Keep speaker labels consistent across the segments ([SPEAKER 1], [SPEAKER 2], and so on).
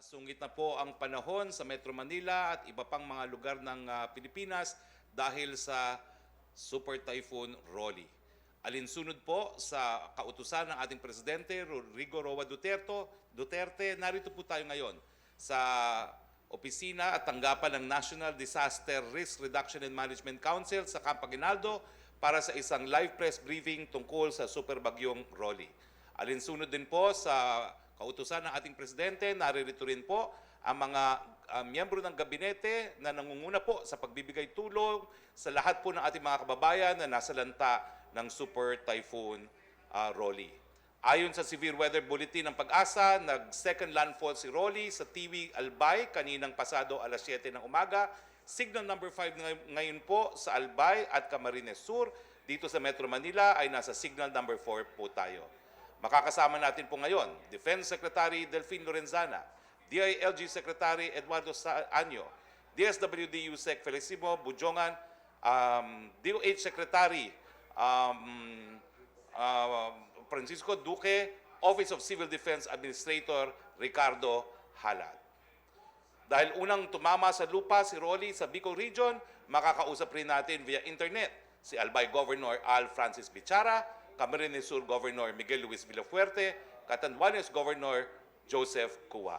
[SPEAKER 1] Sungit na po ang panahon sa Metro Manila at iba pang mga lugar ng Pilipinas dahil sa Super Typhoon Rolly. Alinsunod po sa kautusan ng ating Presidente Rodrigo Roa Duterte, narito po tayo ngayon sa opisina at tanggapan ng National Disaster Risk Reduction and Management Council sa Camp Aguinaldo para sa isang live press briefing tungkol sa super bagyong Rolly. Alinsunod din po sa kautusan ng ating Presidente, naririto rin po ang mga miyembro ng gabinete na nangunguna po sa pagbibigay tulong sa lahat po ng ating mga kababayan na nasa lanta ng Super Typhoon Rolly. Ayon sa Severe Weather Bulletin ng Pag-asa, nag-second landfall si Rolly sa Tiwi, Albay kaninang pasado alas 7 ng umaga. Signal number 5 ngayon po sa Albay at Camarines Sur. Dito sa Metro Manila ay nasa signal number 4 po tayo. Makakasama natin po ngayon, Defense Secretary Delfin Lorenzana, DILG Secretary Eduardo Anyo, DSWD USEC Felicimo Bujongan, DOH Secretary Francisco Duque, Office of Civil Defense Administrator Ricardo Halad. Dahil unang tumama sa lupa si Rolly sa Bicol Region, makakausap rin natin via internet si Albay Governor Al Francis Bichara, Camarines Sur Governor Miguel Luis Villafuerte, Catanduanes Governor Joseph Cua.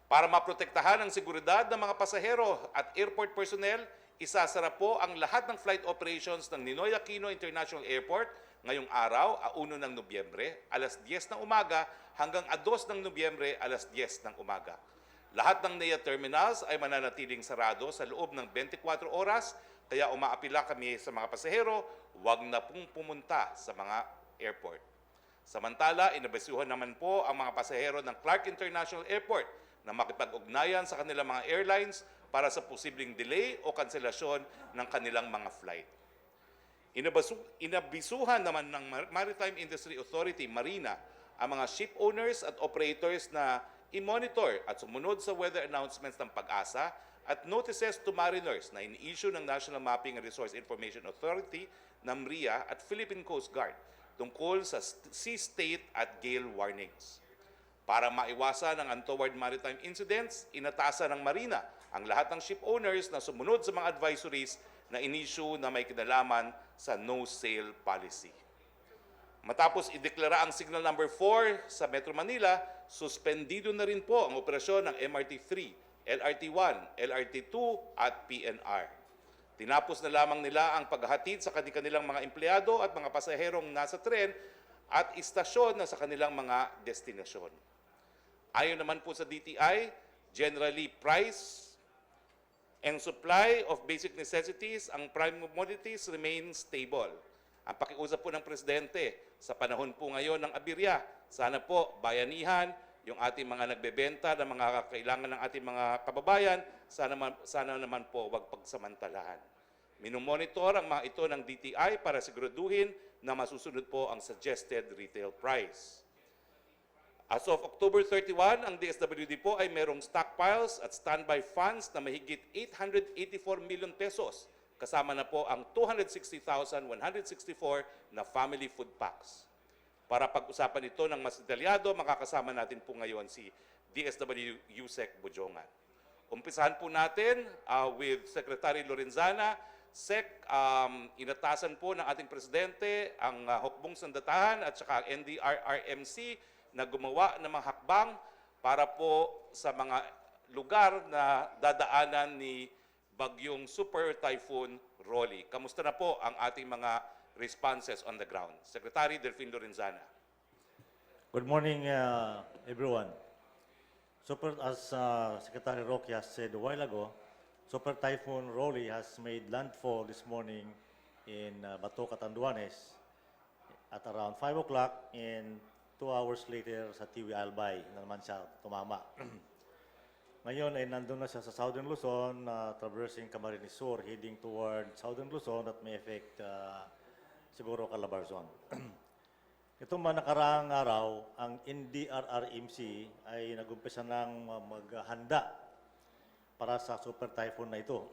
[SPEAKER 1] Para maprotektahan ang seguridad ng mga pasahero at airport personnel, isasara po ang lahat ng flight operations ng Ninoy Aquino International Airport ngayong araw, 1 ng Nobyembre, alas 10 ng umaga hanggang 2 ng Nobyembre, alas 10 ng umaga. Lahat ng NEA terminals ay mananatiling sarado sa loob ng 24 oras, kaya umaapila kami sa mga pasahero, huwag na pong pumunta sa mga airport. Samantala, inabesuhan naman po ang mga pasahero ng Clark International Airport na makipag-ugnayan sa kanilang mga airlines para sa posibleng delay o kanselasyon ng kanilang mga flight. Inabisuhan naman ng Maritime Industry Authority, Marina, ang mga ship owners at operators na i-monitor at sumunod sa weather announcements ng Pag-asa at notices to mariners na in-issue ng National Mapping and Resource Information Authority, NAMRIA, at Philippine Coast Guard tungkol sa sea state at gale warnings. Para maiwasan ang untoward maritime incidents, inatasan ng Marina ang lahat ng ship owners na sumunod sa mga advisories na in-issue na may kinalaman sa no-sail policy. Matapos ideklara ang signal number 4 sa Metro Manila, suspendido na rin po ang operasyon ng MRT-3, LRT-1, LRT-2 at PNR. Tinapos na lamang nila ang paghahatid sa kanilang mga empleyado at mga pasaherong nasa tren at istasyon na sa kanilang mga destinasyon. Ayon naman po sa DTI, generally price and supply of basic necessities, ang prime commodities remain stable. Ang pakiusap po ng Presidente sa panahon po ngayon ng abirya, sana po bayanihan yung ating mga nagbebenta ng mga kailangan ng ating mga kababayan, sana naman po wag pagsamantalahan. Minomonitor ang mga ito ng DTI para siguraduhin na masusunod po ang suggested retail price. As of October 31, ang DSWD po ay merong stockpiles at standby funds na mahigit 884 million pesos. Kasama na po ang 260,164 na family food packs. Para pag-usapan ito ng mas detalyado, makakasama natin po ngayon si DSW USEC Bujongan. Umpisahan po natin with Secretary Lorenzana. Sec, inatasan po ng ating Presidente ang hukbong sandatahan at saka NDRRMC na gumawa ng mga hakbang para po sa mga lugar na dadaanan ni bagyong Super Typhoon Rolly. Kamusta na po ang ating mga responses on the ground? Secretary Delfin Lorenzana.
[SPEAKER 2] Good morning, everyone. As Secretary Roque has said a while ago, Super Typhoon Rolly has made landfall this morning in Bato, Catanduanes at around 5 o'clock, and 2 hours later sa Tiwi, Albay na naman siya tumama. Ngayon ay nandun na siya sa Southern Luzon, traversing Camarines Sur, heading toward Southern Luzon that may affect siguro Calabarzon. Itong mga nakaraang araw, ang NDRRMC ay nag-umpisa ng maghanda para sa super typhoon na ito.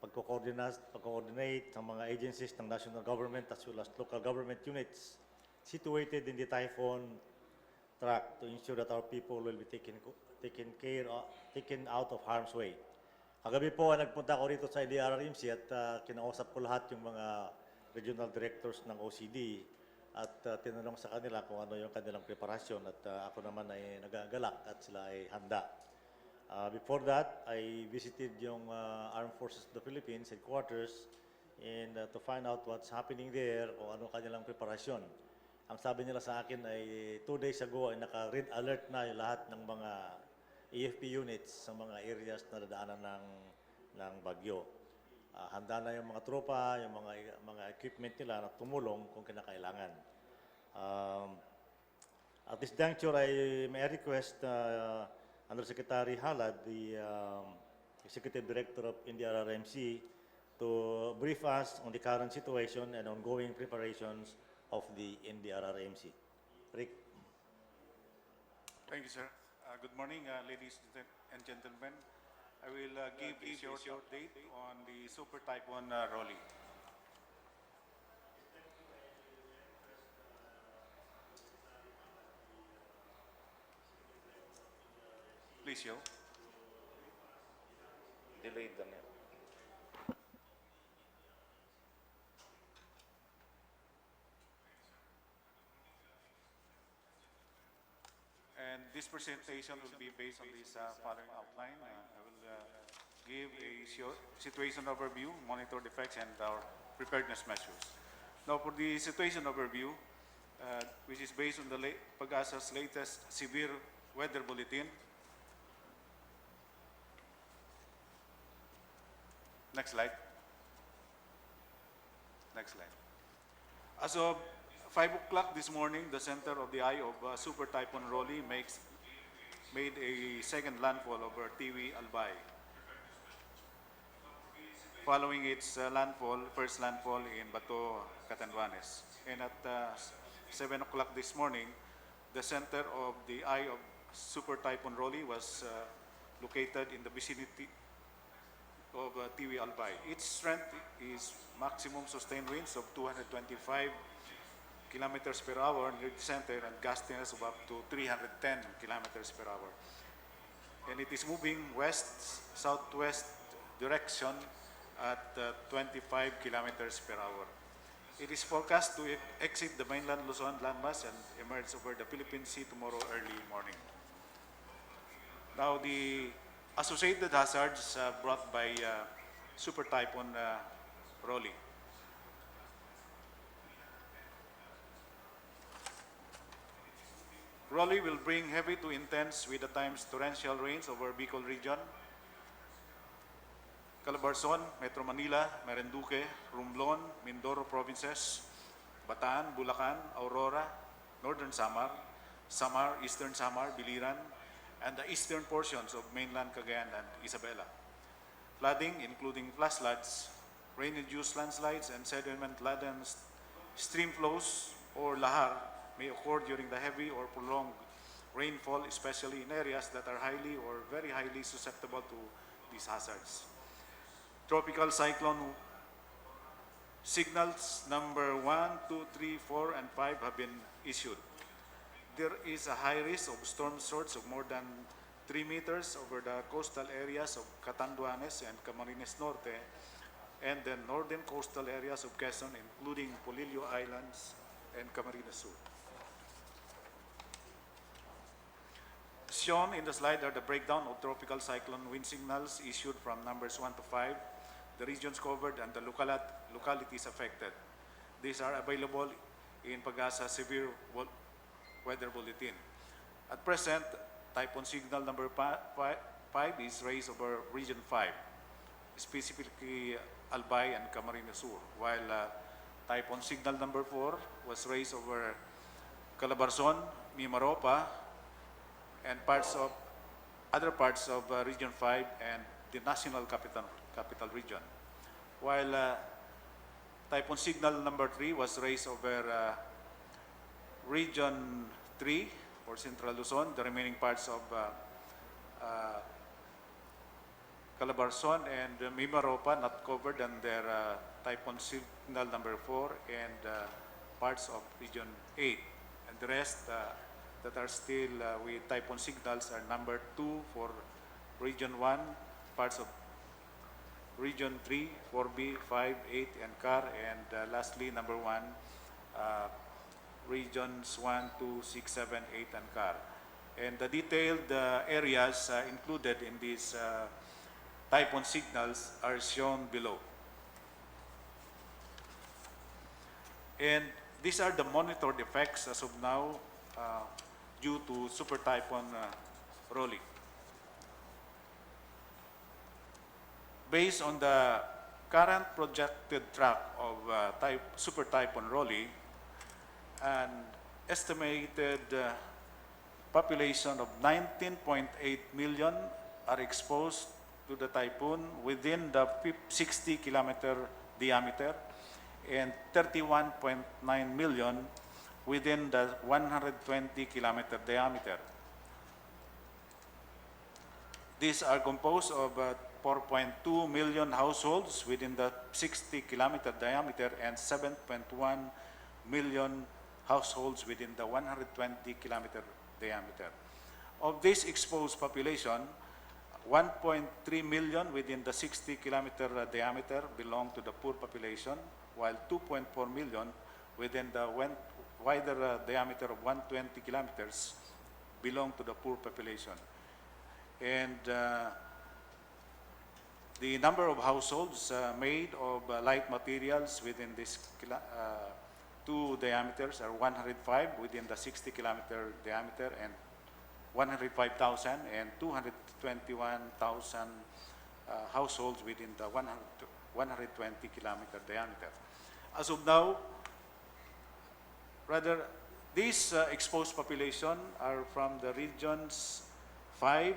[SPEAKER 2] Pagko-coordinate ng mga agencies ng national government as well as local government units situated in the typhoon track to ensure that our people will be taken out of harm's way. Kagabi po nagpunta ako rito sa NDRRMC at kinausap ko lahat yung mga regional directors ng OCD at tinanong sa kanila kung ano yung kanilang preparasyon at ako naman ay nagagalak at sila ay handa. Before that, I visited yung Armed Forces of the Philippines headquarters and to find out what's happening there o ano kanilang preparasyon. Ang sabi nila sa akin ay 2 days ago ay naka-red alert na yung lahat ng mga AFP units sa mga areas na dadaanan ng bagyo. Handa na yung mga tropa, yung mga equipment nila na tumulong kung kinakailangan. At this juncture, may I request Undersecretary Halad, the Executive Director of NDRRMC, to brief us on the current situation and ongoing preparations of the NDRRMC. Rick.
[SPEAKER 3] Thank you, sir. Good morning, ladies and gentlemen. I will give a short update on the Super Typhoon Rolly. Please show.
[SPEAKER 1] Delayed lang yan.
[SPEAKER 3] And this presentation will be based on this following outline. I will give a short situation overview, monitor the effects, and our preparedness measures. Now, for the situation overview, which is based on the Pag-asa's latest severe weather bulletin. Next slide. Next slide. As of 5 o'clock this morning, the center of the eye of Super Typhoon Rolly made a second landfall over Tiwi, Albay. Following its first landfall in Bato, Catanduanes. And at 7 o'clock this morning, the center of the eye of Super Typhoon Rolly was located in the vicinity of Tiwi, Albay. Its strength is maximum sustained winds of 225 kilometers per hour near the center and gustiness of up to 310 kilometers per hour. And it is moving west-southwest direction at 25 kilometers per hour. It is forecast to exit the mainland Luzon landmass and emerge over the Philippine Sea tomorrow early morning. Now, the associated hazards brought by Super Typhoon Rolly. Rolly will bring heavy to intense with at times torrential rains over Bicol region, Calabarzon, Metro Manila, Marinduque, Romblon, Mindoro provinces, Bataan, Bulacan, Aurora, Northern Samar, Eastern Samar, Biliran, and the eastern portions of mainland Cagayan and Isabela. Flooding, including flash floods, rain-induced landslides, and sediment-laden stream flows or lahar may occur during the heavy or prolonged rainfall, especially in areas that are highly or very highly susceptible to these hazards. Tropical cyclone signals number 1, 2, 3, 4, and 5 have been issued. There is a high risk of storm surge of more than 3 meters over the coastal areas of Catanduanes and Camarines Norte and the northern coastal areas of Quezon, including Polillo Islands and Camarines Sur. Shown in the slide are the breakdown of tropical cyclone wind signals issued from numbers 1 to 5, the regions covered, and the localities affected. These are available in Pag-asa Severe Weather Bulletin. At present, typhoon signal number 5 is raised over Region 5, specifically Albay and Camarines Sur, while typhoon signal number 4 was raised over Calabarzon, Mimaropa, and other parts of Region 5 and the National Capital Region. While typhoon signal number 3 was raised over Region 3 or Central Luzon, the remaining parts of Calabarzon and Mimaropa not covered under typhoon signal number 4 and parts of Region 8. And the rest that are still with typhoon signals are number 2 for Region 1, parts of Region 3, 4B, 5, 8, and CAR, and lastly, number 1, Regions 1, 2, 6, 7, 8, and CAR. And the detailed areas included in these typhoon signals are shown below. And these are the monitored effects as of now due to Super Typhoon Roque. Based on the current projected track of Super Typhoon Roque, an estimated population of 19.8 million are exposed to the typhoon within the 60-kilometer diameter and 31.9 million within the 120-kilometer diameter. These are composed of 4.2 million households within the 60-kilometer diameter and 7.1 million households within the 120-kilometer diameter. Of this exposed population, 1.3 million within the 60-kilometer diameter belong to the poor population, while 2.4 million within the wider diameter of 120 kilometers belong to the poor population. And the number of households made of light materials within these two diameters are 105 within the 60-kilometer diameter and 105,000 and 221,000 households within the 120-kilometer diameter. As of now, rather, these exposed population are from the regions 5,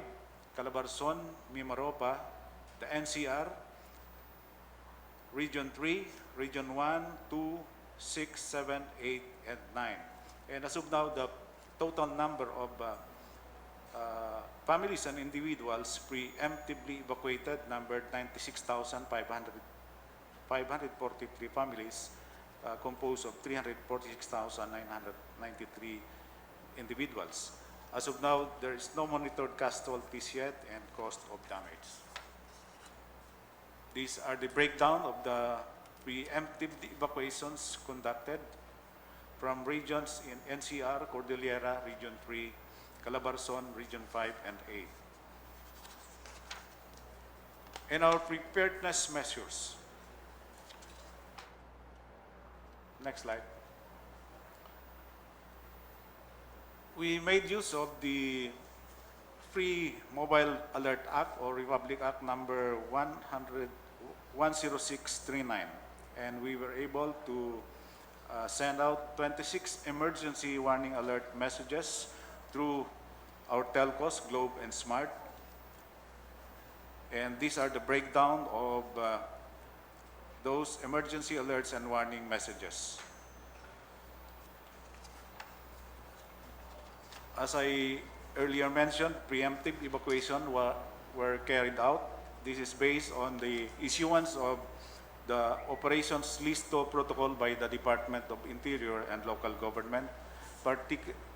[SPEAKER 3] Calabarzon, Mimaropa, the NCR, Region 3, Region 1, 2, 6, 7, 8, and 9. And as of now, the total number of families and individuals preemptively evacuated numbered 96,543 families, composed of 346,993 individuals. As of now, there is no monitored casualties yet and cost of damage. These are the breakdown of the preemptive evacuations conducted from regions in NCR, Cordillera, Region 3, Calabarzon, Region 5, and 8. And our preparedness measures. Next slide. We made use of the Free Mobile Alert Act or Republic Act number 10639, and we were able to send out 26 emergency warning alert messages through our telcos, Globe and Smart. And these are the breakdown of those emergency alerts and warning messages. As I earlier mentioned, preemptive evacuation were carried out. This is based on the issuance of the Operations Listo Protocol by the Department of Interior and Local Government,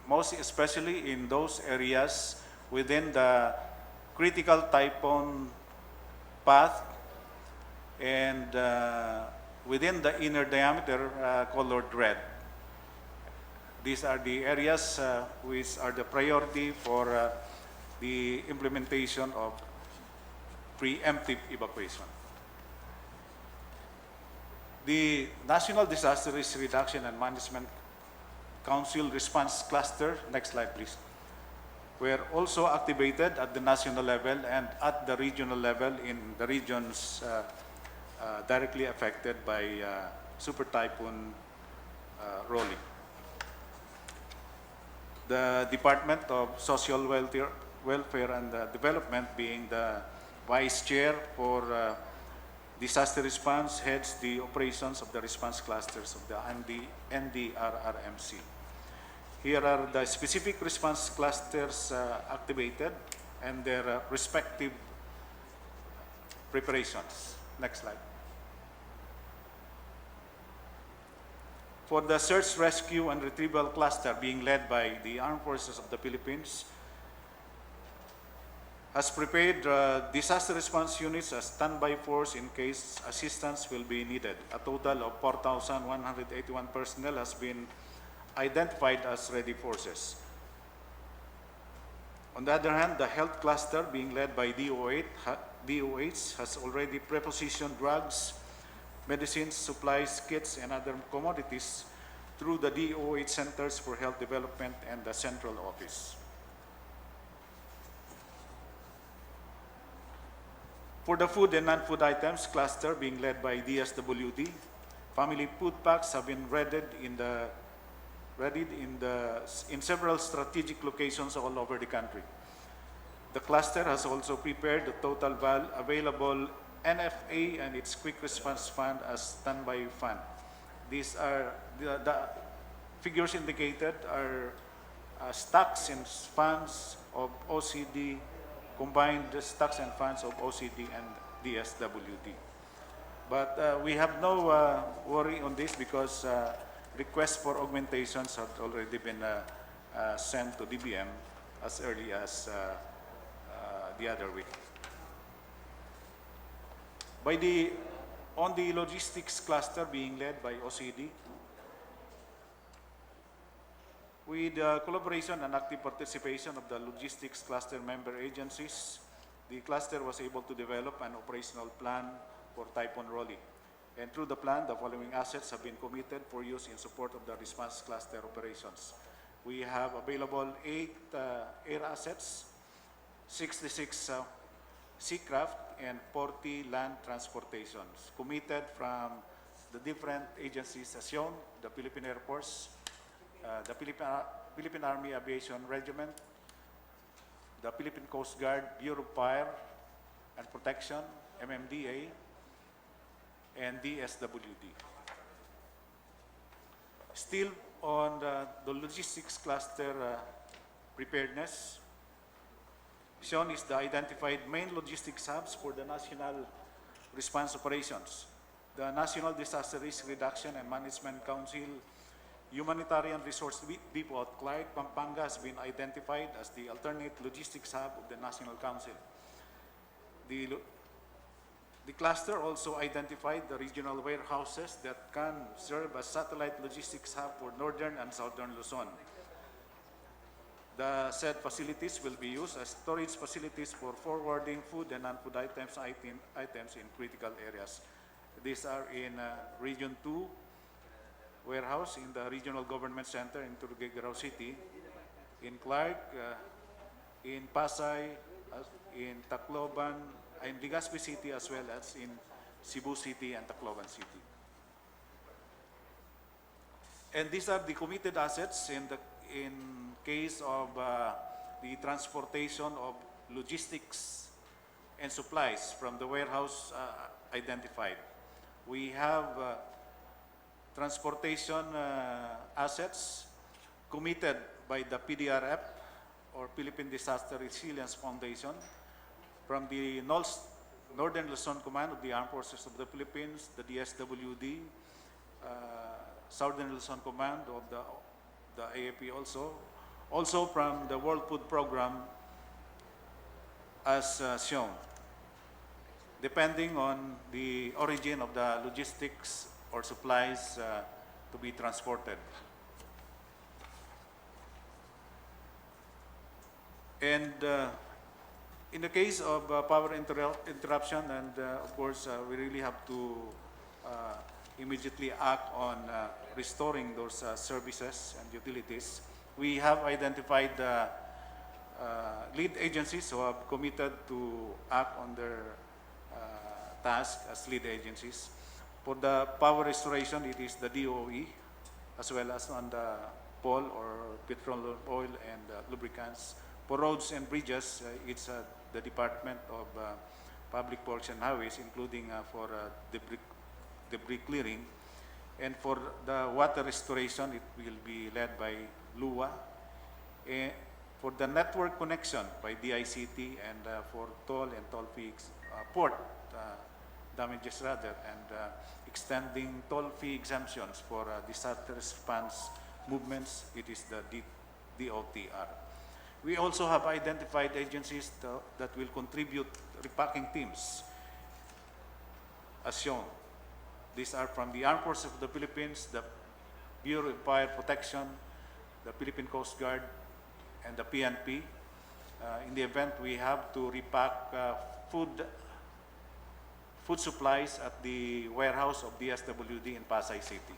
[SPEAKER 3] most especially in those areas within the critical typhoon path and within the inner diameter colored red. These are the areas which are the priority for the implementation of preemptive evacuation. The National Disaster Risk Reduction and Management Council Response Cluster, next slide please, were also activated at the national level and at the regional level in the regions directly affected by Super Typhoon Roque. The Department of Social Welfare and Development, being the Vice Chair for Disaster Response, heads the operations of the response clusters of the NDRRMC. Here are the specific response clusters activated and their respective preparations. Next slide. For the search, rescue, and retrieval cluster being led by the Armed Forces of the Philippines, has prepared disaster response units as standby force in case assistance will be needed. A total of 4,181 personnel has been identified as ready forces. On the other hand, the health cluster being led by DOH has already prepositioned drugs, medicines, supplies, kits, and other commodities through the DOH Centers for Health Development and the Central Office. For the food and non-food items cluster being led by DSWD, family food packs have been readied in several strategic locations all over the country. The cluster has also prepared the total available NFA and its quick response fund as standby fund. These are the figures indicated are stocks and funds of OCD, combined stocks and funds of OCD and DSWD. But we have no worry on this because requests for augmentations have already been sent to DBM as early as the other week. On the logistics cluster being led by OCD, with the collaboration and active participation of the logistics cluster member agencies, the cluster was able to develop an operational plan for Typhoon Rolly. And through the plan, the following assets have been committed for use in support of the response cluster operations. We have available 8 air assets, 66 seacraft, and 40 land transportations committed from the different agencies as shown: the Philippine Air Force, the Philippine Army Aviation Regiment, the Philippine Coast Guard, Bureau of Fire and Protection, MMDA, and DSWD. Still on the logistics cluster preparedness, shown is the identified main logistics hubs for the national response operations. The National Disaster Risk Reduction and Management Council Humanitarian Resource Depot at Clark, Pampanga has been identified as the alternate logistics hub of the National Council. The cluster also identified the regional warehouses that can serve as satellite logistics hub for northern and southern Luzon. The said facilities will be used as storage facilities for forwarding food and non-food items in critical areas. These are in Region 2 warehouse, in the Regional Government Center in Tuguegarao City, in Clark, in Pasay, in Tacloban, in Legazpi City, as well as in Cebu City and Tacloban City. And these are the committed assets in case of the transportation of logistics and supplies from the warehouse identified. We have transportation assets committed by the PDRF, or Philippine Disaster Resilience Foundation, from the Northern Luzon Command of the Armed Forces of the Philippines, the DSWD, Southern Luzon Command of the AFP also from the World Food Program as shown, depending on the origin of the logistics or supplies to be transported. And in the case of power interruption, and of course we really have to immediately act on restoring those services and utilities, we have identified lead agencies who have committed to act on their task as lead agencies. For the power restoration, it is the DOE, as well as on the POL, or petrol, oil, and lubricants. For roads and bridges, it's the Department of Public Works and Highways, including for debris clearing. And for the water restoration, it will be led by LUA. For the network connection by DICT, and for toll and toll fees, port, damages rather, and extending toll fee exemptions for disaster response movements. It is the DOTR. We also have identified agencies that will contribute repacking teams, as shown. These are from the Armed Forces of the Philippines, the Bureau of Fire Protection, the Philippine Coast Guard, and the PNP. In the event we have to repack food supplies at the warehouse of DSWD in Pasay City.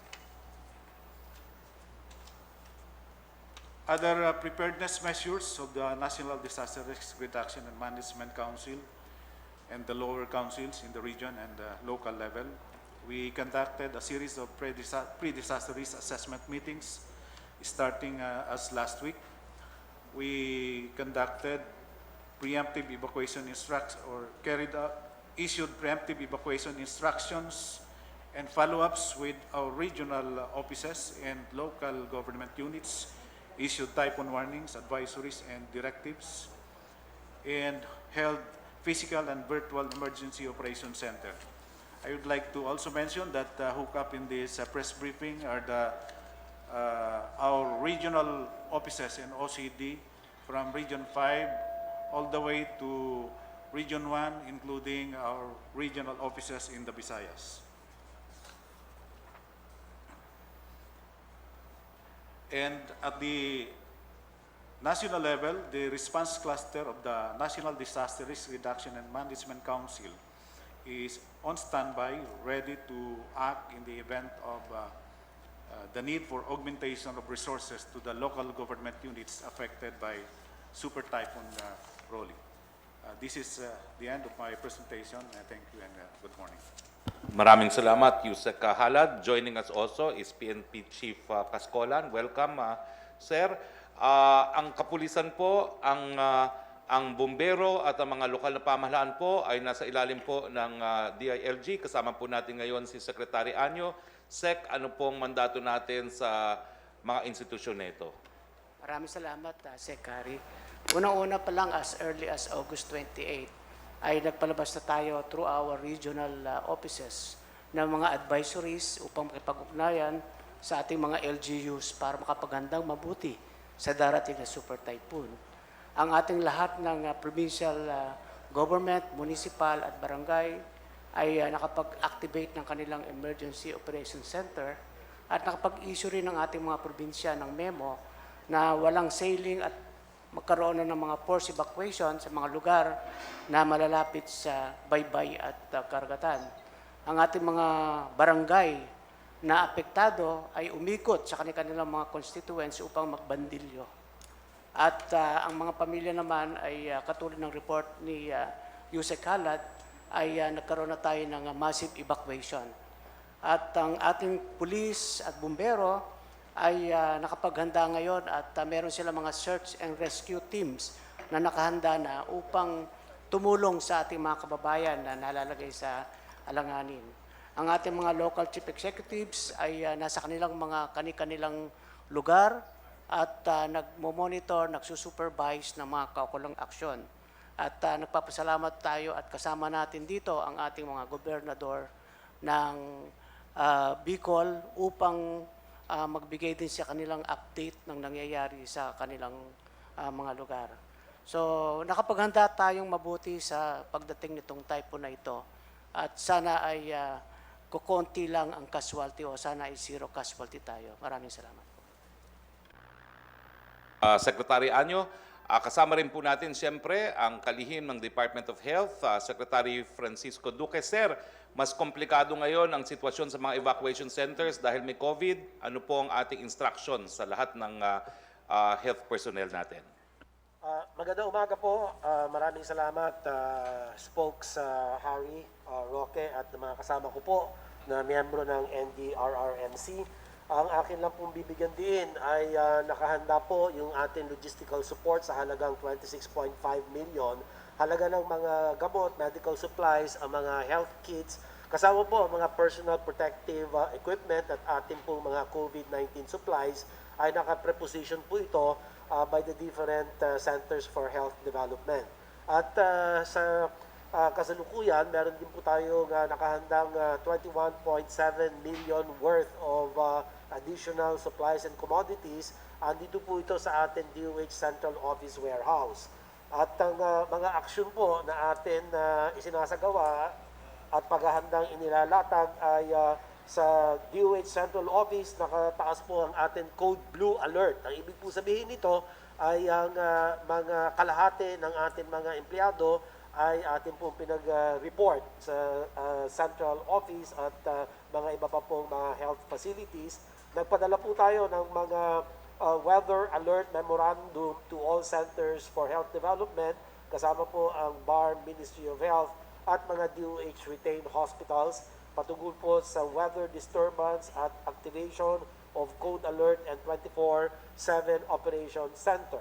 [SPEAKER 3] Other preparedness measures of the National Disaster Risk Reduction and Management Council and the lower councils in the region and the local level. We conducted a series of pre-disaster risk assessment meetings starting as last week. We conducted preemptive evacuation instructions or issued preemptive evacuation instructions and follow-ups with our regional offices and local government units, issued typhoon warnings, advisories, and directives, and held physical and virtual emergency operations center. I would like to also mention that hooked up in this press briefing are our regional offices and OCD from Region 5 all the way to Region 1, including our regional offices in the Visayas. And at the national level, the response cluster of the National Disaster Risk Reduction and Management Council is on standby, ready to act in the event of the need for augmentation of resources to the local government units affected by Super Typhoon Roque. This is the end of my presentation. Thank you and good morning.
[SPEAKER 1] Maraming salamat, Yusek Halad. Joining us also is PNP Chief Cascolan. Welcome, sir. Ang kapulisan po, ang bumbero at ang mga lokal na pamahalaan po ay nasa ilalim po ng DILG. Kasama po natin ngayon si Secretary Anyo. Sec, ano pong mandato natin sa mga institusyon nito?
[SPEAKER 4] Maraming salamat, Secretary. Unang-una pa lang, as early as August 28, ay nagpalabas na tayo through our regional offices ng mga advisories upang makipag-ugnayan sa ating mga LGUs para makapaghandang mabuti sa darating na super typhoon. Ang ating lahat ng provincial government, municipal at barangay ay nakapag-activate ng kanilang Emergency Operations Center at nakapag-issue rin ng ating mga probinsya ng memo na walang sailing at magkaroon na ng mga forced evacuation sa mga lugar na malalapit sa baybay at karagatan. Ang ating mga barangay na apektado ay umikot sa kanilang mga constituents upang magbandilyo. At ang mga pamilya naman ay katulad ng report ni Yusek Halad ay nagkaroon na tayo ng massive evacuation. At ang ating pulis at bumbero ay nakapaghanda ngayon at meron sila mga search and rescue teams na nakahanda na upang tumulong sa ating mga kababayan na nalalagay sa alanganin. Ang ating mga local chief executives ay nasa kanilang mga kanilang lugar at nagmo-monitor, nagsusupervise ng mga kaukulang aksyon. At nagpapasalamat tayo at kasama natin dito ang ating mga gobernador ng Bicol upang magbigay din sa kanilang update ng nangyayari sa kanilang mga lugar. So, nakapaghanda tayong mabuti sa pagdating nitong typhoon na ito. At sana ay kukonti lang ang casualty o sana ay zero casualty tayo. Maraming salamat.
[SPEAKER 1] Secretary Anyo, kasama rin po natin siyempre ang kalihim ng Department of Health, Secretary Francisco Duque. Sir, mas komplikado ngayon ang sitwasyon sa mga evacuation centers dahil may COVID. Ano po ang ating instruction sa lahat ng health personnel natin?
[SPEAKER 5] Magandang umaga po. Maraming salamat, Spokes Harry, Roque at mga kasama ko po na miyembro ng NDRRMC. Ang akin lang pong bibigyan din ay nakahanda po yung ating logistical support sa halagang 26.5 million. Halaga ng mga gamot, medical supplies, ang mga health kits, kasama po ang mga personal protective equipment at ating pong mga COVID-19 supplies ay naka-preposition po ito by the different Centers for Health Development. At sa kasalukuyan, meron din po tayong nakahandang 21.7 million worth of additional supplies and commodities. Andito po ito sa ating DOH Central Office Warehouse. At ang mga aksyon po na atin isinasagawa at paghahandang inilalatag ay sa DOH Central Office, nakataas po ang ating Code Blue Alert. Ang ibig po sabihin nito ay ang mga kalahati ng ating mga empleyado ay atin pong pinag-report sa Central Office at mga iba pa pong mga health facilities. Nagpadala po tayo ng mga weather alert memorandum to all centers for health development, kasama po ang BAR, Ministry of Health, at mga DOH retained hospitals patungkol po sa weather disturbance at activation of Code Alert and 24/7 Operation Center.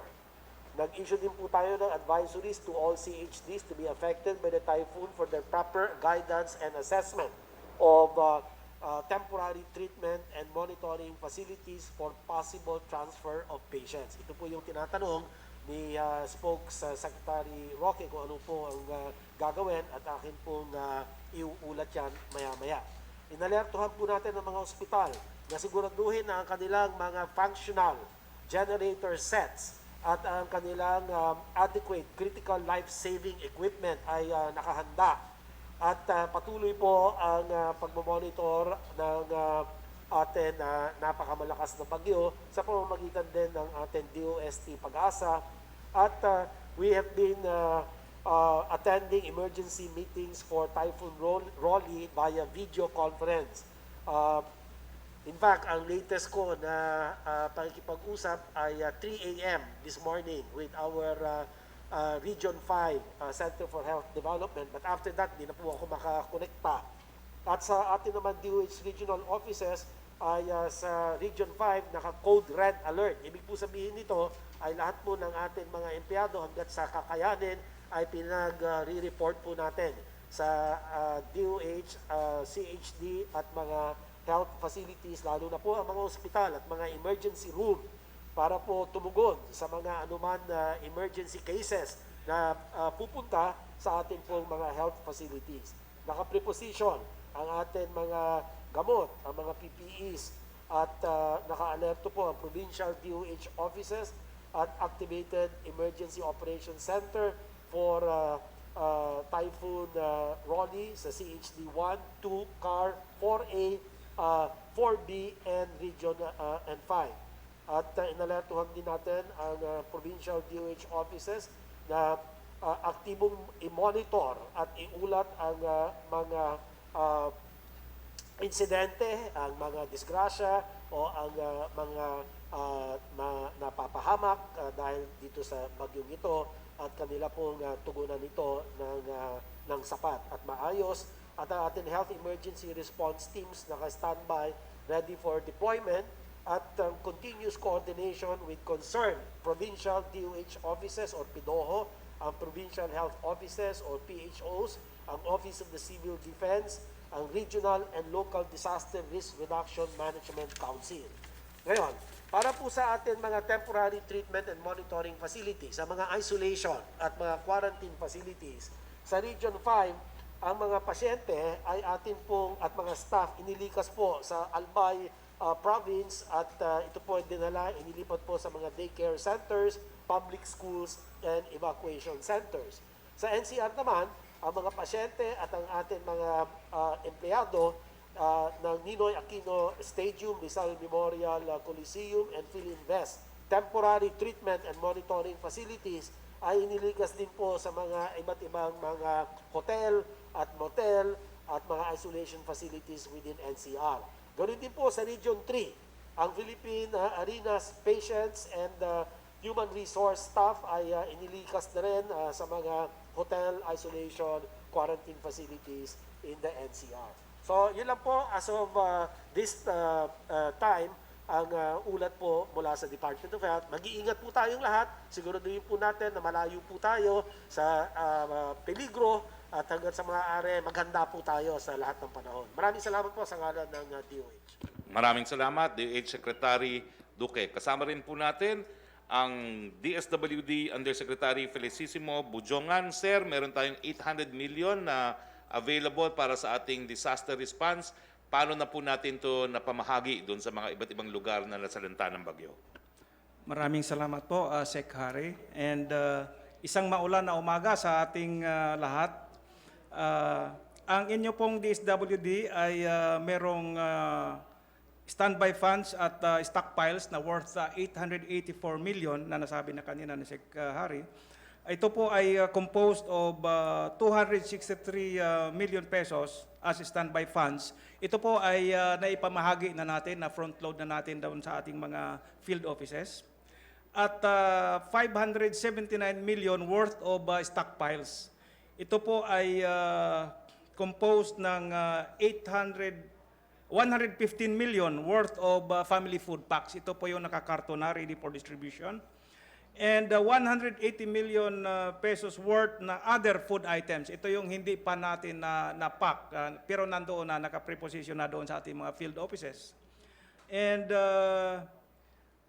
[SPEAKER 5] Nag-issue din po tayo ng advisories to all CHDs to be affected by the typhoon for their proper guidance and assessment of temporary treatment and monitoring facilities for possible transfer of patients. Ito po yung tinatanong ni Secretary Roque kung ano po ang gagawin at akin pong iuulat yan maya-maya. Inalertuhan po natin ng mga ospital na siguraduhin na ang kanilang mga functional generator sets at ang kanilang adequate critical life-saving equipment ay nakahanda. At patuloy po ang pagmamonitor ng atin napakamalakas na bagyo sa pamamagitan din ng ating DOST Pag-asa. At we have been attending emergency meetings for Typhoon Rolly via video conference. In fact, ang latest ko na pakikipag-usap ay 3 a.m. this morning with our Region 5 Center for Health Development. But after that, di na po ako makakonekta. At sa atin naman DOH regional offices ay sa Region 5 naka-code red alert. Ibig po sabihin nito ay lahat po ng ating mga empleyado hanggat sa kakayanin ay pinag-re-report po natin sa DOH, CHD at mga health facilities, lalo na po ang mga ospital at mga emergency room para po tumugon sa mga anuman emergency cases na pupunta sa ating pong mga health facilities. Naka-preposition ang ating mga gamot, ang mga PPEs at naka-alerto po ang provincial DOH offices at activated emergency operations center for Typhoon Rolly sa CHD 1, 2, CAR, 4A, 4B and Region and 5. At inalertuhan din natin ang provincial DOH offices na aktibong i-monitor at iulat ang mga insidente, ang mga disgrasya o ang mga napapahamak dahil dito sa bagyong ito at kanila pong tugunan ito ng sapat at maayos. At ang ating health emergency response teams naka-standby, ready for deployment at continuous coordination with concerned provincial DOH offices or PIDOHO, ang provincial health offices or PHOs, ang Office of the Civil Defense, ang Regional and Local Disaster Risk Reduction Management Council. Ngayon, para po sa ating mga temporary treatment and monitoring facilities, sa mga isolation at mga quarantine facilities, sa Region 5, ang mga pasyente ay atin pong at mga staff inilikas po sa Albay province at ito po ay dinala, inilipat po sa mga daycare centers, public schools, and evacuation centers. Sa NCR naman, ang mga pasyente at ang ating mga empleyado ng Ninoy Aquino Stadium, Rizal Memorial Coliseum, and Philinvest temporary treatment and monitoring facilities ay inilikas din po sa mga iba't ibang mga hotel at motel at mga isolation facilities within NCR. Ganoon din po sa Region 3, ang Philippine Arenas patients and human resource staff ay inilikas na rin sa mga hotel isolation quarantine facilities in the NCR. So, yun lang po as of this time ang ulat po mula sa Department of Health. Mag-iingat po tayong lahat. Siguraduhin po natin na malayo po tayo sa peligro at hanggang sa mga are, maghanda po tayo sa lahat ng panahon. Maraming salamat po sa ngalan ng DOH.
[SPEAKER 1] Maraming salamat, DOH Secretary Roque. Kasama rin po natin ang DSWD Undersecretary Felicissimo Bujongan. Sir, meron tayong 800 million na available para sa ating disaster response. Paano na po natin to napamahagi doon sa mga iba't ibang lugar na nasalanta ng bagyo?
[SPEAKER 6] Maraming salamat po, Sec. Harry. And isang maulan na umaga sa ating lahat. Ang inyo pong DSWD ay merong standby funds at stockpiles na worth 884 million na nasabi na kanina ni Sec. Harry. Ito po ay composed of 263 million pesos as standby funds. Ito po ay naipamahagi na natin, na front load na natin doon sa ating mga field offices. At 579 million worth of stockpiles. Ito po ay composed ng 115 million worth of family food packs. Ito po yung nakakartona, ready for distribution. And 180 million pesos worth na other food items. Ito yung hindi pa natin na-pack, pero nandoon na, naka-preposition na doon sa ating mga field offices. And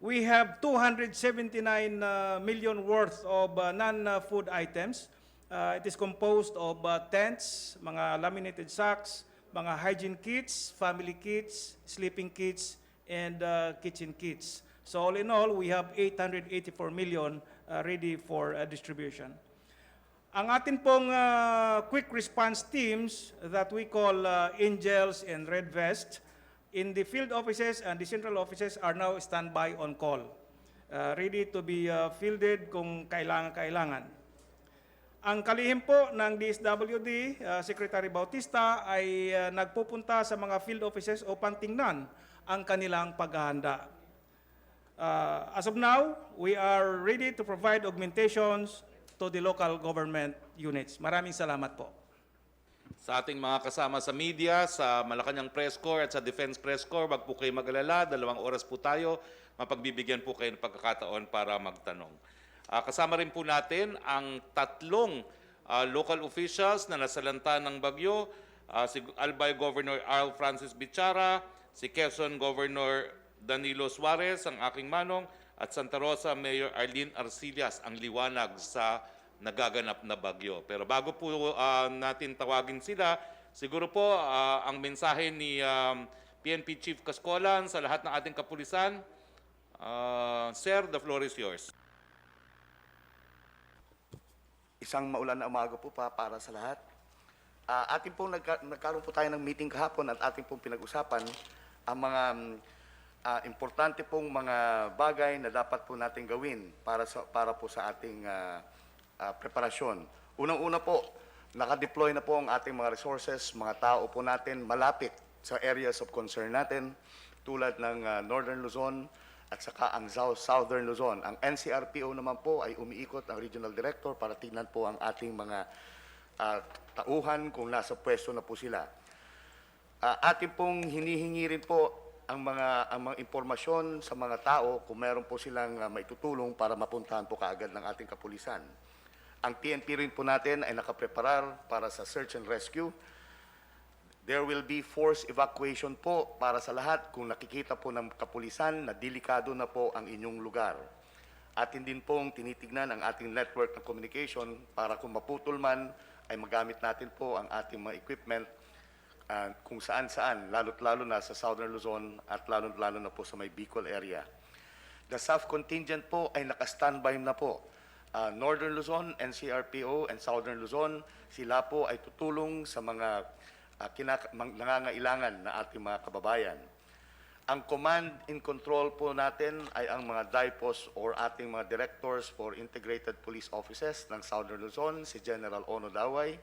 [SPEAKER 6] we have 279 million worth of non-food items. It is composed of tents, mga laminated sacks, mga hygiene kits, family kits, sleeping kits, and kitchen kits. So all in all, we have 884 million ready for distribution. Ang atin pong quick response teams that we call Angels and Red Vest in the field offices and the central offices are now standby on call, ready to be fielded kung kailangan-kailangan. Ang kalihim po ng DSWD, Secretary Bautista, ay nagpupunta sa mga field offices upang tingnan ang kanilang paghahanda. As of now, we are ready to provide augmentations to the local government units. Maraming salamat po.
[SPEAKER 1] Sa ating mga kasama sa media, sa Malacanang Press Corps at sa Defense Press Corps, wag po kayo mag-alala, 2 oras po tayo, mapagbibigyan po kayo ng pagkakataon para magtanong. Kasama rin po natin ang 3 local officials na nasalanta ng bagyo, si Albay Governor Arl Francis Bichara, si Quezon Governor Danilo Suarez, ang aking manong, at Santa Rosa Mayor Arlene Arcillas, ang liwanag sa nagaganap na bagyo. Pero bago po natin tawagin sila, siguro po ang mensahe ni PNP Chief Cascolan sa lahat ng ating kapulisan. Sir, the floor is yours.
[SPEAKER 7] Isang maulan na umaga po para sa lahat. Ating pong nagkaroon po tayo ng meeting kahapon at ating pong pinag-usapan ang mga importante pong mga bagay na dapat po natin gawin para po sa ating preparasyon. Unang-una po, nakadeploy na po ang ating mga resources, mga tao po natin malapit sa areas of concern natin tulad ng Northern Luzon, at saka ang Southern Luzon. Ang NCRPO naman po ay umiikot ang Regional Director para tingnan po ang ating mga tauhan kung nasa pwesto na po sila. Ating pong hinihingi rin po ang mga impormasyon sa mga tao kung meron po silang maitutulong para mapuntahan po kaagad ng ating kapulisan. Ang PNP rin po natin ay nakapreparar para sa search and rescue. There will be forced evacuation po para sa lahat kung nakikita po ng kapulisan na delikado na po ang inyong lugar. Atin din pong tinitignan ang ating network ng communication para kung maputol man ay magamit natin po ang ating mga equipment kung saan-saan, lalo't-lalo na sa Southern Luzon at lalo't-lalo na po sa may Bicol area. The South contingent po ay naka-standby na po. Northern Luzon, NCRPO, and Southern Luzon, sila po ay tutulong sa mga nangangailangan na ating mga kababayan. Ang command and control po natin ay ang mga DIPOS or ating mga directors for integrated police offices ng Southern Luzon, si General Ono Daway,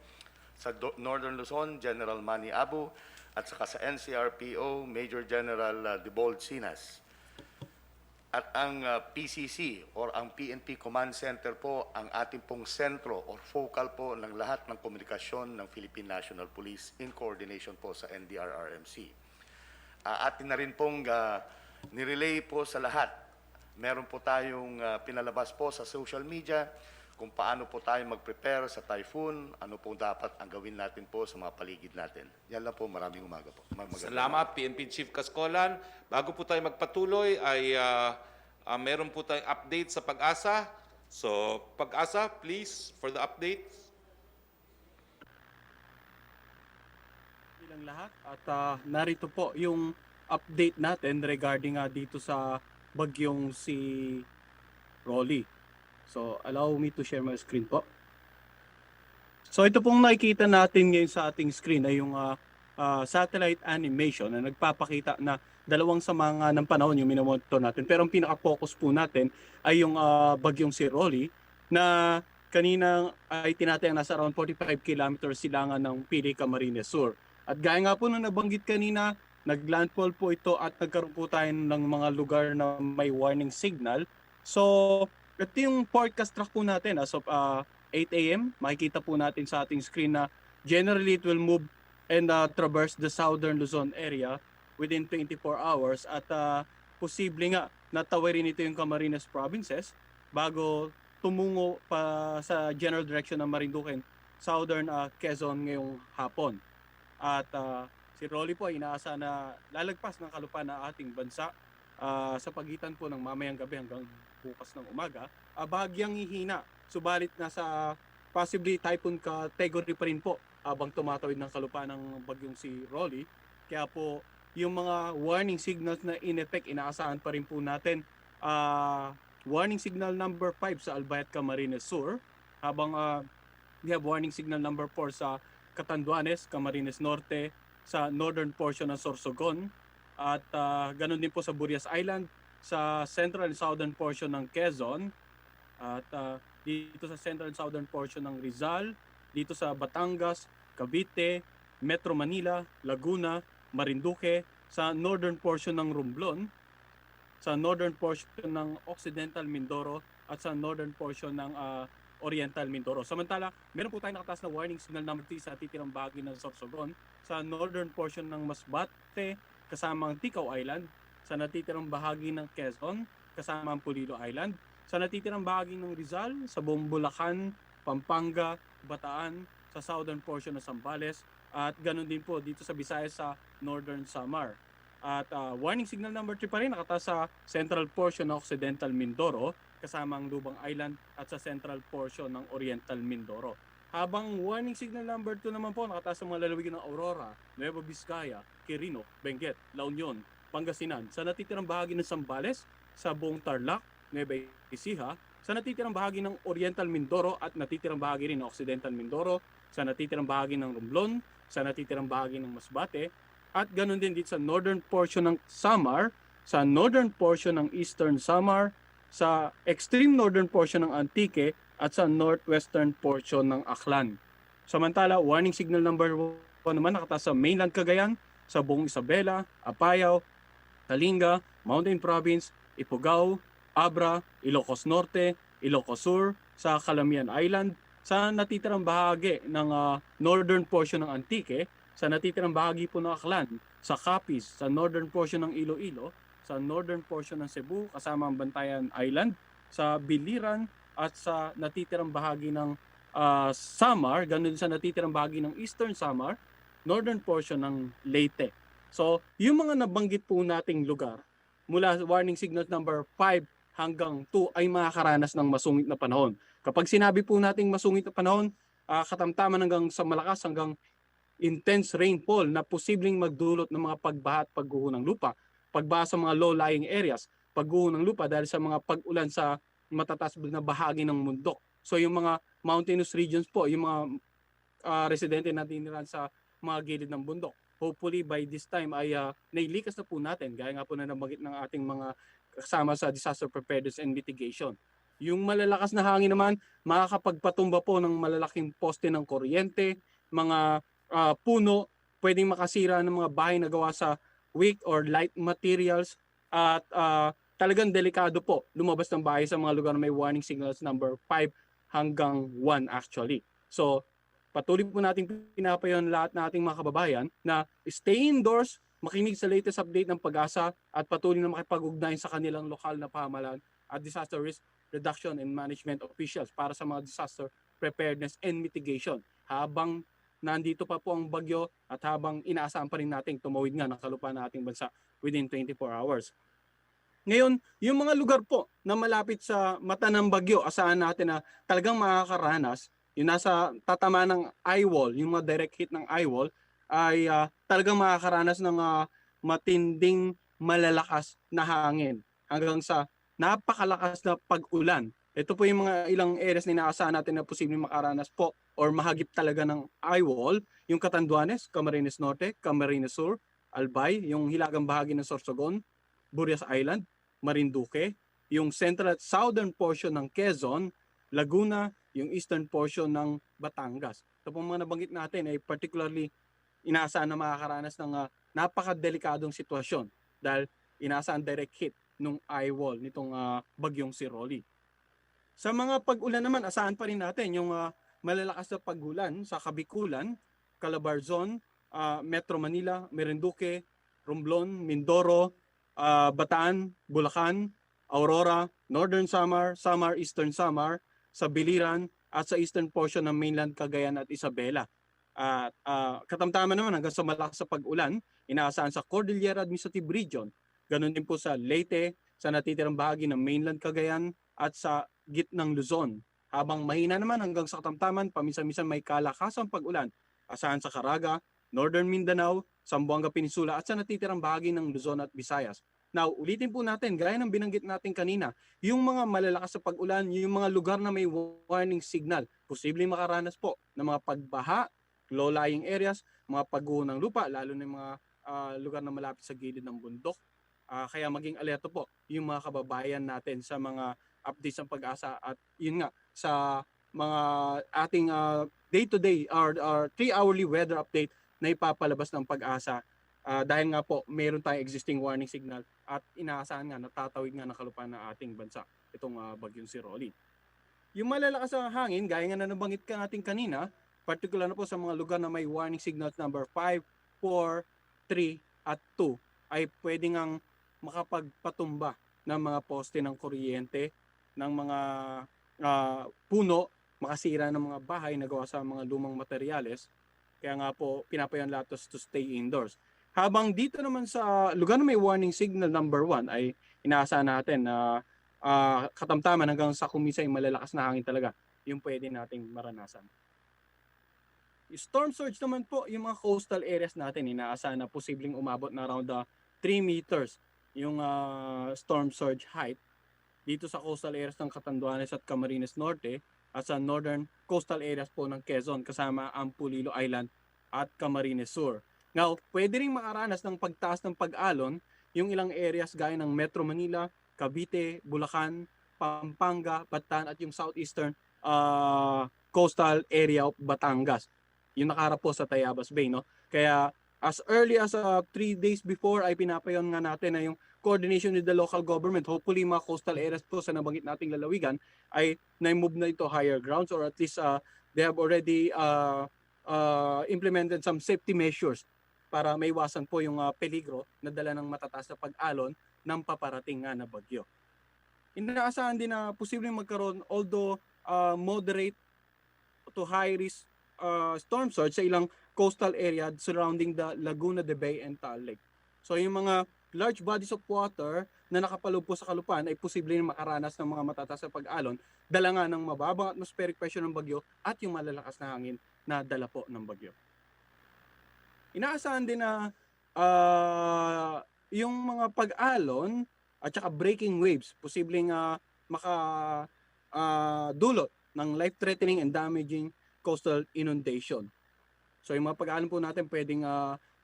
[SPEAKER 7] sa Northern Luzon, General Manny Abu, at saka sa NCRPO, Major General Debold Sinas. At ang PCC or ang PNP Command Center po ang ating pong sentro or focal po ng lahat ng komunikasyon ng Philippine National Police in coordination po sa NDRRMC. Atin na rin pong nirelay po sa lahat. Meron po tayong pinalabas po sa social media kung paano po tayo mag-prepare sa typhoon, ano po dapat ang gawin natin po sa mga paligid natin. Yan lang po, maraming umaga po.
[SPEAKER 1] Salamat, PNP Chief Cascolan. Bago po tayo magpatuloy ay Meron po tayong update sa Pag-asa. So, Pag-asa, please, for the update.
[SPEAKER 8] Bilang lahat at narito po yung update natin regarding dito sa bagyong si Rolly. So allow me to share my screen po. So ito pong nakikita natin ngayon sa ating screen ay yung satellite animation na nagpapakita na dalawang sama nga ng panahon yung minomonitor natin. Pero ang pinaka-focus po natin ay yung bagyong si Rolly na kanina ay tinatayang nasa around 45 kilometers silangan ng Pili, Camarines Sur. At gaya nga po na nabanggit kanina, naglandfall po ito at nagkaroon po tayo ng mga lugar na may warning signal. So, ito yung forecast track po natin as of 8 a.m. Makikita po natin sa ating screen na generally it will move and traverse the southern Luzon area within 24 hours at posible nga natawirin ito yung Camarines provinces bago tumungo pa sa general direction ng Marinduque, southern Quezon ngayong hapon. At si Rolly po ay inaasa na lalagpas ng kalupaan ng ating bansa sa pagitan po ng mamayang gabi hanggang bukas ng umaga. Bahagyang hihina, subalit nasa possibly typhoon category pa rin po habang tumatawid ng kalupaan ng bagyong si Rolly. Kaya po yung mga warning signals na in effect inaasahan pa rin po natin. Warning signal number 5 sa Albayat, Camarines Sur, habang we have warning signal number 4 sa Catanduanes, Camarines Norte, sa northern portion ng Sorsogon, at ganun din po sa Burias Island, sa central and southern portion ng Quezon, at dito sa central and southern portion ng Rizal, dito sa Batangas, Cavite, Metro Manila, Laguna, Marinduque, sa northern portion ng Romblon, sa northern portion ng Occidental Mindoro, at sa northern portion ng Oriental Mindoro. Samantala, meron po tayong nakataas na warning signal number 3 sa titirang bahagi ng Sorsogon, sa northern portion ng Masbate, kasama ang Ticao Island, sa natitirang bahagi ng Quezon, kasama ang Pulilo Island, sa natitirang bahagi ng Rizal, sa buong Bulacan, Pampanga, Bataan, sa southern portion ng Zambales, at ganun din po dito sa Visayas sa northern Samar. At warning signal number 3 pa rin nakataas sa central portion ng Occidental Mindoro, kasama ang Lubang Island, at sa central portion ng Oriental Mindoro. Habang warning signal number 2 naman po nakataas sa mga lalawigan ng Aurora, Nueva Vizcaya, Quirino, Benguet, La Union, Pangasinan, sa natitirang bahagi ng Zambales, sa buong Tarlac, Nueva Ecija, sa natitirang bahagi ng Oriental Mindoro at natitirang bahagi rin ng Occidental Mindoro, sa natitirang bahagi ng Romblon, sa natitirang bahagi ng Masbate, at ganun din dito sa northern portion ng Samar, sa northern portion ng Eastern Samar, sa extreme northern portion ng Antique, at sa northwestern portion ng Aklan. Samantala, warning signal number 1 naman nakataas sa mainland Cagayan, sa buong Isabela, Apayao, Kalinga, Mountain Province, Ifugao, Abra, Ilocos Norte, Ilocos Sur, sa Calamian Island, sa natitirang bahagi ng northern portion ng Antique, sa natitirang bahagi po ng Aklan, sa Capiz, sa northern portion ng Iloilo, sa northern portion ng Cebu, kasama ang Bantayan Island, sa Biliran, at sa natitirang bahagi ng Samar, ganun din sa natitirang bahagi ng Eastern Samar, northern portion ng Leyte. So, yung mga nabanggit po nating lugar, mula warning signal number 5 hanggang 2 ay makakaranas ng masungit na panahon. Kapag sinabi po nating masungit na panahon, katamtaman hanggang sa malakas hanggang intense rainfall na posibleng magdulot ng mga pagbaha at pagguho ng lupa, pagbaha sa mga low-lying areas, pagguho ng lupa dahil sa mga pag-ulan sa matataas na bahagi ng mundo. So yung mga mountainous regions po, yung mga residente na tiniran sa mga gilid ng bundok, hopefully by this time ay nailikas na po natin, gaya nga po na nabanggit ng ating mga kasama sa disaster preparedness and mitigation. Yung malalakas na hangin naman, makakapagpatumba po ng malalaking poste ng kuryente, mga puno, pwedeng makasira ng mga bahay na gawa sa weak or light materials, at talagang delikado po lumabas ng bahay sa mga lugar na may warning signals number 5 hanggang 1 actually. So, patuloy po natin pinapayon lahat ng ating mga kababayan na stay indoors, makinig sa latest update ng Pag-asa, at patuloy na makipag-ugnayan sa kanilang lokal na pamahalaan at disaster risk reduction and management officials para sa mga disaster preparedness and mitigation. Habang nandito pa po ang bagyo at habang inaasahan pa rin natin tumawid nga ng kalupaan ng ating bansa within 24 hours. Ngayon, yung mga lugar po na malapit sa mata ng bagyo, asahan natin na talagang makakaranas, yung nasa tatama ng eye wall, yung mga direct hit ng eye wall, ay talagang makakaranas ng matinding malalakas na hangin hanggang sa napakalakas na pag-ulan. Ito po yung mga ilang areas na inaasahan natin na posibleng makaranas po or mahagip talaga ng eye wall, yung Catanduanes, Camarines Norte, Camarines Sur, Albay, yung hilagang bahagi ng Sorsogon, Burias Island, Marinduque, yung central at southern portion ng Quezon, Laguna, yung eastern portion ng Batangas. Ito pong mga nabanggit natin ay particularly inaasahan na makakaranas ng napakadelikadong sitwasyon dahil inaasahan direct hit nung eye wall nitong bagyong si Rolly. Sa mga pag-ulan naman, asahan pa rin natin yung malalakas na pag-ulan sa Kabikulan, Calabarzon, Metro Manila, Marinduque, Romblon, Mindoro, Bataan, Bulacan, Aurora, Northern Samar, Samar, Eastern Samar, sa Biliran at sa eastern portion ng mainland Cagayan at Isabela. At katamtaman naman hanggang sa malakas sa pag-ulan, inaasahan sa Cordillera Administrative Region, ganun din po sa Leyte, sa natitirang bahagi ng mainland Cagayan at sa gitnang Luzon. Habang mahina naman hanggang sa katamtaman, paminsan-minsan may kalakasang pag-ulan. Asahan sa Caraga, Northern Mindanao, Zamboanga Peninsula at sa natitirang bahagi ng Luzon at Visayas. Now, ulitin po natin, gaya ng binanggit natin kanina, yung mga malalakas sa pag-ulan, yung mga lugar na may warning signal, posibleng makaranas po ng mga pagbaha, low-lying areas, mga pagguho ng lupa, lalo na yung mga lugar na malapit sa gilid ng bundok. Kaya maging alerto po yung mga kababayan natin sa mga updates ng pag-asa at yun nga sa mga ating day-to-day or 3-hourly weather update na ipapalabas ng pag-asa dahil nga po meron tayong existing warning signal at inaasahan nga natatawid nga ng kalupaan ng ating bansa itong bagyong si Rolly. Yung malalakas na hangin, gaya nga na nabanggit ka natin kanina, particular na po sa mga lugar na may warning signals number 5, 4, 3 at 2 ay pwede ngang makapagpatumba ng mga poste ng kuryente, ng mga puno, makasira ng mga bahay na gawa sa mga lumang materyales. Kaya nga po, pinapayan lahat to stay indoors. Habang dito naman sa lugar na may warning signal number 1 ay inaasahan natin na katamtaman hanggang sa kumisay malalakas na hangin talaga yung pwede nating maranasan. Yung storm surge naman po, yung mga coastal areas natin, inaasahan na posibleng umabot na around 3 meters yung storm surge height dito sa coastal areas ng Catanduanes at Camarines Norte at sa northern coastal areas po ng Quezon kasama ang Pulilo Island at Camarines Sur. Now, pwede rin makaranas ng pagtaas ng pag-alon yung ilang areas gaya ng Metro Manila, Cavite, Bulacan, Pampanga, Bataan at yung southeastern coastal area of Batangas. Yung nakaharap po sa Tayabas Bay, no? Kaya as early as 3 days before ay pinapayon nga natin na yung coordination with the local government. Hopefully mga coastal areas po sa nabanggit nating lalawigan ay na-move na ito higher grounds or at least they have already implemented some safety measures para maiwasan po yung peligro na dala ng matataas na pag-alon ng paparating nga na bagyo. Inaasahan din na posibleng magkaroon although moderate to high risk storm surge sa ilang coastal area surrounding the Laguna de Bay and Taal Lake. So yung mga large bodies of water na nakapaloob po sa kalupaan ay posibleng makaranas ng mga matataas na pag-alon, dala nga ng mababang atmospheric pressure ng bagyo at yung malalakas na hangin na dala po ng bagyo. Inaasahan din na yung mga pag-alon at saka breaking waves posibleng makadulot ng life-threatening and damaging coastal inundation. So yung mga pag-aalon po natin pwedeng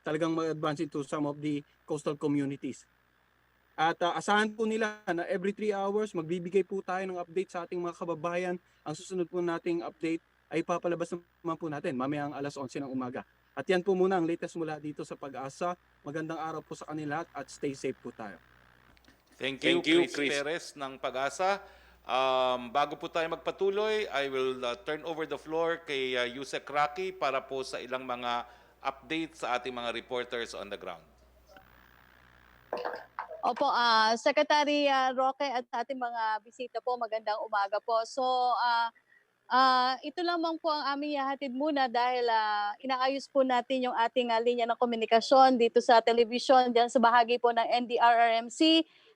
[SPEAKER 8] talagang mag-advance into some of the coastal communities. At asahan po nila na every 3 hours magbibigay po tayo ng update sa ating mga kababayan. Ang susunod po nating update ay papalabas naman po natin mamayang alas 11 ng umaga. At yan po muna ang latest mula dito sa Pag-asa. Magandang araw po sa kanila at stay safe po tayo.
[SPEAKER 1] Thank you, Chris Perez ng Pag-asa. Bago po tayo magpatuloy, I will turn over the floor kay Yusek Roque para po sa ilang mga update sa ating mga reporters on the ground.
[SPEAKER 9] Opo, Secretary Roque at sa ating mga bisita po, magandang umaga po. So, ito lamang po ang aming ihahatid muna dahil inaayos po natin yung ating linya ng komunikasyon dito sa television, dyan sa bahagi po ng NDRRMC.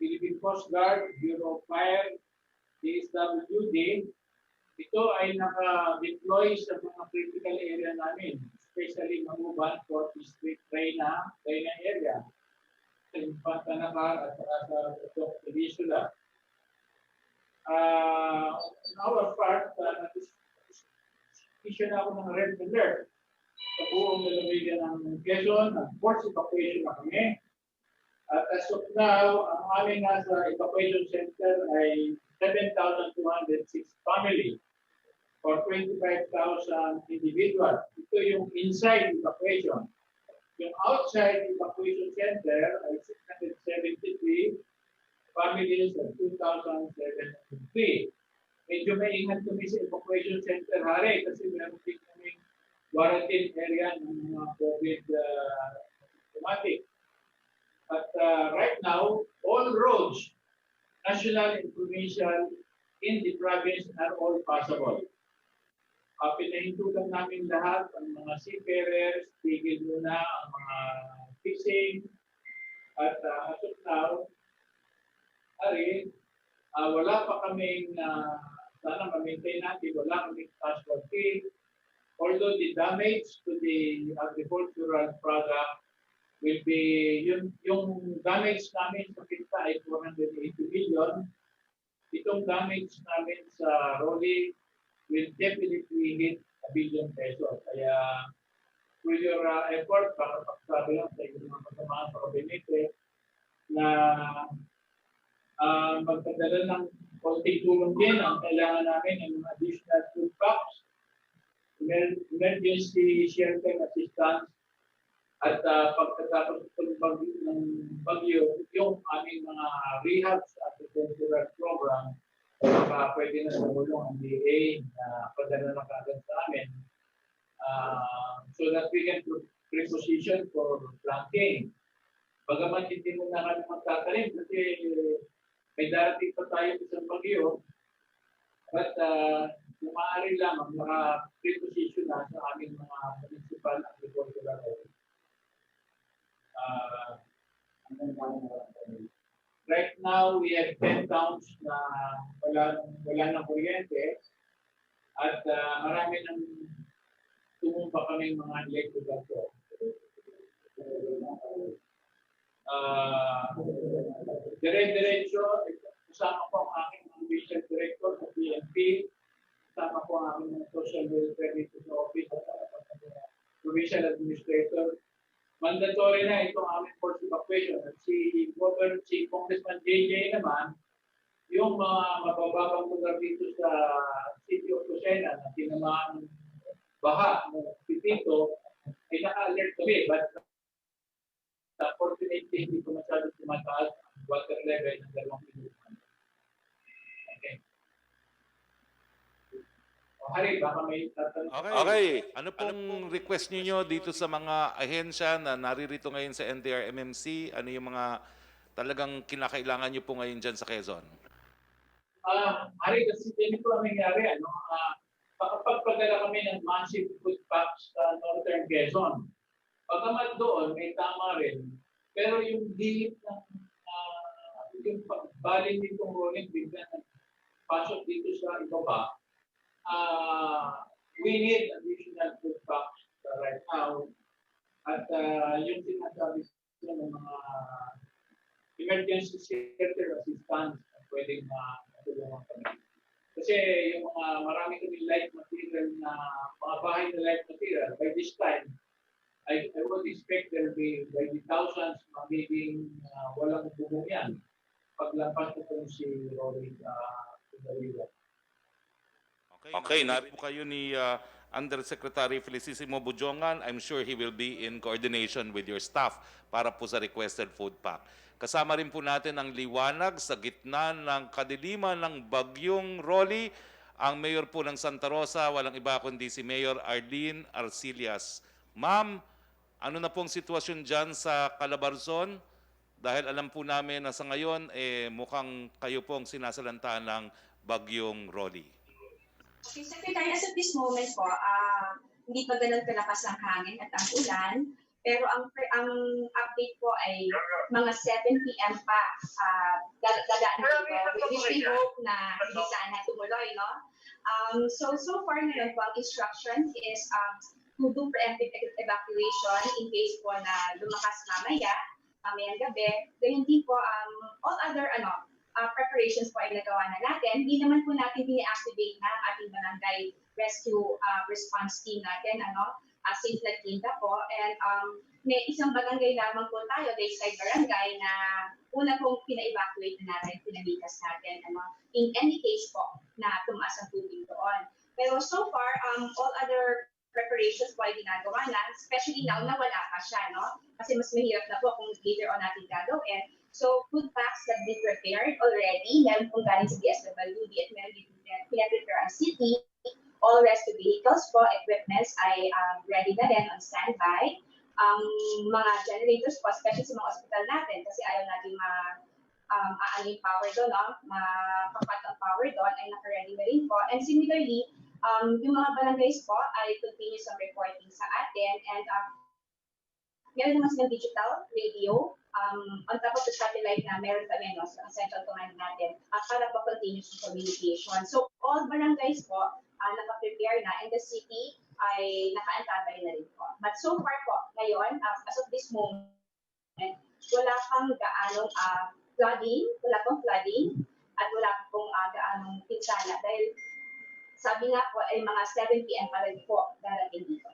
[SPEAKER 10] Philippine Coast Guard, Bureau of Fire, DSWD, ito ay naka-deploy sa mga critical area namin, especially Manuban, Fort District, Reyna area, Pantanakar at sa Peninsula. On our part, issue na ako ng red alert sa buong lalawigan ng Quezon, force evacuation na kami. At as of now, ang aming nasa evacuation center ay 7,206 family or 25,000 individuals. Ito yung inside evacuation. Yung outside evacuation center ay 673 families at 2,073. Medyo maingat kami sa evacuation center, hari, kasi meron din kaming quarantine area ng mga COVID automatic. But right now, all roads, national and provincial, in the province are all passable. Pinahintutan namin lahat ang mga seafarers, tigil muna ang mga fishing, at as of now, wala pa kaming, sana ma-maintain natin, wala kaming casualty. Although the damage to the agricultural product will be, yung damage namin sa kita ay 480 million. Itong damage namin sa rolling will definitely hit 1 billion pesos. Kaya, through your effort, para pagsabi lang sa inyong mga kasamahan sa kabinete, na magpadala ng konting tulong din ang kailangan namin ng additional food packs, emergency shelter assistance, at pagkatapos ng bagyo, yung aming mga rehab at agricultural program, pwede na tumulong ang DA na padala na kagad sa amin so that we can preposition for planting. Bagamat hindi mo na kami magtatanim kasi may darating pa tayo isang bagyo, but maaari lamang maka-preposition na sa aming mga municipal agricultural area. Right now, we have 10 towns na wala ng kuryente at marami nang tumumpa kaming mga electrical poles. Dire-diretso, kasama ko ang aking division director sa PNP, kasama ko ang aking social welfare dito sa office at provincial administrator. Mandatory na itong aming force evacuation. At si Congressman JJ naman, yung mga mabababang lugar dito sa City of Lucena na tinamaan baha ng Pipito, ay naka-alert kami. But fortunately, hindi ko masyado tumataas ang water level ng 2 kilometers. Okay. Hari, baka may tatanong.
[SPEAKER 1] Okay. Ano pong request niyo dito sa mga ahensya na naririto ngayon sa NDRRMC? Ano yung mga talagang kinakailangan niyo po ngayon dyan sa Quezon?
[SPEAKER 10] Hari, kasi ganito ang nangyari. Pagpadala kami ng massive food packs sa Northern Quezon. Pagkamat doon, may tama rin. Pero yung gilip ng yung pagbalin nitong rolling, bigla pasok dito sa ibaba. We need additional food packs right now. At yung sinasabi ng mga emergency shelter assistance na pwedeng matulungan kami. Kasi yung mga marami kami light material na mga bahay na light material, by this time, I would expect there will be by the thousands magiging walang bubong yan paglampas ko kung si Roque
[SPEAKER 1] Okay, narito kayo ni Undersecretary Felicissimo Bujongan. I'm sure he will be in coordination with your staff para po sa requested food pack. Kasama rin po natin ang liwanag sa gitna ng kadiliman ng bagyong Roque. Ang mayor po ng Santa Rosa, walang iba kundi si Mayor Arlene Arcillas. Ma'am, ano na pong sitwasyon dyan sa Calabarzon? Dahil alam po namin na sa ngayon, mukhang kayo pong sinasalantaan ng bagyong Roque.
[SPEAKER 11] Secretary, as of this moment po, hindi pa ganun kalakas ang hangin at ang ulan. Pero ang update po ay mga 7 p.m. pa dadaan dito. We hope na hindi sana tumuloy, no? So far ngayon po, ang instruction is to do preemptive evacuation in case po na lumakas mamayang gabi. Ganyan din po, all other preparations po ay nagawa na natin. Hindi naman po natin ini-activate na ang ating barangay rescue response team natin, since nagtinda po. And may isang barangay lamang po tayo, Lakeside Barangay, na una pong pina-evacuate na natin, pinalikas natin, in any case po na tumaas ang tubig doon. Pero so far, all other preparations po ay ginagawa na, especially now na wala pa siya, Kasi mas mahirap na po kung later on natin gagawin. So, food packs have been prepared already. Meron pong galing sa DSWD at meron din pinaprepare ang city. All rescue vehicles po, equipments ay ready na rin on standby. Mga generators po, especially sa mga hospital natin, kasi ayaw natin yung power doon, makakat ang power doon, ay naka-ready na rin po. And similarly, yung mga barangays po ay continuous ang reporting sa atin. And meron naman silang digital radio, on top of the satellite na meron kami sa central command natin para po continuous communication. So all barangays po naka-prepare na, and the city ay naka-antabay na rin po. But so far po, ngayon, as of this moment, wala pang gaanong flooding, at wala pong gaanong pinsala dahil sabi nga po ay mga 7 p.m. pa rin po darating dito.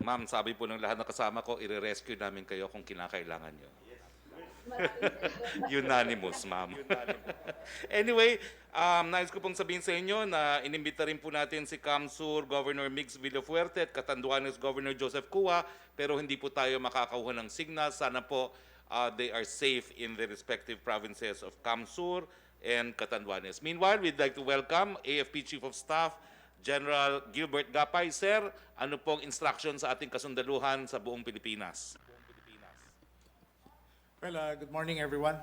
[SPEAKER 1] Ma'am, sabi po ng lahat na kasama ko, i-rescue namin kayo kung kinakailangan nyo. Unanimous, ma'am. Anyway, nais ko pong sabihin sa inyo na inimbita rin po natin si Kamsur Governor Mix Villafuerte at Catanduanes Governor Joseph Cua, pero hindi po tayo makakakuha ng signal. Sana po they are safe in the respective provinces of Kamsur and Catanduanes. Meanwhile, we'd like to welcome AFP Chief of Staff General Gilbert Gapay. Sir, ano pong instruction sa ating kasundaluhan sa buong Pilipinas?
[SPEAKER 12] Well, good morning, everyone.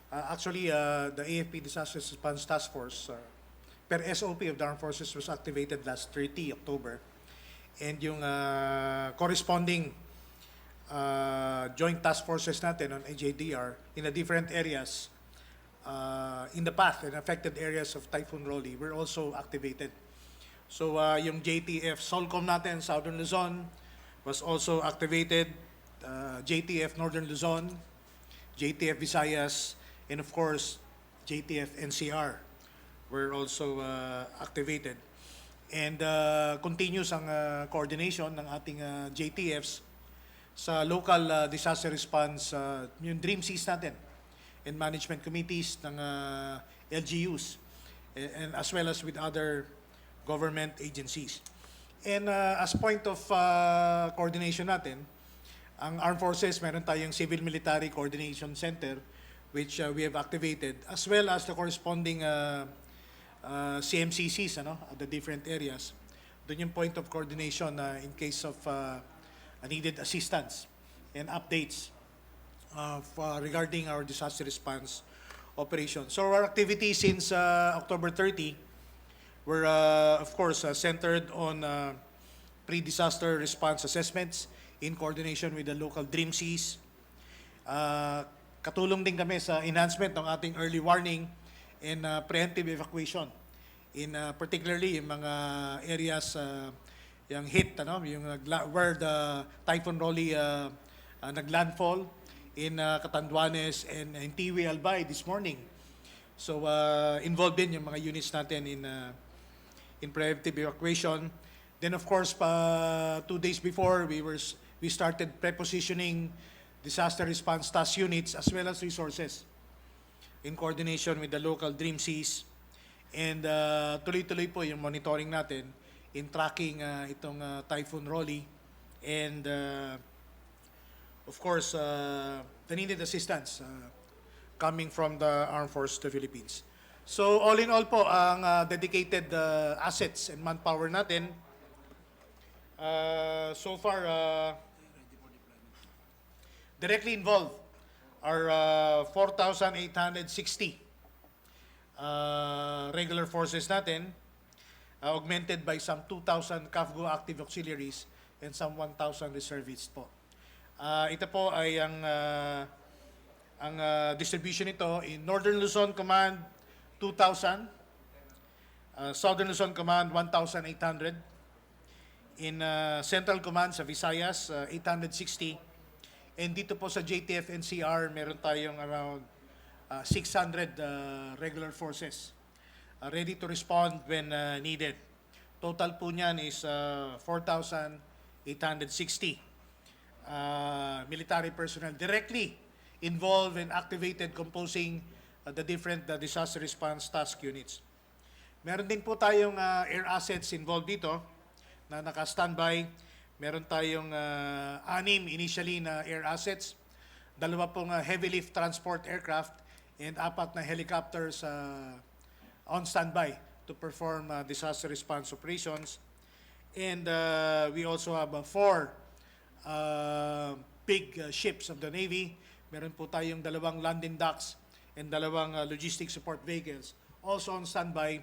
[SPEAKER 12] Actually, the AFP Disaster Response Task Force, per SOP of the Armed Forces, was activated last 30 October. And yung corresponding joint task forces natin on AJDR in the different areas, in the path and affected areas of Typhoon Rolly, were also activated. So yung JTF Solcom natin, Southern Luzon, was also activated. JTF Northern Luzon, JTF Visayas, and of course, JTF NCR were also activated. And continues ang coordination ng ating JTFs sa local disaster response, yung Dream Seas natin, and management committees ng LGUs, and as well as with other government agencies. And as point of coordination natin, ang Armed Forces, meron tayong Civil Military Coordination Center which we have activated, as well as the corresponding CMCCs at the different areas. Doon yung point of coordination in case of needed assistance and updates regarding our disaster response operation. So our activities since October 30 were, of course, centered on pre-disaster response assessments in coordination with the local Dream Seas. Katulong din kami sa enhancement ng ating early warning and preemptive evacuation. In particularly yung mga areas yung hit, where the Typhoon Rolly naglandfall in Catanduanes and in Tiwi Albay this morning. So involved din yung mga units natin in preemptive evacuation. Then of course, 2 days before, we started prepositioning disaster response task units as well as resources in coordination with the local Dream Seas. And tuloy-tuloy po yung monitoring natin in tracking itong Typhoon Rolly and of course the needed assistance coming from the Armed Forces of the Philippines. So all in all po, ang dedicated assets and manpower natin so far directly involved are 4,860 regular forces natin, augmented by some 2,000 CAFGO active auxiliaries and some 1,000 reservists po. Ito po ay ang distribution nito in Northern Luzon Command 2,000, Southern Luzon Command 1,800, in Central Command sa Visayas 860, and dito po sa JTF NCR meron tayong around 600 regular forces ready to respond when needed. Total po niyan is 4,860 military personnel directly involved and activated composing the different disaster response task units. Meron din po tayong air assets involved dito na naka-standby. Meron tayong 6 initially na air assets, 2 pong heavy lift transport aircraft, and 4 na helicopters on standby to perform disaster response operations. And we also have 4 big ships of the Navy. Meron po tayong 2 landing docks and 2 logistic support vehicles also on standby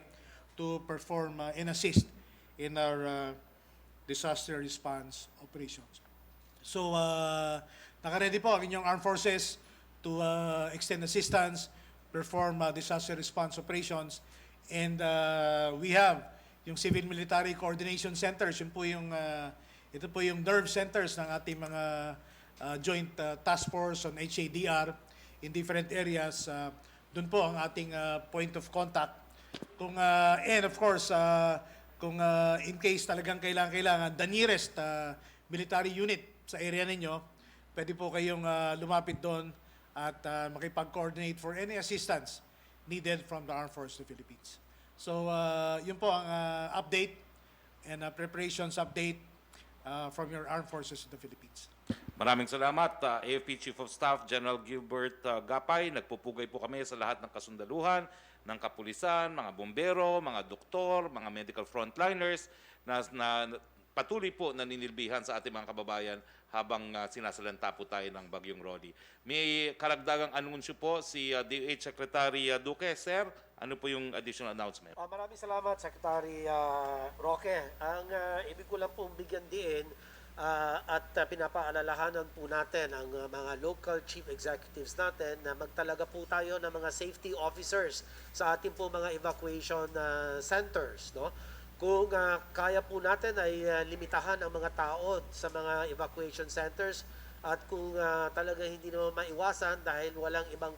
[SPEAKER 12] to perform and assist in our disaster response operations. So, naka-ready po ang inyong armed forces to extend assistance, perform disaster response operations, and we have yung Civil Military Coordination Centers, yun po yung, ito po yung NDRRMC centers ng ating mga joint task force on HADR in different areas. Doon po ang ating point of contact. And of course, kung in case talagang kailangan, the nearest military unit sa area ninyo, pwede po kayong lumapit doon at makipag-coordinate for any assistance needed from the Armed Forces of the Philippines. So, yun po ang update and preparations update from your Armed Forces of the Philippines.
[SPEAKER 1] Maraming salamat, AFP Chief of Staff General Gilbert Gapay. Nagpupugay po kami sa lahat ng kasundaluhan, ng kapulisan, mga bombero, mga doktor, mga medical frontliners na patuloy po naninilbihan sa ating mga kababayan habang sinasalanta po tayo ng Bagyong Roque. May karagdagang anunsyo po si DOH Secretary Duque. Sir, ano po yung additional announcement?
[SPEAKER 5] Maraming salamat, Secretary Roque. Ang ibig ko lang pong bigyan diin at pinapaalalahanan po natin ang mga local chief executives natin na magtalaga po tayo ng mga safety officers sa ating po mga evacuation centers, no? Kung kaya po natin ay limitahan ang mga tao sa mga evacuation centers, at kung talaga hindi naman maiwasan dahil walang ibang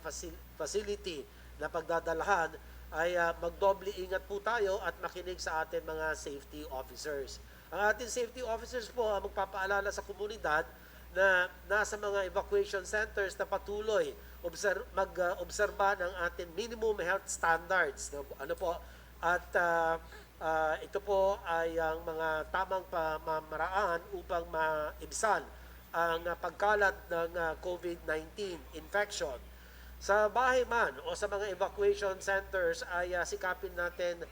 [SPEAKER 5] facility na pagdadalhan, ay magdoble ingat po tayo at makinig sa ating mga safety officers. Ang ating safety officers po ang magpapaalala sa komunidad na nasa mga evacuation centers na patuloy mag-obserba ng ating minimum health standards. Ano po? At ito po ay ang mga tamang pamamaraan upang maibsan ang pagkalat ng COVID-19 infection. Sa bahay man o sa mga evacuation centers ay sikapin natin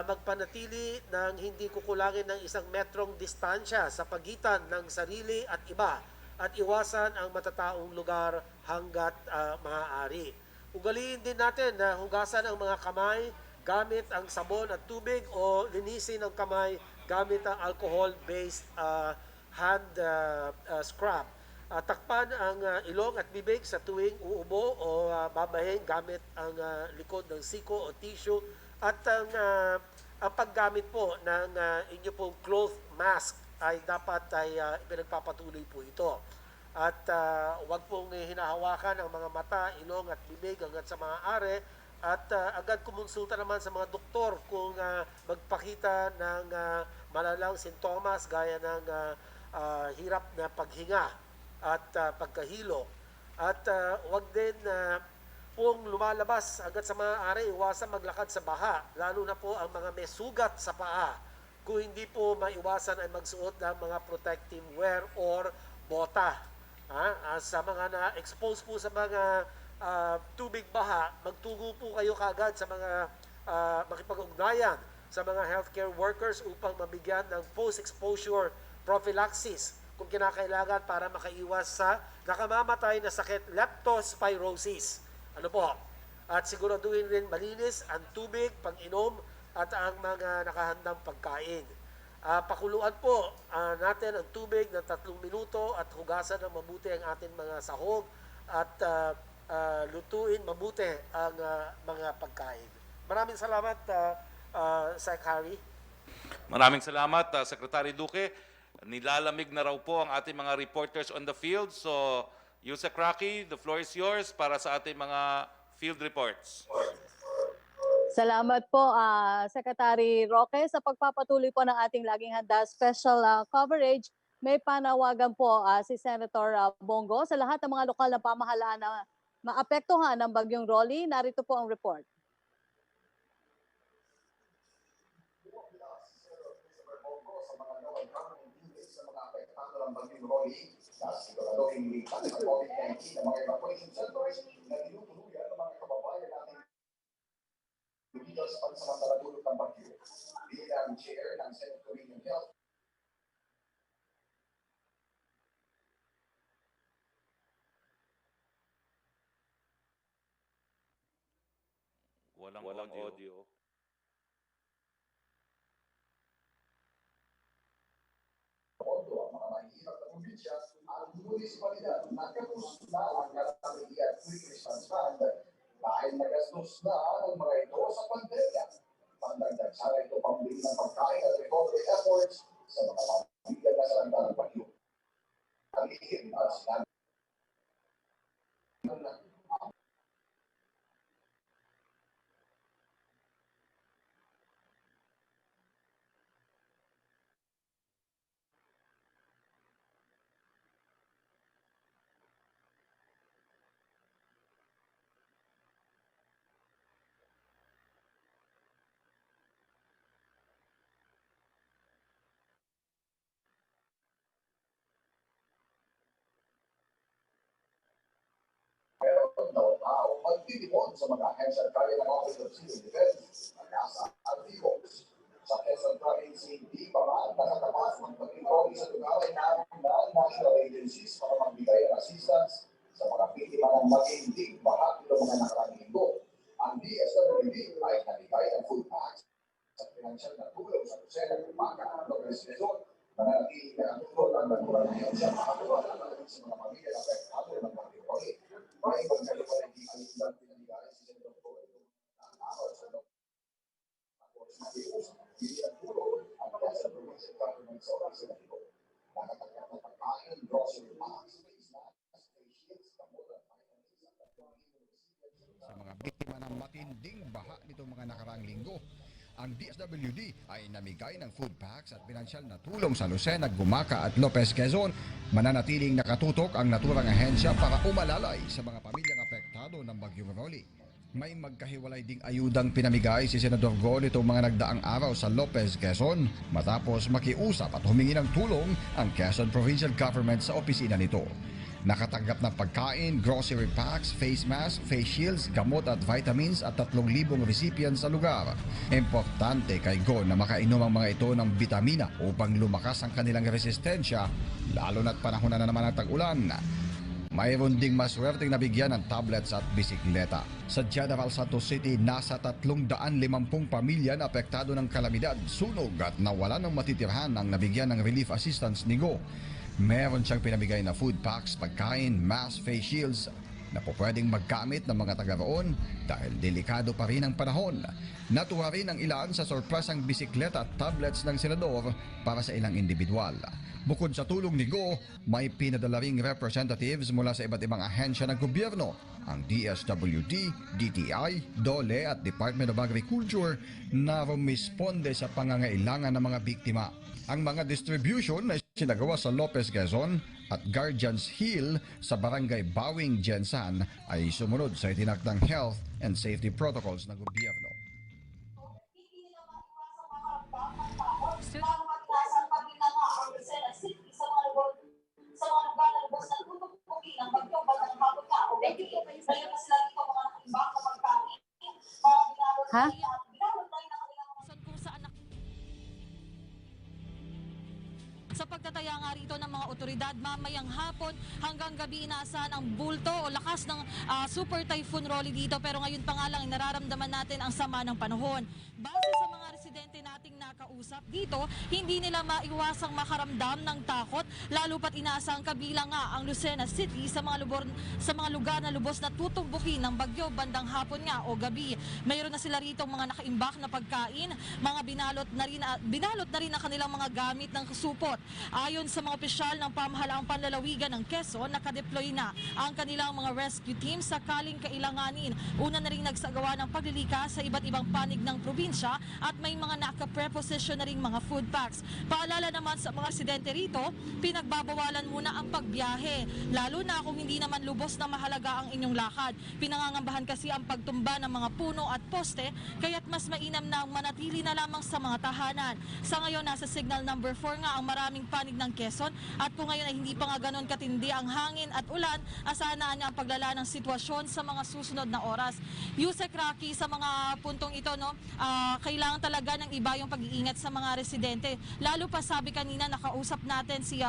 [SPEAKER 5] magpanatili ng hindi kukulangin ng 1 metrong distansya sa pagitan ng sarili at iba, at iwasan ang matataong lugar hanggat maaari. Ugaliin din natin na hugasan ang mga kamay gamit ang sabon at tubig o linisin ang kamay gamit ang alcohol-based hand scrub. Takpan ang ilong at bibig sa tuwing uubo o babahin gamit ang likod ng siko o tissue, at ang paggamit po ng inyo pong cloth mask ay dapat ay pinagpapatuloy po ito. At huwag pong hinahawakan ang mga mata, ilong at bibig hanggat sa maaari, at agad kumonsulta naman sa mga doktor kung magpakita ng malalang sintomas gaya ng hirap na paghinga at pagkahilo. At huwag din pong lumalabas hanggat sa maaari, iwasan maglakad sa baha, lalo na po ang mga may sugat sa paa. Kung hindi po maiwasan ay magsuot ng mga protective wear or bota. Sa mga na-expose po sa mga tubig baha, magtugo po kayo kagad sa mga makipag-ugnayan sa mga healthcare workers upang mabigyan ng post-exposure prophylaxis kung kinakailangan para makaiwas sa nakamamatay na sakit leptospirosis. Ano po? At siguraduhin rin malinis ang tubig, pang-inom at ang mga nakahandang pagkain. Pakuluan po natin ang tubig ng 3 minuto at hugasan ng mabuti ang ating mga sahog at lutuin mabuti ang mga pagkain. Maraming salamat, Secretary.
[SPEAKER 1] Maraming salamat, Secretary Duque. Nilalamig na raw po ang ating mga reporters on the field. So, Yusek Roque, the floor is yours para sa ating mga field reports.
[SPEAKER 9] Salamat po, Secretary Roque, sa pagpapatuloy po ng ating laging handa special coverage. May panawagan po si Senator Bongo sa lahat ng mga lokal na pamahalaan na maapektuhan ng bagyong Rolly. Narito po ang report.
[SPEAKER 13] Sa pansamantala dulot ng bagyo. Bilang chair ng Secretary ng Health.
[SPEAKER 1] Walang audio.
[SPEAKER 13] Ang mga mahihirap na probinsya, ang munisipalidad nagkatus na ang Calamity at Quick Response Fund dahil nagastos na ang mga ito sa pandemya. Pandagdag sana ito pambili ng pagkain at recovery efforts sa mga pamilya na salanta ng bagyo. Kalihim at sinabi magtitipon sa mga ahensya at kaya ng Office of Civil Defense, Agasa at Vigos. Sa Quezon Province, hindi pa man nakatapas ng pag-involve sa lugar ay ng national agencies para magbigay ng assistance sa mga biktima ng matinding baha ng mga nakarang linggo. Ang DSWD ay nagbigay ng food packs sa pinansyal na tulong sa kusena ng Umaga at Lopez Quezon. Mananatiling nakatulong ang naturang ahensya makatuwa sa mga pamilya na apektado ng bagyo Rolly. May magkalipan hindi kalimutan pinanigay si Senator Roque ang araw sa loob. Tapos nakius, hindi ang tulong ang Quezon Provincial Government sa oras sa lalo. Nakatanggap ng pagkain, grocery packs, face masks, face shields, gamot at vitamins at
[SPEAKER 14] sa mga biktima ng matinding baha nitong mga nakaraang linggo. Ang DSWD ay namigay ng food packs at pinansyal na tulong sa Lucena, Gumaca at Lopez Quezon. Mananatiling nakatutok ang naturang ahensya para umalalay sa mga pamilyang apektado ng bagyong Rolly. May magkahiwalay ding ayudang pinamigay si Senador Go nitong mga nagdaang araw sa Lopez, Quezon matapos makiusap at humingi ng tulong ang Quezon Provincial Government sa opisina nito. Nakatanggap ng pagkain, grocery packs, face masks, face shields, gamot at vitamins at 3,000 recipients sa lugar. Importante kay Go na makainom ang mga ito ng vitamina upang lumakas ang kanilang resistensya, lalo na't panahon na naman ang tag-ulan. Mayroon ding maswerteng nabigyan ng tablets at bisikleta. Sa General Santos City, nasa 350 pamilya na apektado ng kalamidad, sunog at nawalan ng matitirhan ang nabigyan ng relief assistance ni Go. Meron siyang pinamigay na food packs, pagkain, mask, face shields na po pwedeng magkamit ng mga taga roon dahil delikado pa rin ang panahon. Natuwa rin ang ilan sa sorpresang bisikleta at tablets ng senador para sa ilang individual. Bukod sa tulong ni Go, may pinadala ring representatives mula sa iba't ibang ahensya ng gobyerno, ang DSWD, DTI, DOLE at Department of Agriculture na rumisponde sa pangangailangan ng mga biktima. Ang mga distribution ay sinagawa sa Lopez, Quezon at Guardians Hill sa Barangay Bawing, Jensan ay sumunod sa itinakdang health and safety protocols ng gobyerno.
[SPEAKER 9] Ha?
[SPEAKER 15] Sa pagtataya nga rito ng mga otoridad, mamayang hapon hanggang gabi inaasahan ang bulto o lakas ng Super Typhoon Rolly dito. Pero ngayon pa nga lang nararamdaman natin ang sama ng panahon. Base sa mga residente nating nakausap, nakausap dito, hindi nila maiwasang makaramdam ng takot, lalo pat inaasang kabilang nga ang Lucena City sa mga lugar na lubos na tutumbukin ng bagyo bandang hapon nga o gabi. Mayroon na sila rito mga nakaimbak na pagkain, mga binalot na rin ang kanilang mga gamit ng supot. Ayon sa mga opisyal ng pamahalaang panlalawigan ng Quezon, nakadeploy na ang kanilang mga rescue team sakaling kailanganin. Una na rin nagsagawa ng paglilikas sa iba't ibang panig ng probinsya at may mga naka-preposition na rin mga food packs. Paalala naman sa mga residente rito, pinagbabawalan muna ang pagbiyahe, lalo na kung hindi naman lubos na mahalaga ang inyong lakad. Pinangangambahan kasi ang pagtumba ng mga puno at poste, kaya't mas mainam na manatili na lamang sa mga tahanan. Sa ngayon, nasa signal number 4 nga ang maraming panig ng Quezon at kung ngayon ay hindi pa nga ganon katindi ang hangin at ulan, asahan niya ang paglala ng sitwasyon sa mga susunod na oras. Yusek Roque, sa mga puntong ito, kailangan talaga ng iba yung pag-iingat sa mga residente. Lalo pa sabi kanina, nakausap natin si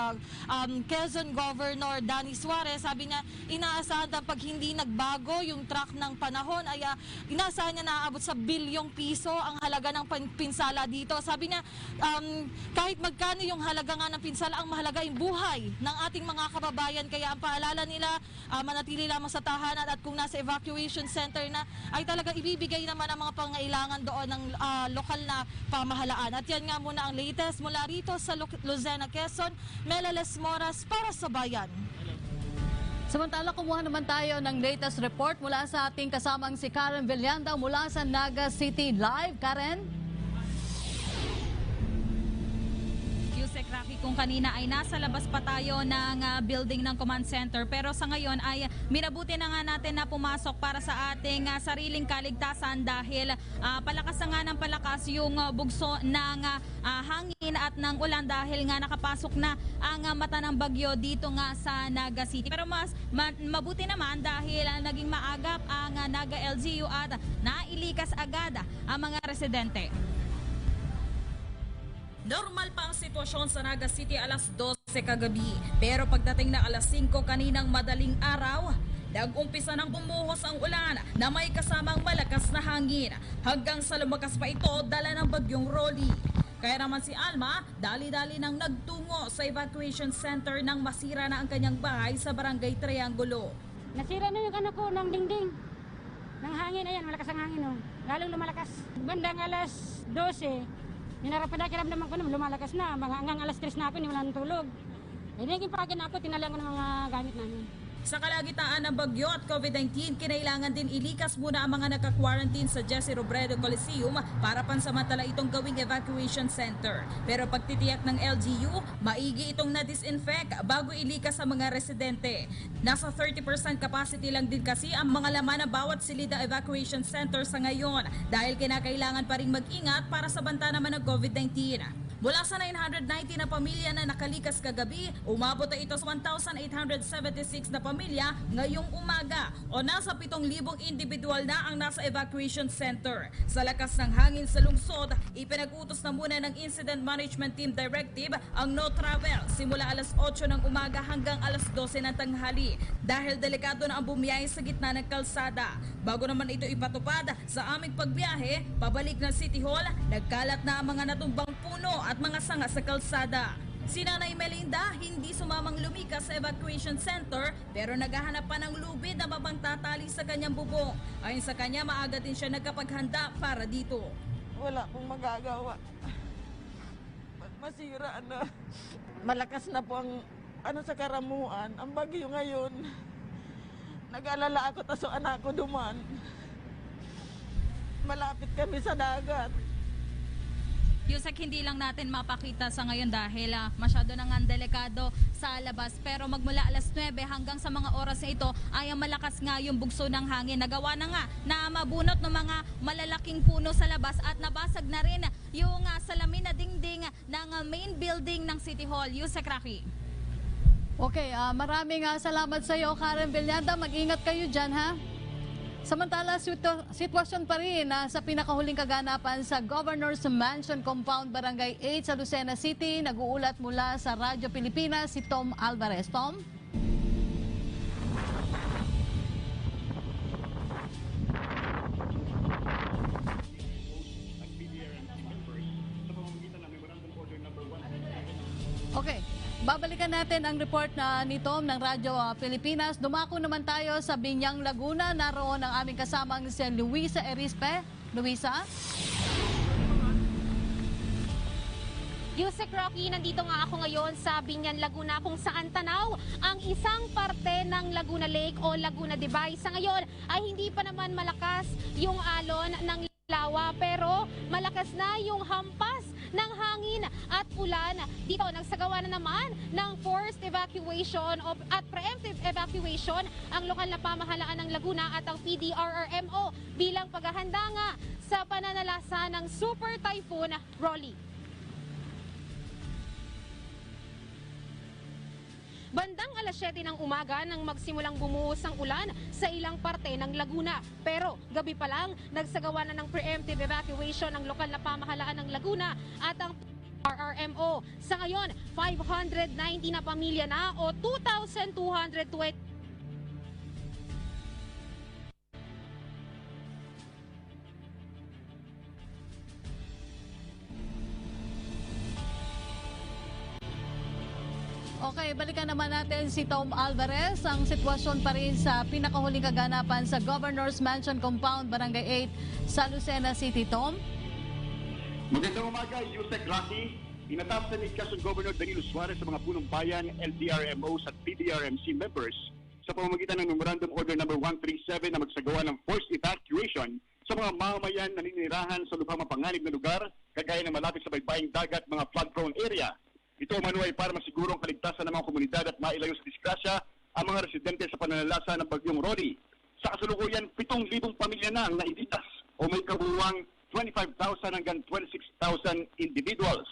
[SPEAKER 15] Quezon Governor Danny Suarez, sabi niya, inaasahan pag hindi nagbago yung track ng panahon, ay inaasahan niya na aabot sa bilyong piso ang halaga ng pinsala dito. Sabi niya, kahit magkano yung halaga nga ng pinsala, ang mahalaga yung buhay ng ating mga kababayan. Kaya ang paalala nila, manatili lamang sa tahanan at kung nasa evacuation center na, ay talaga ibibigay naman ang mga pangailangan doon ng lokal na pamahalaan. At yan nga muna ang latest mula rito sa Lucena, Quezon. Melales Moras para sa Bayan.
[SPEAKER 9] Samantala, kumuha naman tayo ng latest report mula sa ating kasamang si Karen Villanda mula sa Naga City. Live, Karen?
[SPEAKER 16] Yusek Roque, kung kanina ay nasa labas pa tayo ng building ng command center, pero sa ngayon ay minabuti na nga natin na pumasok para sa ating sariling kaligtasan dahil palakas na nga ng palakas yung bugso ng hangin at ng ulan dahil nga nakapasok na ang mata ng bagyo dito nga sa Naga City. Pero mas mabuti naman dahil naging maagap ang Naga LGU at nailikas agad ang mga residente. Normal pa ang sitwasyon sa Naga City alas 12 kagabi. Pero pagdating na alas 5 kaninang madaling araw, nag-umpisa ng bumuhos ang ulan na may kasamang malakas na hangin. Hanggang sa lumakas pa ito dala ng bagyong Rolly. Kaya naman si Alma, dali-dali nang nagtungo sa evacuation center nang masira na ang kanyang bahay sa Barangay Triangulo.
[SPEAKER 17] Nasira na yung anak ko ng dingding. Ng hangin, ayan, malakas ang hangin. Oh. Lalong lumalakas. Bandang alas 12, naman ko naman, lumalakas na. Hanggang alas 3 na ako, hindi wala nang tulog. Eh, naging pagin ako, tinalang ko ng mga gamit namin.
[SPEAKER 16] Sa kalagitaan ng bagyo at COVID-19, kinailangan din ilikas muna ang mga naka-quarantine sa Jesse Robredo Coliseum para pansamantala itong gawing evacuation center. Pero pagtitiyak ng LGU, maigi itong na-disinfect bago ilikas sa mga residente. Nasa 30% capacity lang din kasi ang mga laman ng bawat silidang evacuation center sa ngayon dahil kinakailangan pa rin mag-ingat para sa banta naman ng COVID-19. Mula sa 990 na pamilya na nakalikas kagabi, umabot na ito sa 1,876 na pamilya ngayong umaga o nasa 7,000 individual na ang nasa evacuation center. Sa lakas ng hangin sa lungsod, ipinag-utos na muna ng Incident Management Team Directive ang no travel simula alas 8 ng umaga hanggang alas 12 ng tanghali dahil delikado na ang bumiyahe sa gitna ng kalsada. Bago naman ito ipatupad sa aming pagbiyahe, pabalik ng City Hall, nagkalat na ang mga natumbang puno at mga sanga sa kalsada. Si Nanay Melinda hindi sumamang lumikas sa evacuation center pero naghahanap pa ng lubid na mapangtatali sa kanyang bubong. Ayon sa kanya, maaga din siya nagkapaghanda para dito.
[SPEAKER 18] Wala pong magagawa. Masira na. Malakas na po ang sa karamuan. Ang bagyo ngayon. Nag-alala ako taso anak ko duman. Malapit kami sa dagat.
[SPEAKER 16] Yusek, hindi lang natin mapakita sa ngayon dahil masyado nang delikado sa labas. Pero magmula alas 9 hanggang sa mga oras na ito ay malakas nga yung bugso ng hangin. Nagawa na nga na mabunot ng mga malalaking puno sa labas at nabasag na rin yung salamin na dingding ng main building ng City Hall. Yusek Roque.
[SPEAKER 9] Okay, maraming salamat sa iyo, Karen Villanda. Mag-ingat kayo dyan, ha? Samantala, sitwasyon pa rin sa pinakahuling kaganapan sa Governor's Mansion Compound, Barangay 8 sa Lucena City. Nag-uulat mula sa Radyo Pilipinas si Tom Alvarez. Tom? Okay. Babalikan natin ang report ni Tom ng Radyo Pilipinas. Dumako naman tayo sa Binyang, Laguna. Naroon ang aming kasamang si Luisa Erispe. Luisa?
[SPEAKER 19] Yusek Roque, nandito nga ako ngayon sa Binyan, Laguna kung saan tanaw ang isang parte ng Laguna Lake o Laguna Divide. Sa ngayon ay hindi pa naman malakas yung alon ng lawa pero malakas na yung hampas ng hangin at ulan. Dito nagsagawa na naman ng forced evacuation at preemptive evacuation ang lokal na pamahalaan ng Laguna at ang NDRRMO bilang paghahanda nga sa pananalasa ng Super Typhoon Roque. Bandang alas 7 ng umaga nang magsimulang bumuhos ang ulan sa ilang parte ng Laguna. Pero gabi pa lang, nagsagawa na ng preemptive evacuation ng lokal na pamahalaan ng Laguna at ang RRMO. Sa ngayon, 590 na pamilya na o 2,220
[SPEAKER 9] Okay, balikan naman natin si Tom Alvarez. Ang sitwasyon pa rin sa pinakahuling kaganapan sa Governor's Mansion Compound, Barangay 8 sa Lucena City. Tom?
[SPEAKER 20] Magandang umaga, Yusek Roque. Inatasan ni Quezon Governor Danilo Suarez sa mga punong bayan, NDRRMOs at NDRRMC members sa pamamagitan ng Memorandum Order No. 137 na magsagawa ng forced evacuation sa mga mamamayan na naninirahan sa lubhang mapanganib na lugar, kagaya ng malapit sa baybaying dagat, mga flood-prone area. Ito manuay para masigurong kaligtasan ng mga komunidad at mailayo sa disgrasya ang mga residente sa pananalasa ng bagyong Roque. Sa kasalukuyan, 7,000 pamilya na ang nailigtas o may kabuuang 25,000 hanggang 26,000 individuals.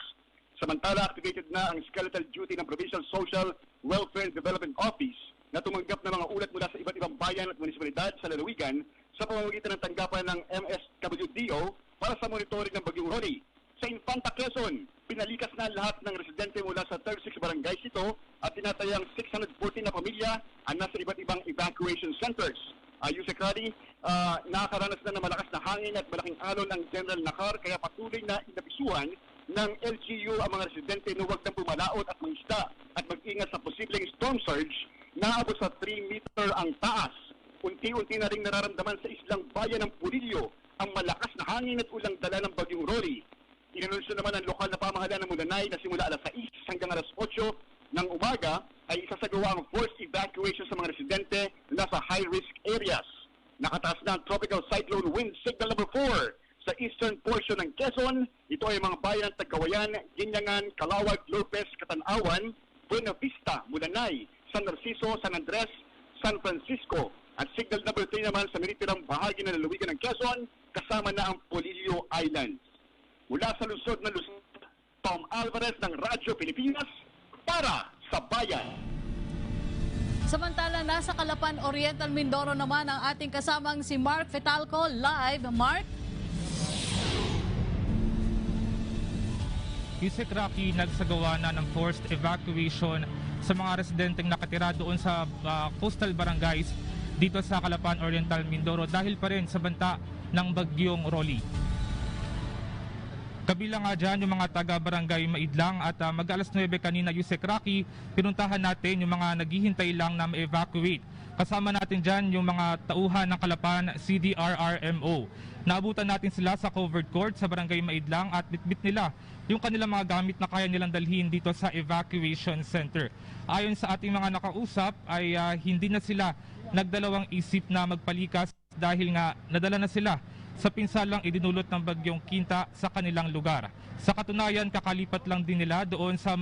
[SPEAKER 20] Samantala, activated na ang skeletal duty ng Provincial Social Welfare and Development Office na tumanggap ng mga ulat mula sa iba't ibang bayan at munisipalidad sa lalawigan sa pamamagitan ng tanggapan ng MSWDO para sa monitoring ng bagyong Roque. Sa Infanta, Quezon, pinalikas na lahat ng residente mula sa 36 barangays ito at tinatayang 614 na pamilya ang nasa iba't ibang evacuation centers. Yusek Roque, nakakaranas na ng malakas na hangin at malaking alon ang General Nakar kaya patuloy na inabisuhan ng LGU ang mga residente na huwag nang pumalaot at mangisda at mag-ingat sa posibleng storm surge na abot sa 3 meter ang taas. Unti-unti na rin nararamdaman sa islang bayan ng Pulillo ang malakas na hangin at ulang dala ng bagyong Roque. Inanunsyo naman ang lokal na pamahalaan ng Mulanay na simula alas 6 hanggang alas 8 ng umaga ay isasagawa ang forced evacuation sa mga residente na nasa high-risk areas. Nakataas na ang tropical cyclone wind signal number 4 sa eastern portion ng Quezon. Ito ay mga bayan ng Tagkawayan, Ginyangan, Calawag, Lopez, Catanawan, Buena Vista, Mulanay, San Narciso, San Andres, San Francisco. At signal number 3 naman sa meritirang bahagi ng lalawigan ng Quezon kasama na ang Polillo Islands. Mula sa lungsod ng Luzon, Tom Alvarez ng Radyo Pilipinas para sa Bayan.
[SPEAKER 9] Samantala, nasa Calapan, Oriental Mindoro naman ang ating kasamang si Mark Fetalco. Live, Mark?
[SPEAKER 21] Yusek Roque, nagsagawa na ng forced evacuation sa mga residenteng nakatira doon sa coastal barangays dito sa Calapan, Oriental Mindoro dahil pa rin sa banta ng bagyong Roque. Kabilang nga dyan yung mga taga-barangay Maidlang at mag-alas 9 kanina, Yusek Roque, pinuntahan natin yung mga naghihintay lang na ma-evacuate. Kasama natin dyan yung mga tauhan ng Calapan CDRRMO. Naabutan natin sila sa covered court sa barangay Maidlang at bitbit nila yung kanilang mga gamit na kaya nilang dalhin dito sa evacuation center. Ayon sa ating mga nakausap ay hindi na sila nagdalawang isip na magpalikas dahil nga nadala na sila sa pinsalang idinulot ng bagyong Quinta sa kanilang lugar. Sa katunayan, kakalipat lang din nila doon sa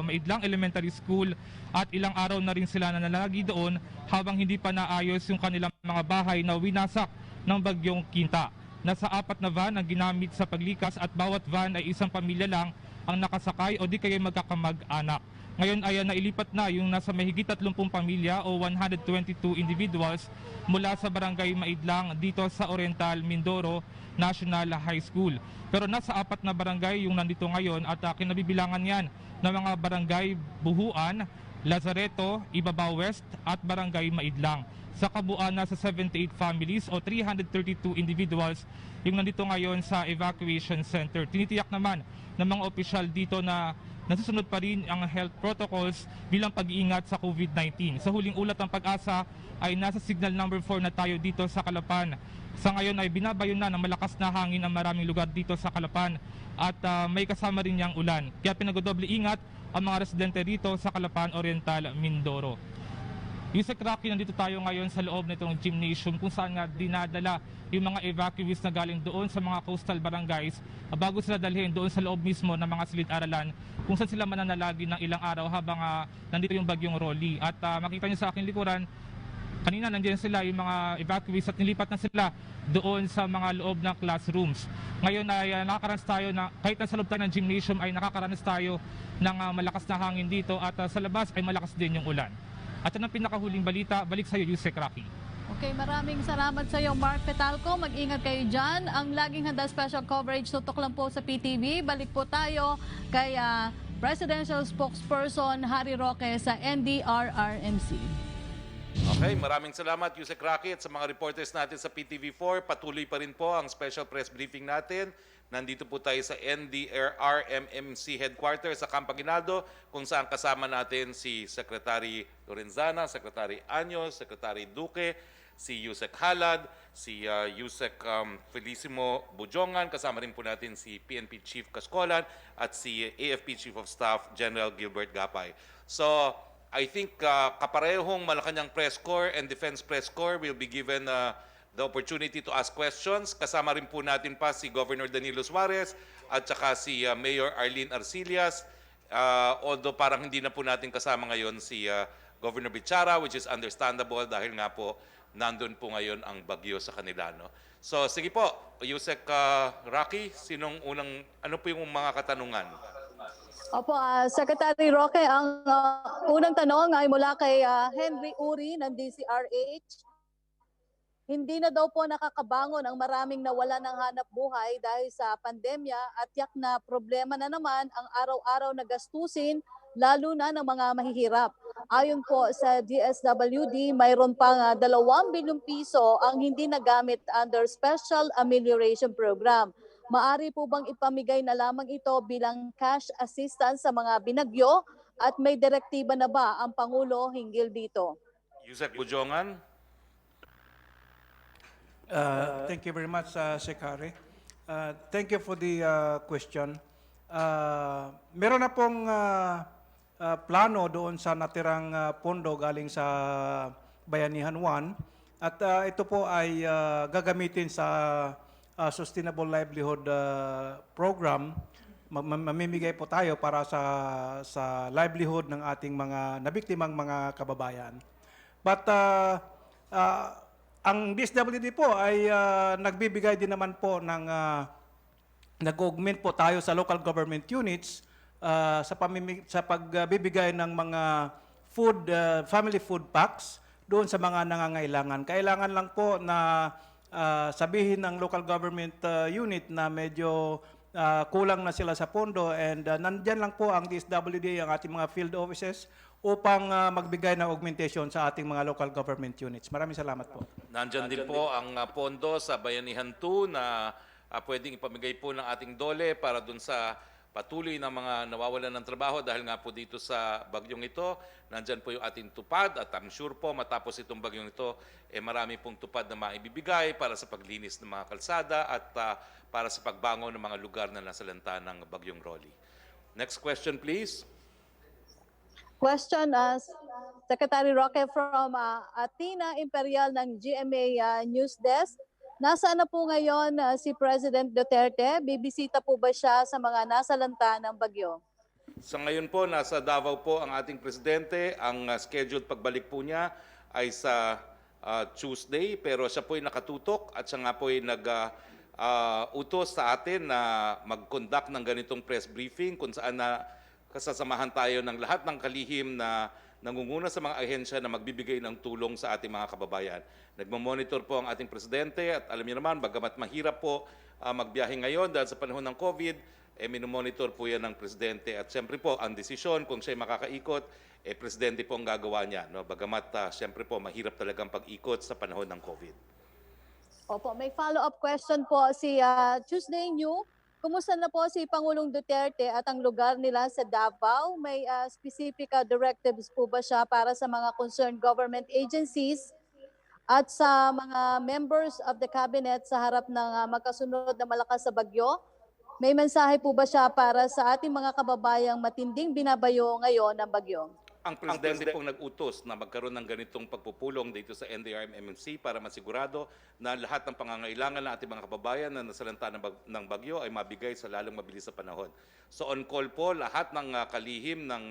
[SPEAKER 21] Maidlang Elementary School at ilang araw na rin sila nanalagi doon habang hindi pa naayos yung kanilang mga bahay na winasak ng bagyong Quinta. Nasa 4 na van ang ginamit sa paglikas at bawat van ay isang pamilya lang ang nakasakay o di kaya magkakamag-anak. Ngayon ay nailipat na yung nasa mahigit 30 pamilya o 122 individuals mula sa barangay Maidlang dito sa Oriental Mindoro National High School. Pero nasa 4 na barangay yung nandito ngayon at kinabibilangan yan ng mga barangay Buhuan, Lazareto, Ibabaw West at barangay Maidlang. Sa kabuuan nasa 78 families o 332 individuals yung nandito ngayon sa evacuation center. Tinitiyak naman ng mga opisyal dito na nasusunod pa rin ang health protocols bilang pag-iingat sa COVID-19. Sa huling ulat ng Pag-asa ay nasa signal number 4 na tayo dito sa Calapan. Sa ngayon ay binabayo na ng malakas na hangin ang maraming lugar dito sa Calapan at may kasama rin niyang ulan. Kaya pinagdodoble ingat ang mga residente rito sa Calapan Oriental, Mindoro. Yusek Roque, nandito tayo ngayon sa loob nitong gymnasium kung saan nga dinadala yung mga evacuees na galing doon sa mga coastal barangays bago sila dalhin doon sa loob mismo ng mga silid-aralan kung saan sila mananalagi ng ilang araw habang nandito yung bagyong Rolly. At makita niyo sa aking likuran, kanina nandiyan sila yung mga evacuees at nilipat na sila doon sa mga loob ng classrooms. Ngayon ay nakakaranas tayo na kahit nasa loob tayo ng gymnasium ay nakakaranas tayo ng malakas na hangin dito at sa labas ay malakas din yung ulan. At ang pinakahuling balita, balik sa iyo, Yusek Roque.
[SPEAKER 9] Okay, maraming salamat sa iyo, Mark Petalco. Mag-ingat kayo dyan. Ang laging handa special coverage, tutok lang po sa PTV. Balik po tayo kay Presidential Spokesperson Harry Roque sa NDRRMC.
[SPEAKER 1] Okay, maraming salamat Yusek Roque at sa mga reporters natin sa PTV4. Patuloy pa rin po ang special press briefing natin. Nandito po tayo sa NDRRMC headquarters sa Camp Aguinaldo kung saan kasama natin si Secretary Lorenzana, Secretary Anyos, Secretary Duque, si Yusek Halad, si Yusek Felicimo Bujongan, kasama rin po natin si PNP Chief Cascolan at si AFP Chief of Staff General Gilbert Gapay. So, I think kaparehong Malacanang Press Corps and Defense Press Corps will be given the opportunity to ask questions. Kasama rin po natin pa si Governor Danilo Suarez at saka si Mayor Arlene Arcillas. Although parang hindi na po natin kasama ngayon si Governor Bichara, which is understandable dahil nga po nandun po ngayon ang bagyo sa kanila. No? So sige po, Yusek Roque, ano po yung mga katanungan?
[SPEAKER 9] Opo, Secretary Roque, ang unang tanong ay mula kay Henry Uri ng DCRH. Hindi na daw po nakakabangon ang maraming nawala ng hanap buhay dahil sa pandemya at yak na problema na naman ang araw-araw na gastusin lalo na ng mga mahihirap. Ayon po sa DSWD, mayroon pang 2 bilyong piso ang hindi nagamit under Special Amelioration Program. Maari po bang ipamigay na lamang ito bilang cash assistance sa mga binagyo at may direktiba na ba ang Pangulo hinggil dito?
[SPEAKER 1] Yusek Bujongan.
[SPEAKER 6] Thank you very much, Secretary. Thank you for the question. Meron na pong plano doon sa natirang pondo galing sa Bayanihan 1 at ito po ay gagamitin sa Sustainable Livelihood Program. Mamimigay po tayo para sa livelihood ng ating mga nabiktimang mga kababayan. But ang DSWD po ay nagbibigay din naman po ng nag-augment po tayo sa local government units sa pagbibigay ng mga family food packs doon sa mga nangangailangan. Kailangan lang po na sabihin ng local government unit na medyo kulang na sila sa pondo and nandyan lang po ang DSWD, ang ating mga field offices upang magbigay ng augmentation sa ating mga local government units. Maraming salamat po.
[SPEAKER 1] Nandyan din po ang pondo sa Bayanihan 2 na pwedeng ipamigay po ng ating DOLE para dun sa patuloy na mga nawawalan ng trabaho dahil nga po dito sa bagyong ito. Nandyan po yung ating tupad at I'm sure po matapos itong bagyong ito, marami pong tupad na maibibigay para sa paglinis ng mga kalsada at para sa pagbangon ng mga lugar na nasalanta ng bagyong Rolly. Next question please.
[SPEAKER 9] Question Secretary Roque from Athena Imperial ng GMA News Desk. Nasaan na po ngayon si President Duterte? Bibisita po ba siya sa mga nasalanta ng bagyo?
[SPEAKER 1] Sa ngayon po, nasa Davao po ang ating presidente. Ang scheduled pagbalik po niya ay sa Tuesday, pero siya po ay nakatutok at siya nga po ay nag-utos sa atin na mag-conduct ng ganitong press briefing kung saan na kasasamahan tayo ng lahat ng kalihim na nangunguna sa mga ahensya na magbibigay ng tulong sa ating mga kababayan. Nagmamonitor po ang ating presidente at alam niyo naman, bagamat mahirap po magbiyahe ngayon dahil sa panahon ng COVID, minomonitor po yan ng presidente at siyempre po ang desisyon kung siya makakaikot, presidente po ang gagawa niya. No? Bagamat siyempre po mahirap talagang pag-ikot sa panahon ng COVID.
[SPEAKER 9] Opo, may follow-up question po si Tuesday New. kumusta na po si Pangulong Duterte at ang lugar nila sa Davao? May specific directives po ba siya para sa mga concerned government agencies at sa mga members of the cabinet sa harap ng magkasunod na malakas sa bagyo? May mensahe po ba siya para sa ating mga kababayang matinding binabayo ngayon ng bagyo?
[SPEAKER 1] Ang Presidente pong nag-utos na magkaroon ng ganitong pagpupulong dito sa NDRRMC para masigurado na lahat ng pangangailangan ng ating mga kababayan na nasalanta ng bagyo ay mabigay sa lalong mabilis na panahon. So on call po lahat ng kalihim ng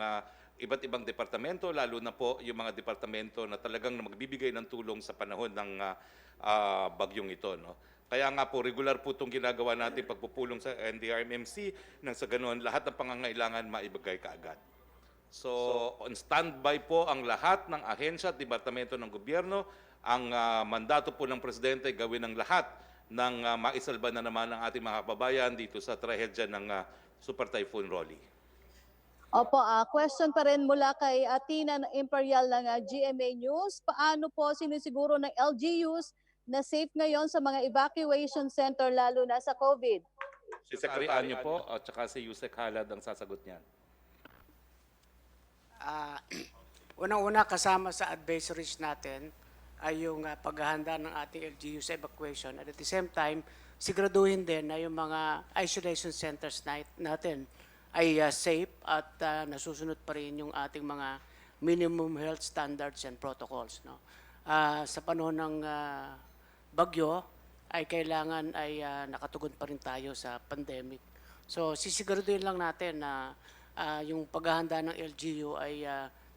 [SPEAKER 1] iba't ibang departamento, lalo na po yung mga departamento na talagang magbibigay ng tulong sa panahon ng bagyong ito. No? Kaya nga po, regular po itong ginagawa natin pagpupulong sa NDRRMC nang sa ganoon lahat ng pangangailangan maibigay kaagad. So, on standby po ang lahat ng ahensya at departamento ng gobyerno. Ang mandato po ng Presidente ay gawin ng lahat ng maisalba na naman ang ating mga kababayan dito sa trahedya ng Super Typhoon Rolly.
[SPEAKER 9] Opo, question pa rin mula kay Tina Imperial ng GMA News. Paano po sinisiguro ng LGUs na safe ngayon sa mga evacuation center lalo na sa COVID?
[SPEAKER 1] Si Secretary Anyo po at saka si Yusek Halad ang sasagot niyan.
[SPEAKER 4] Unang-una kasama sa advisories natin ay yung paghahanda ng ating LGU sa evacuation. At the same time, siguraduhin din na yung mga isolation centers natin ay safe at nasusunod pa rin yung ating mga minimum health standards and protocols. No? Sa panahon ng bagyo ay kailangan ay nakatugon pa rin tayo sa pandemic. So sisiguraduhin lang natin na yung paghahanda ng LGU ay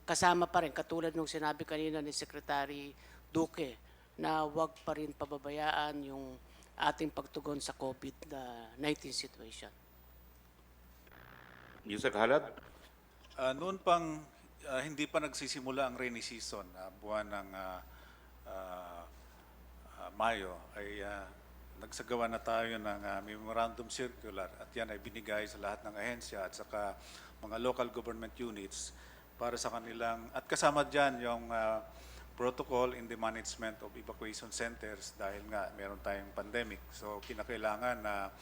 [SPEAKER 4] kasama pa rin, katulad nung sinabi kanina ni Secretary Roque, na wag pa rin pababayaan yung ating pagtugon sa COVID-19 situation.
[SPEAKER 1] Yusek Halad?
[SPEAKER 2] Noon pang hindi pa nagsisimula ang rainy season, buwan ng Mayo, ay nagsagawa na tayo ng memorandum circular at yan ay binigay sa lahat ng ahensya at saka mga local government units para sa kanilang, at kasama dyan yung protocol in the management of evacuation centers dahil nga meron tayong pandemic. So kinakailangan na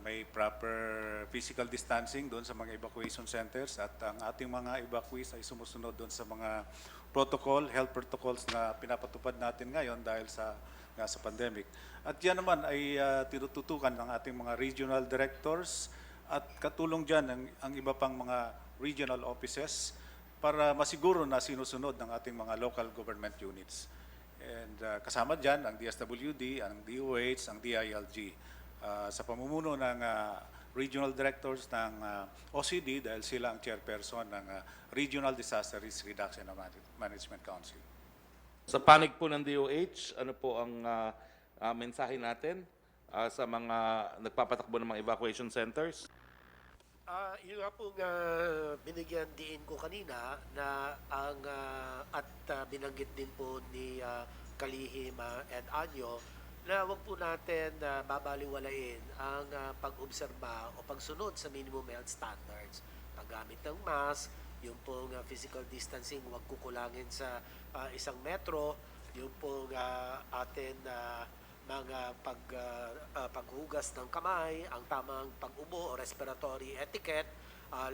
[SPEAKER 2] may proper physical distancing doon sa mga evacuation centers at ang ating mga evacuees ay sumusunod doon sa mga protocol, health protocols na pinapatupad natin ngayon dahil sa pandemic. At yan naman ay tinututukan ng ating mga regional directors at katulong dyan ang iba pang mga regional offices para masiguro na sinusunod ng ating mga local government units. And kasama dyan ang DSWD, ang DOH, ang DILG. Sa pamumuno ng regional directors ng OCD dahil sila ang chairperson ng Regional Disaster Risk Reduction and Management Council.
[SPEAKER 1] Sa panig po ng DOH, ano po ang mensahe natin sa mga nagpapatakbo ng mga evacuation centers?
[SPEAKER 5] Yun nga pong binigyan diin ko kanina na ang at binanggit din po ni Kalihim Ed Anyo na wag po natin babaliwalain ang pag-obserba o pagsunod sa minimum health standards. Paggamit ng mask, yung pong physical distancing, wag kukulangin sa 1 metro, yung pong atin mga paghugas ng kamay, ang tamang pag-ubo o respiratory etiquette,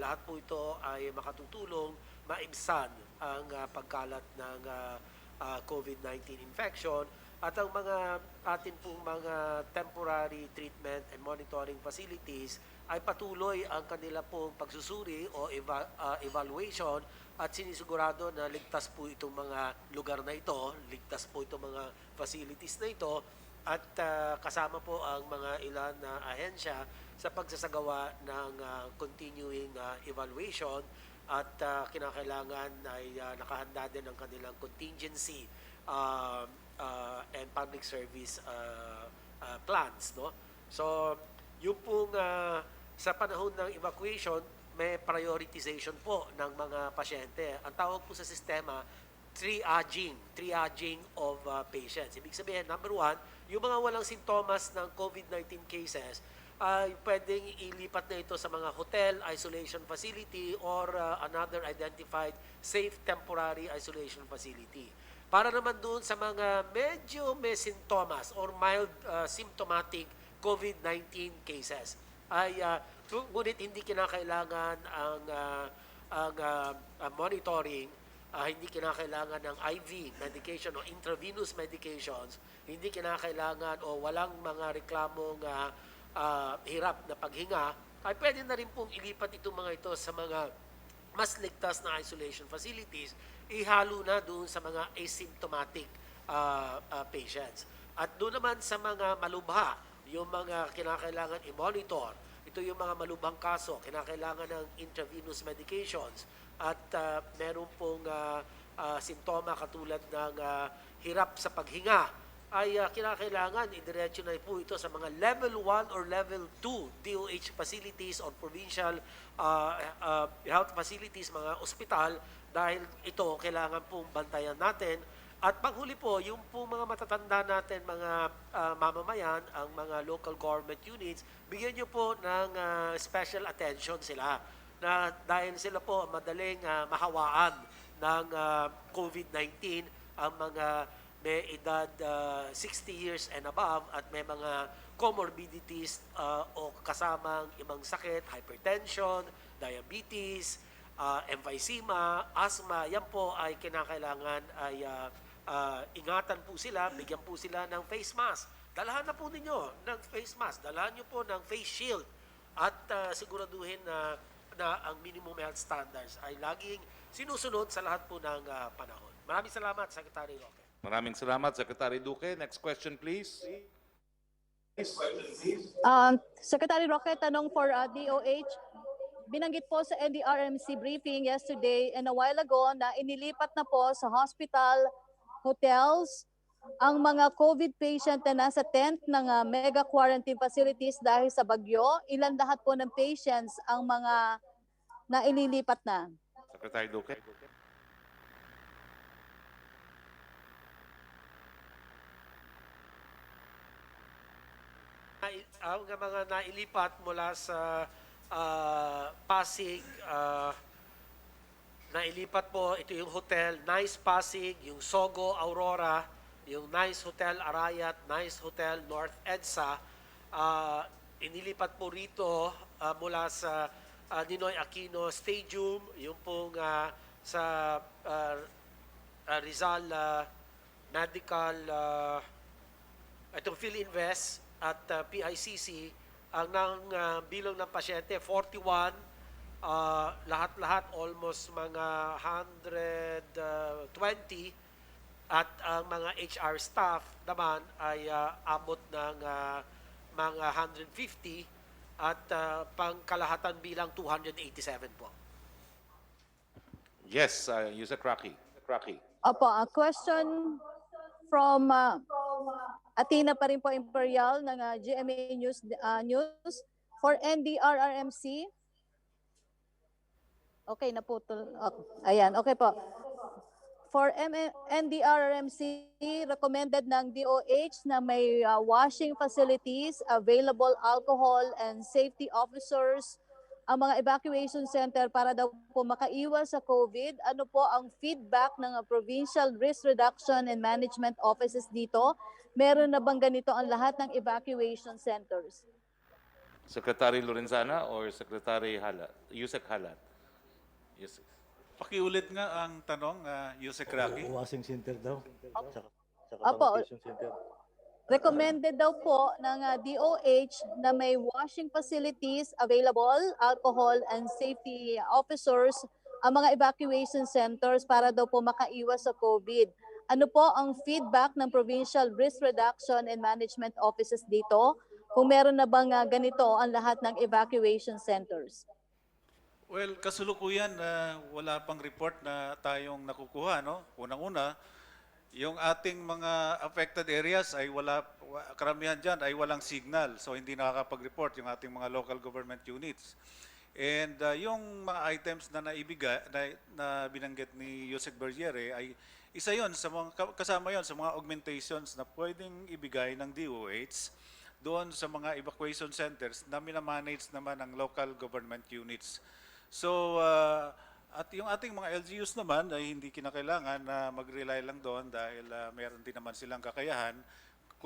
[SPEAKER 5] lahat po ito ay makatutulong maibsan ang pagkalat ng COVID-19 infection at ang mga atin pong mga temporary treatment and monitoring facilities ay patuloy ang kanila pong pagsusuri o evaluation at sinisigurado na ligtas po itong mga lugar na ito, ligtas po itong mga facilities na ito at kasama po ang mga ilan na ahensya sa pagsasagawa ng continuing evaluation at kinakailangan ay nakahanda din ang kanilang contingency and public service plans. No? So, yung pong sa panahon ng evacuation, may prioritization po ng mga pasyente. Ang tawag po sa sistema, triaging of patients. Ibig sabihin, number 1, yung mga walang sintomas ng COVID-19 cases ay pwedeng ilipat na ito sa mga hotel, isolation facility, or another identified safe temporary isolation facility. Para naman doon sa mga medyo may sintomas or mild symptomatic COVID-19 cases, ay ngunit hindi kinakailangan ang monitoring, hindi kinakailangan ng IV medication o intravenous medications, hindi kinakailangan o walang mga reklamong hirap na paghinga, ay pwede na rin pong ilipat itong mga ito sa mga mas ligtas na isolation facilities, ihalo na doon sa mga asymptomatic patients. At doon naman sa mga malubha, yung mga kinakailangan i-monitor, ito yung mga malubhang kaso, kinakailangan ng intravenous medications at meron pong simptoma katulad ng hirap sa paghinga, ay kinakailangan idiretso na po ito sa mga level 1 or level 2 DOH facilities or provincial health facilities, mga ospital, dahil ito kailangan pong bantayan natin. At panghuli po, yung po mga matatanda natin, mga mamamayan, ang mga local government units, bigyan nyo po ng special attention sila, na dahil sila po madaling mahawaan ng COVID-19, ang mga may edad 60 years and above at may mga comorbidities o kasamang ibang sakit, hypertension, diabetes, emphysema, asthma, yan po ay kinakailangan ay ingatan po sila, bigyan po sila ng face mask. Dalahan na po ninyo ng face mask, dalahan nyo po ng face shield at siguraduhin na ang minimum health standards ay laging sinusunod sa lahat po ng panahon. Maraming salamat, Secretary Roque.
[SPEAKER 1] Maraming salamat, Secretary Duque. Next question, please.
[SPEAKER 9] Secretary Roque, tanong for DOH. Binanggit po sa NDRRMC briefing yesterday and a while ago na inilipat na po sa hospital, hotels, ang mga COVID patient na nasa tent ng mega quarantine facilities dahil sa bagyo. Ilan lahat po ng patients ang mga naililipat na?
[SPEAKER 1] Secretary Duque.
[SPEAKER 5] Ang mga nailipat mula sa Pasig, nailipat po, ito yung hotel, Nice Pasig, yung Sogo Aurora, yung Nice Hotel Arayat, Nice Hotel North EDSA. Inilipat po rito mula sa Ninoy Aquino Stadium, yung pong sa Rizal Medical, itong PhilInvest at PICC, ang bilang ng pasyente 41, lahat-lahat almost mga 120, at ang mga HR staff naman ay abot ng mga 150 at pangkalahatan bilang 287 po.
[SPEAKER 1] Yes, Yusek Roque.
[SPEAKER 9] Opo, a question from Athena pa rin po Imperial ng GMA News for NDRRMC. Okay, naputol. Ayan, okay po. For NDRRMC, recommended ng DOH na may washing facilities, available alcohol and safety officers, ang mga evacuation center para daw po makaiwas sa COVID. Ano po ang feedback ng Provincial Risk Reduction and Management Offices dito? Meron na bang ganito ang lahat ng evacuation centers?
[SPEAKER 1] Secretary Lorenzana or Secretary Halat? Yusek Halat. Yes.
[SPEAKER 2] Pakiulit nga ang tanong, Yusek Roque.
[SPEAKER 3] Washing center daw. Saka
[SPEAKER 9] Opo.
[SPEAKER 3] sanitation center.
[SPEAKER 9] Recommended daw po ng DOH na may washing facilities available, alcohol and safety officers, ang mga evacuation centers para daw po makaiwas sa COVID. Ano po ang feedback ng Provincial Risk Reduction and Management Offices dito? Kung meron na bang ganito ang lahat ng evacuation centers?
[SPEAKER 2] Well, kasulukuyan, wala pang report na tayong nakukuha, no? Unang-una, yung ating mga affected areas ay karamihan dyan ay walang signal, so hindi nakakapag-report yung ating mga local government units. And yung mga items na naibigay, na binanggit ni Yusek Bergere ay isa yon sa mga kasama yon sa mga augmentations na pwedeng ibigay ng DOH doon sa mga evacuation centers na minamanage naman ng local government units. So, at yung ating mga LGUs naman ay hindi kinakailangan na mag-rely lang doon dahil meron din naman silang kakayahan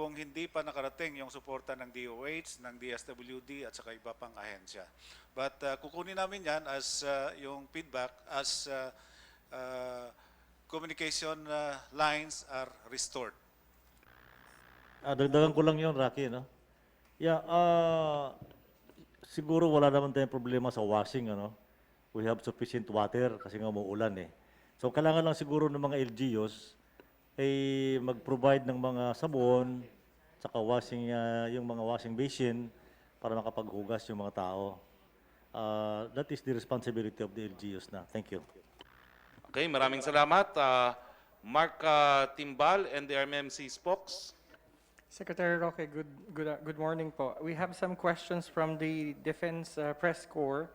[SPEAKER 2] kung hindi pa nakarating yung suporta ng DOH, ng DSWD at saka iba pang ahensya. But kukunin namin yan as yung feedback as communication lines are restored.
[SPEAKER 3] Dagdagan ko lang yun, Rocky, no? Yeah, siguro wala naman tayong problema sa washing, ano? We have sufficient water kasi nga umuulan eh. So kailangan lang siguro ng mga LGUs ay mag-provide ng mga sabon, saka washing, yung mga washing basin para makapaghugas yung mga tao. That is the responsibility of the LGUs na. Thank you.
[SPEAKER 1] Okay, maraming salamat. Mark Timbal, NDRRMC Spokes.
[SPEAKER 7] Secretary Roque, good morning po. We have some questions from the Defense Press Corps.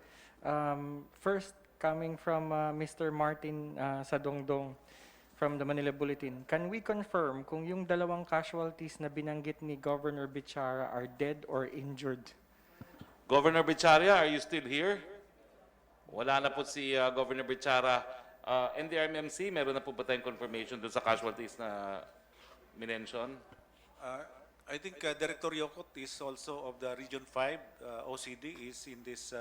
[SPEAKER 7] First, coming from Mr. Martin Sadongdong from the Manila Bulletin. Can we confirm kung yung dalawang casualties na binanggit ni Governor Bichara are dead or injured?
[SPEAKER 1] Governor Bichara, are you still here? Wala na po si Governor Bichara. NDRRMC, meron na po ba tayong confirmation dun sa casualties na minention?
[SPEAKER 2] I think Director Yokot is also of the Region 5 OCD is in this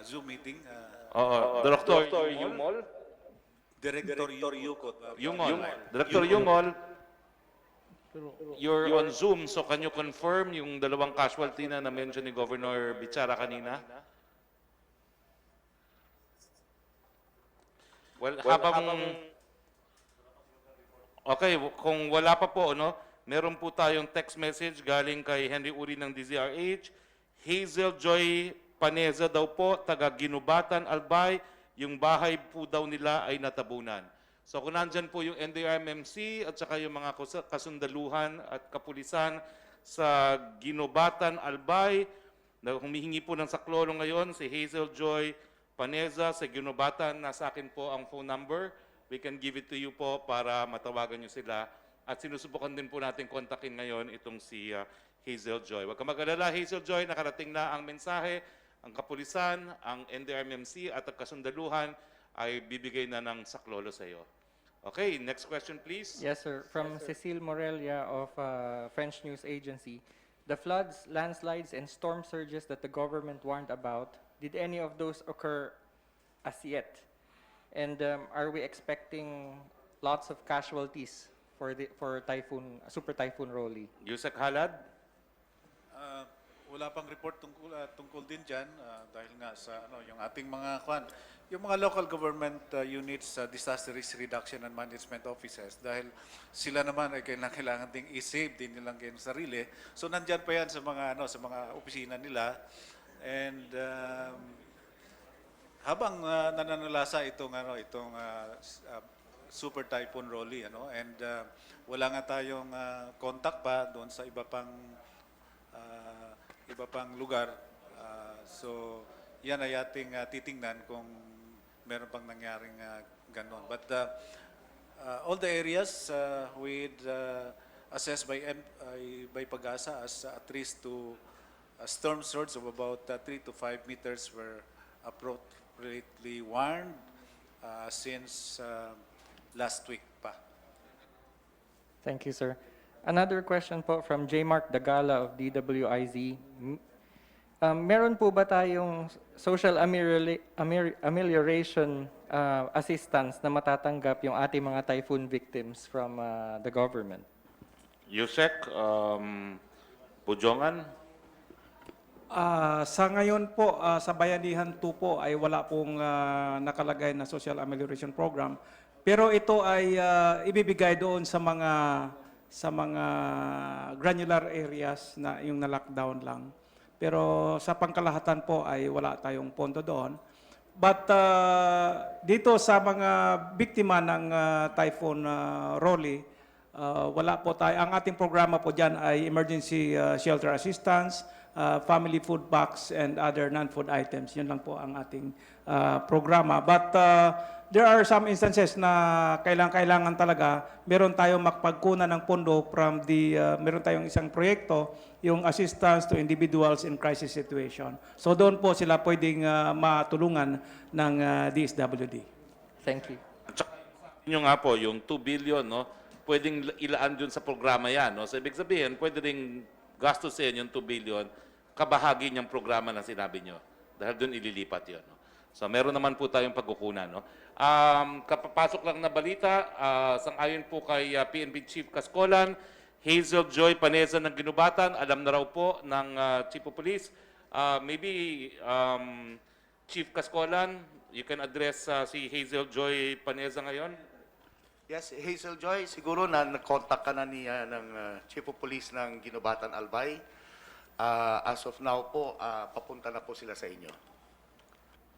[SPEAKER 2] Zoom meeting.
[SPEAKER 1] Director Yungol?
[SPEAKER 2] Director Yokot.
[SPEAKER 1] Yungol. Director Yungol, you're on Zoom, so can you confirm yung dalawang casualty na na-mention ni Governor Bichara kanina? Well, okay, kung wala pa po, no, meron po tayong text message galing kay Henry Uri ng DZRH. Hazel Joy Paneza daw po, taga Ginubatan, Albay, yung bahay po daw nila ay natabunan. So kung nandyan po yung NDRRMC at saka yung mga kasundaluhan at kapulisan sa Ginubatan, Albay, na humihingi po ng saklolo ngayon, si Hazel Joy Paneza sa Ginubatan, nasa akin po ang phone number. We can give it to you po para matawagan nyo sila. At sinusubukan din po natin kontakin ngayon itong si Hazel Joy. Huwag ka mag-alala, Hazel Joy, nakarating na ang mensahe. Ang kapulisan, ang NDRRMC at ang kasundaluhan ay bibigay na ng saklolo sa iyo. Okay, next question please.
[SPEAKER 7] Yes, sir. From Cecile Morelia of French News Agency. The floods, landslides, and storm surges that the government warned about, did any of those occur as yet? And are we expecting lots of casualties for Super Typhoon Rolly?
[SPEAKER 1] Yusek Halad?
[SPEAKER 2] Wala pang report tungkol din dyan dahil nga sa yung ating mga yung mga local government units, disaster risk reduction and management offices, dahil sila naman ay kailangan ding i-save din nilang kayong sarili. So nandyan pa yan sa mga opisina nila. And habang nananalasa itong Super Typhoon Rolly, and wala nga tayong contact pa doon sa iba pang lugar, so yan ay ating titingnan kung meron pang nangyaring ganon. But all the areas assessed by Pag-asa as at risk to storm surge of about 3 to 5 meters were appropriately warned since last week pa.
[SPEAKER 7] Thank you, sir. Another question po from J. Mark Dagala of DWIZ. Meron po ba tayong social amelioration assistance na matatanggap yung ating mga typhoon victims from the government?
[SPEAKER 1] Yusek, Pujongan?
[SPEAKER 6] Sa ngayon po, sa Bayanihan 2 po ay wala pong nakalagay na social amelioration program. Pero ito ay ibibigay doon sa mga granular areas na yung na-lockdown lang. Pero sa pangkalahatan po ay wala tayong pondo doon. But dito sa mga biktima ng Typhoon Rolly, wala po tayo. Ang ating programa po dyan ay emergency shelter assistance, family food packs, and other non-food items. Yun lang po ang ating programa. But there are some instances na kailangan talaga meron tayong makapagkunan ng pondo from meron tayong isang proyekto, yung assistance to individuals in crisis situation. So doon po sila pwedeng matulungan ng DSWD.
[SPEAKER 7] Thank you.
[SPEAKER 1] Yun nga po, yung 2 billion, no? pwedeng ilaan dun sa programa yan. No? So ibig sabihin, pwede rin gastusin yung 2 billion, kabahagi niyang programa na sinabi nyo. Dahil dun ililipat yun. No? So meron naman po tayong pagkukunan. No? Kapapasok lang na balita, sang-ayon po kay PNP Chief Cascolan, Hazel Joy Paneza ng Ginubatan, alam na raw po ng Chief of Police. Maybe Chief Cascolan, you can address si Hazel Joy Paneza ngayon.
[SPEAKER 8] Yes, Hazel Joy, siguro na nag-contact ka na niya ng Chief of Police ng Ginubatan Albay. As of now po, papunta na po sila sa inyo.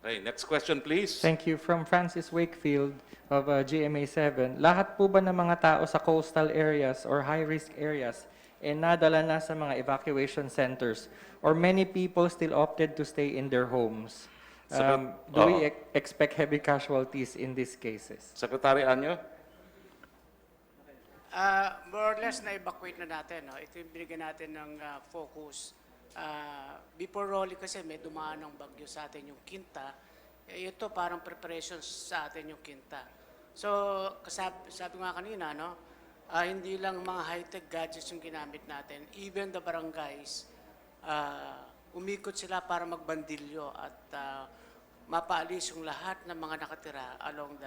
[SPEAKER 1] Okay, next question please.
[SPEAKER 7] Thank you. From Francis Wakefield of GMA7, lahat po ba ng mga tao sa coastal areas or high-risk areas nadala na sa mga evacuation centers? Or many people still opted to stay in their homes? Do we expect heavy casualties in these cases?
[SPEAKER 1] Secretary Anyo?
[SPEAKER 4] More or less na-evacuate na natin. No? Ito yung binigyan natin ng focus. Before Roque kasi may dumaan ng bagyo sa atin yung Quinta. Ito parang preparations sa atin yung Quinta. So, sabi nga kanina, no? Hindi lang mga high-tech gadgets yung ginamit natin. Even the barangays, umikot sila para magbandilyo at mapaalis yung lahat ng mga nakatira along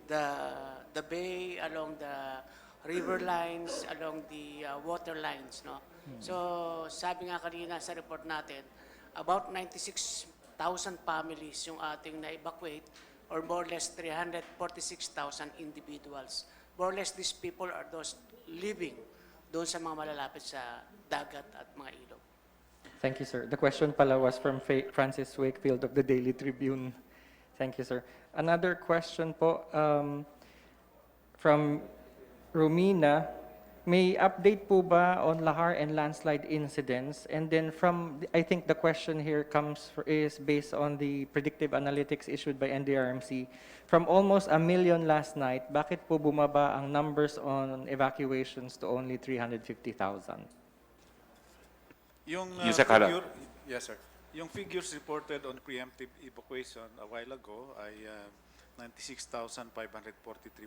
[SPEAKER 4] the bay, along the river lines, along the water lines. No? So, sabi nga kanina sa report natin, about 96,000 families yung ating na-evacuate or more or less 346,000 individuals. More or less, these people are those living doon sa mga malalapit sa dagat at mga ilog.
[SPEAKER 7] Thank you, sir. The question pala was from Francis Wakefield of the Daily Tribune. Thank you, sir. Another question po from Romina, may update po ba on lahar and landslide incidents? And then I think the question here is based on the predictive analytics issued by NDRRMC. From almost 1 million last night, bakit po bumaba ang numbers on evacuations to only 350,000?
[SPEAKER 2] Yung
[SPEAKER 1] Sakala.
[SPEAKER 2] yes, sir. Yung figures reported on preemptive evacuation a while ago ay 96,543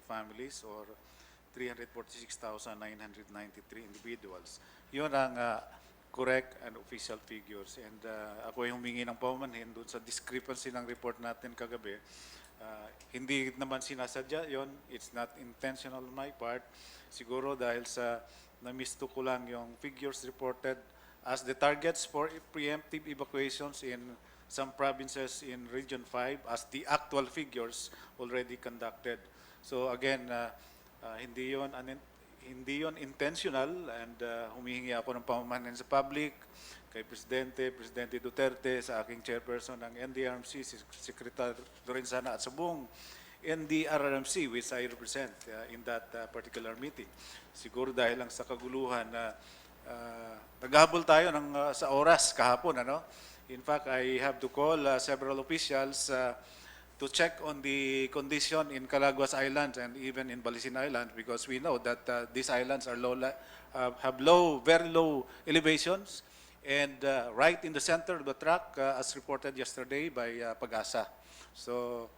[SPEAKER 2] families or 346,993 individuals. Yun ang correct and official figures. And ako ay humingi ng paumanhin doon sa discrepancy ng report natin kagabi. Hindi naman sinasadya yon. It's not intentional on my part. Siguro dahil sa na-misto ko lang yung figures reported as the targets for preemptive evacuations in some provinces in Region 5 as the actual figures already conducted. So again, hindi yon intentional and humihingi ako ng pamamanan sa public, kay Presidente Duterte, sa aking chairperson ng NDRRMC, si Secretary Lorenzana at sa buong NDRRMC which I represent in that particular meeting. Siguro dahil lang sa kaguluhan na naghahabol tayo sa oras kahapon. In fact, I have to call several officials to check on the condition in Calaguas Island and even in Balisin Island because we know that these islands are have very low elevations and right in the center of the track as reported yesterday by Pag-asa. So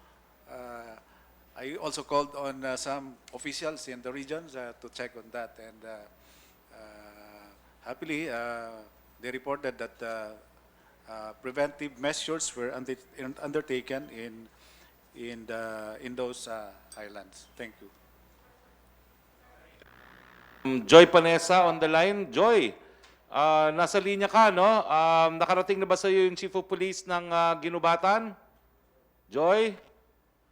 [SPEAKER 2] I also called on some officials in the regions to check on that and happily they reported that preventive measures were undertaken in those islands. Thank you.
[SPEAKER 1] Joy Panesa on the line. Joy, nasa linya ka, no? Nakarating na ba sa iyo yung Chief of Police ng Ginubatan? Joy?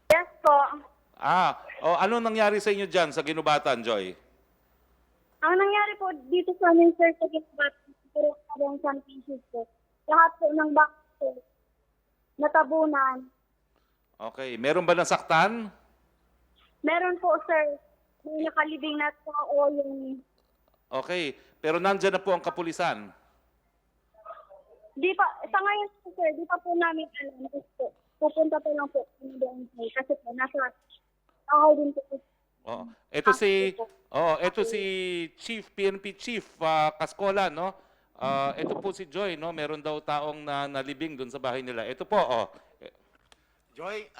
[SPEAKER 22] Yes po.
[SPEAKER 1] Ano nangyari sa inyo dyan sa Ginubatan, Joy?
[SPEAKER 22] Ang nangyari po dito sa amin, sir, sa Ginubatan, puro parang some pieces po. Lahat po ng box po, natabunan.
[SPEAKER 1] Okay. Meron ba nasaktan?
[SPEAKER 22] Meron po, sir. May nakalibing na tao yung...
[SPEAKER 1] Okay. Pero nandyan na po ang kapulisan?
[SPEAKER 22] Di pa, sa ngayon po, sir, di pa po namin alam. Pupunta po lang po. Kasi po, nasa tao din po.
[SPEAKER 1] Ito si Chief, PNP Chief Cascolan, no? Ito po si Joy, no? Meron daw taong nalibing doon sa bahay nila. Ito po,
[SPEAKER 8] Joy,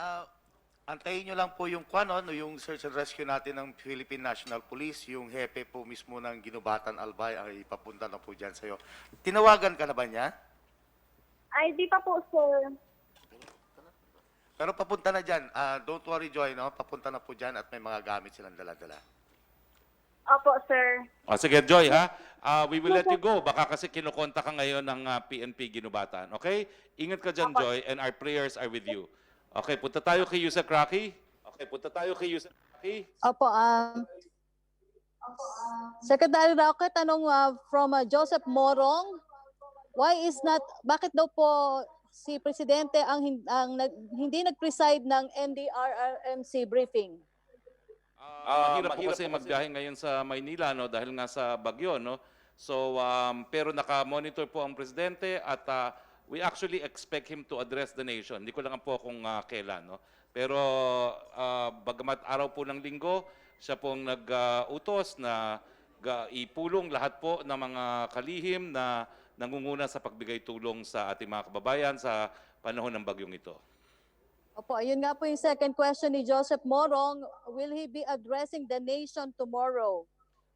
[SPEAKER 8] Antayin nyo lang po yung yung search and rescue natin ng Philippine National Police, yung hepe po mismo ng Ginubatan Albay ay ipapunta na po dyan sa'yo. Tinawagan ka na ba niya?
[SPEAKER 22] Ay, di pa po, sir.
[SPEAKER 8] Pero papunta na dyan. Don't worry, Joy, no? Papunta na po dyan at may mga gamit silang dala-dala.
[SPEAKER 22] Opo, sir.
[SPEAKER 1] O sige, Joy, ha? We will let you go. Baka kasi kinukonta ka ngayon ng PNP Ginubatan. Okay? Ingat ka dyan, Joy, and our prayers are with you. Okay, punta tayo kay Yusek Roque.
[SPEAKER 9] Opo, Secretary Roque, tanong from Joseph Morong, bakit daw po si Presidente hindi nag-preside ng NDRRMC briefing?
[SPEAKER 1] Mahirap po kasi magbiyahe ngayon sa Maynila, no, dahil nga sa bagyo, no. So pero naka-monitor po ang presidente at we actually expect him to address the nation. Hindi ko lang po kung kailan, no. Pero bagamat araw po ng linggo, siya pong nag-utos na ipulong lahat po ng mga kalihim na nangunguna sa pagbigay tulong sa ating mga kababayan sa panahon ng bagyong ito.
[SPEAKER 9] Opo, ayun nga po yung second question ni Joseph Morong. Will he be addressing the nation tomorrow?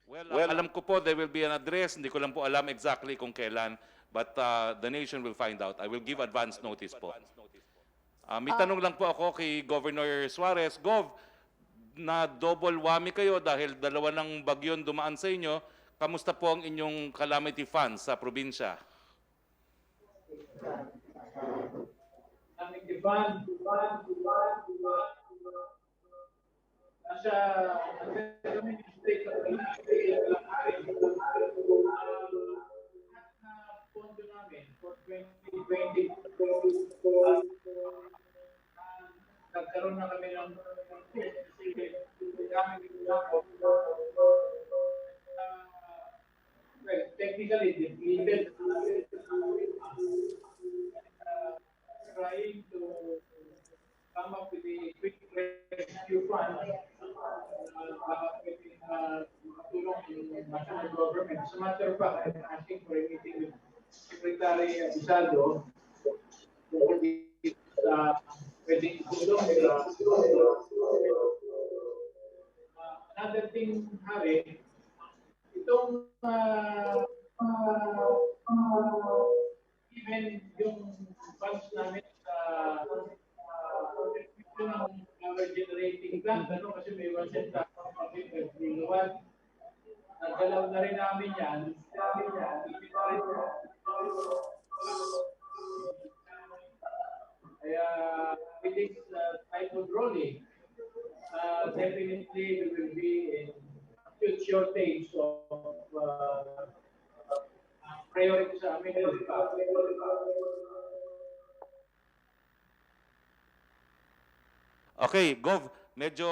[SPEAKER 1] Well, alam ko po there will be an address. Hindi ko lang po alam exactly kung kailan. But the nation will find out. I will give advance notice po. May tanong lang po ako kay Governor Suarez. Gov, na double whammy kayo dahil dalawa ng bagyon dumaan sa inyo. Kamusta po ang inyong calamity funds sa probinsya?
[SPEAKER 10] Calamity fund. Nasa state of pondo namin for 2020 nagkaroon na kami ng technically depleted trying to come up with a quick rescue fund tulong yung national government. As a matter of fact, I'm asking for a meeting with Secretary Aguinaldo tungkol sa pwedeng tulong. Another thing, Harry, itong even yung funds namin sa ng power generating plant, kasi may 1 gigawatt. Nagdalaw na rin namin yan. Kaya with this type of rolling, definitely there will be a huge shortage of priority sa amin.
[SPEAKER 1] Okay, Gov, medyo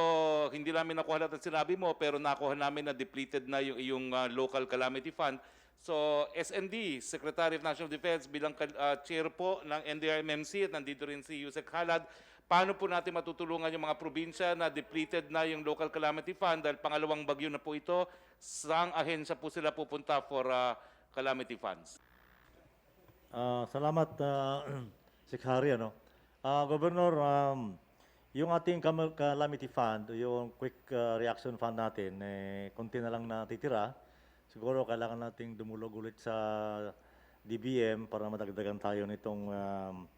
[SPEAKER 1] hindi namin nakuha lahat ang sinabi mo pero nakuha namin na depleted na yung iyong local calamity fund. So, SND, Secretary of National Defense, bilang chair po ng NDRRMC at nandito rin si Yusek Halad, paano po natin matutulungan yung mga probinsya na depleted na yung local calamity fund dahil pangalawang bagyo na po ito, saang ahensya po sila pupunta for calamity funds?
[SPEAKER 3] Salamat, Secretary. Governor, yung ating calamity fund, yung quick reaction fund natin, konti na lang natitira. Siguro kailangan nating dumulog ulit sa DBM para madagdagan tayo nitong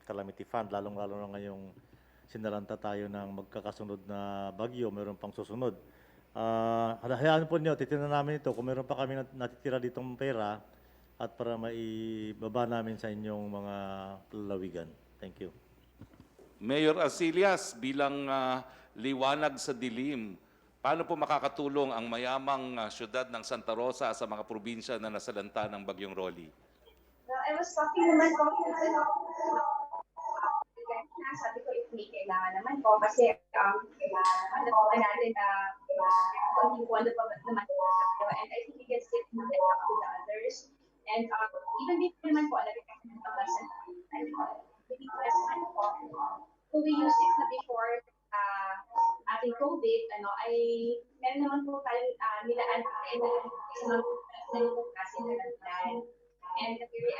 [SPEAKER 3] calamity fund, lalong-lalo na ngayong sinalanta tayo ng magkakasunod na bagyo, mayroon pang susunod. Hayaan po niyo, titignan namin ito kung mayroon pa kami natitira ditong pera at para maibaba namin sa inyong mga lalawigan. Thank you.
[SPEAKER 1] Mayor Arcillas, bilang liwanag sa dilim, paano po makakatulong ang mayamang syudad ng Santa Rosa sa mga probinsya na nasalanta ng bagyong Rolly?
[SPEAKER 22] I was talking naman po, sabi ko if may kailangan naman po kasi ano po natin na konting po ano pa naman po. And I think you can sit and talk to the others. And even before naman po, nagkakasin ng pagkasan. Hindi ko naman po, kung we use it na before ating COVID, meron naman po tayong nilaan sa mga kasi nalantan. And the period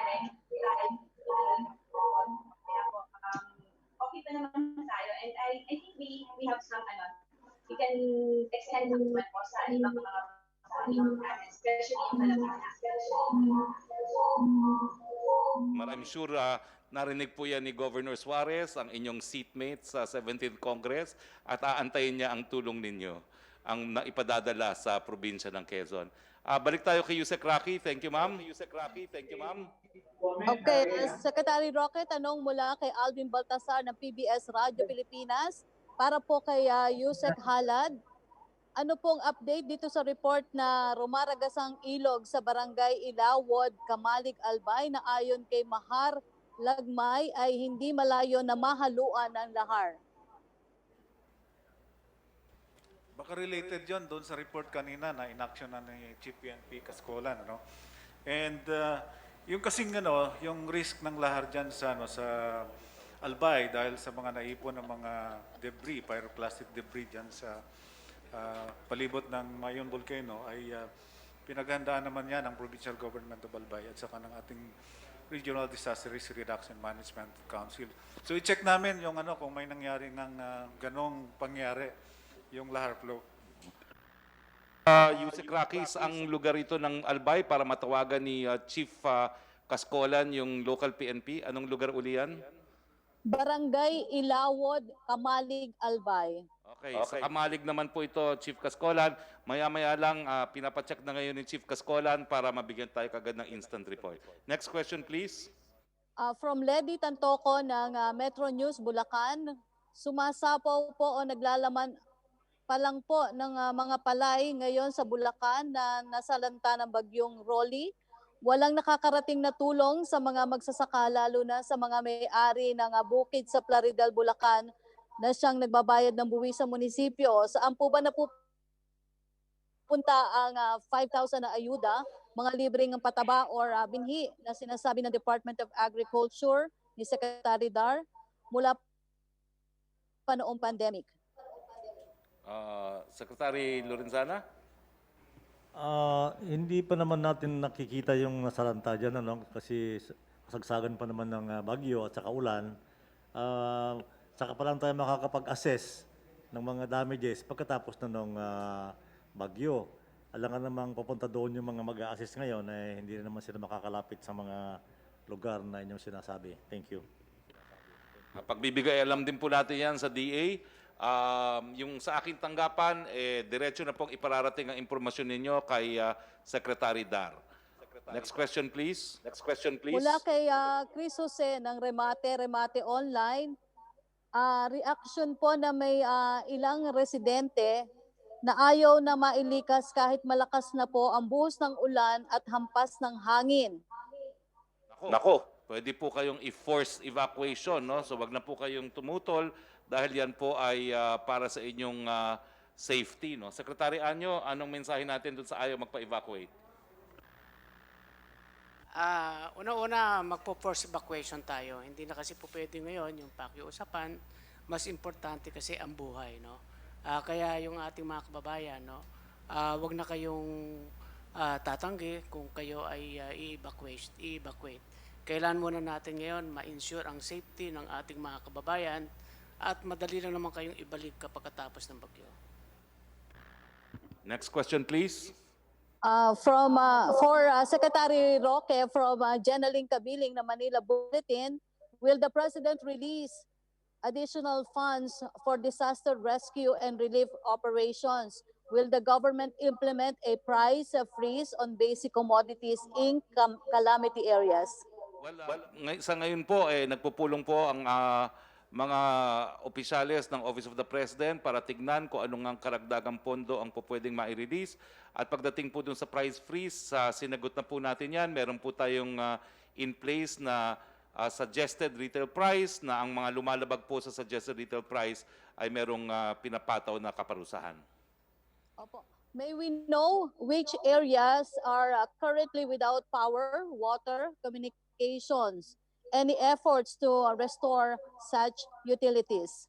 [SPEAKER 22] okay pa naman tayo. And I think we have some, we can extend some naman po sa ibang mga especially yung
[SPEAKER 1] I'm sure narinig po yan ni Governor Suarez, ang inyong seatmate sa 17th Congress, at aantayin niya ang tulong ninyo, ang naipadadala sa probinsya ng Quezon. Balik tayo kay Yusek Roque. Thank you, ma'am.
[SPEAKER 9] Okay, Secretary Roque, tanong mula kay Alvin Baltasar ng PBS Radio Pilipinas para po kay Yusek Halad. Ano pong update dito sa report na rumaragas ang ilog sa Barangay Ilawod, Kamalig, Albay na ayon kay Mahar Lagmay ay hindi malayo na mahaluan ang lahar?
[SPEAKER 2] Baka related yon doon sa report kanina na inaction na ni Chief PNP Kascolan, ano? And yung kasing yung risk ng lahar diyan sa sa Albay dahil sa mga naipon ng mga debris, pyroclastic debris diyan sa palibot ng Mayon Volcano ay pinaghandaan naman yan ng Provincial Government of Albay at saka ng ating Regional Disaster Risk Reduction Management Council. So i-check namin yung kung may nangyari ng ganong pangyari yung lahar flow.
[SPEAKER 1] Yusek Roque, ang lugar ito ng Albay para matawagan ni Chief Kascolan yung local PNP. Anong lugar uli yan?
[SPEAKER 9] Barangay Ilawod, Kamalig, Albay.
[SPEAKER 1] Okay, sa Kamalig naman po ito, Chief Kascolan. Maya-maya lang, pinapacheck na ngayon ni Chief Kascolan para mabigyan tayo kagad ng instant report. Next question, please.
[SPEAKER 9] From Ledy Tantoko ng Metro News, Bulacan, sumasapaw po o naglalaman pa lang po ng mga palay ngayon sa Bulacan na nasalanta ng bagyong Rolly. Walang nakakarating na tulong sa mga magsasaka lalo na sa mga may-ari ng bukid sa Plaridel, Bulacan na siyang nagbabayad ng buwis sa munisipyo. Saan po ba napupunta ang 5,000 na ayuda, mga libreng pataba or binhi na sinasabi ng Department of Agriculture ni Secretary Dar mula pa noong pandemic?
[SPEAKER 1] Secretary Lorenzana?
[SPEAKER 3] Hindi pa naman natin nakikita yung nasalanta dyan, kasi kasagsagan pa naman ng bagyo at saka ulan. Saka pa lang tayo makakapag-assess ng mga damages pagkatapos na ng bagyo. Alangan namang papunta doon yung mga mag-a-assess ngayon, hindi na naman sila makakalapit sa mga lugar na inyong sinasabi. Thank you.
[SPEAKER 1] Pagbibigay alam din po natin yan sa DA. Yung sa aking tanggapan, diretso na pong ipararating ang impormasyon ninyo kay Secretary Dar. Next question, please.
[SPEAKER 9] Mula kay Chris Jose ng Remate Online, reaction po na may ilang residente na ayaw na mailikas kahit malakas na po ang buhos ng ulan at hampas ng hangin.
[SPEAKER 1] Nako, pwede po kayong i-force evacuation, no? So wag na po kayong tumutol dahil yan po ay para sa inyong safety, no? Secretary Anyo, anong mensahe natin dun sa ayaw magpa-evacuate?
[SPEAKER 4] Una-una, magpo-force evacuation tayo. Hindi na kasi po pwede ngayon yung pakiusapan. Mas importante kasi ang buhay, no? Kaya yung ating mga kababayan, no, wag na kayong tatanggi kung kayo ay i-evacuate. Kailan muna natin ngayon ma-ensure ang safety ng ating mga kababayan at madali lang naman kayong ibalik kapag katapos ng bagyo.
[SPEAKER 1] Next question, please.
[SPEAKER 9] For Secretary Roque from Jenaling Kabiling na Manila Bulletin, will the President release additional funds for disaster rescue and relief operations? Will the government implement a price freeze on basic commodities in calamity areas?
[SPEAKER 1] Well, sa ngayon po, nagpupulong po ang mga opisyales ng Office of the President para tignan kung anong karagdagang pondo ang pwedeng ma-release. At pagdating po dun sa price freeze, sinagot na po natin yan. Meron po tayong in place na suggested retail price na ang mga lumalabag po sa suggested retail price ay merong pinapataw na kaparusahan.
[SPEAKER 9] Opo. May we know which areas are currently without power, water, communications? Any efforts to restore such utilities?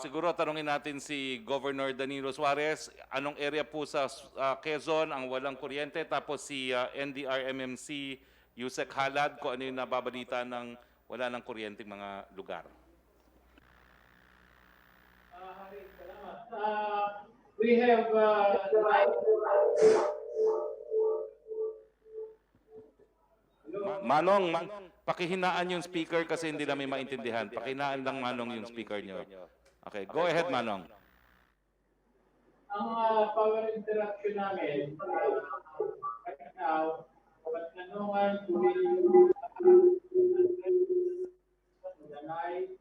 [SPEAKER 1] Siguro tanungin natin si Governor Danilo Suarez, anong area po sa Quezon ang walang kuryente, tapos si NDRRMC Yusek Halad kung ano yung nababalita ng wala ng kuryenteng mga lugar.
[SPEAKER 10] we have
[SPEAKER 1] Manong, pakihinaan yung speaker kasi hindi namin maintindihan. Pakihinaan lang, Manong, yung speaker nyo. Okay, go ahead, Manong.
[SPEAKER 10] ang power interaction namin right now, Katanungan, Danay,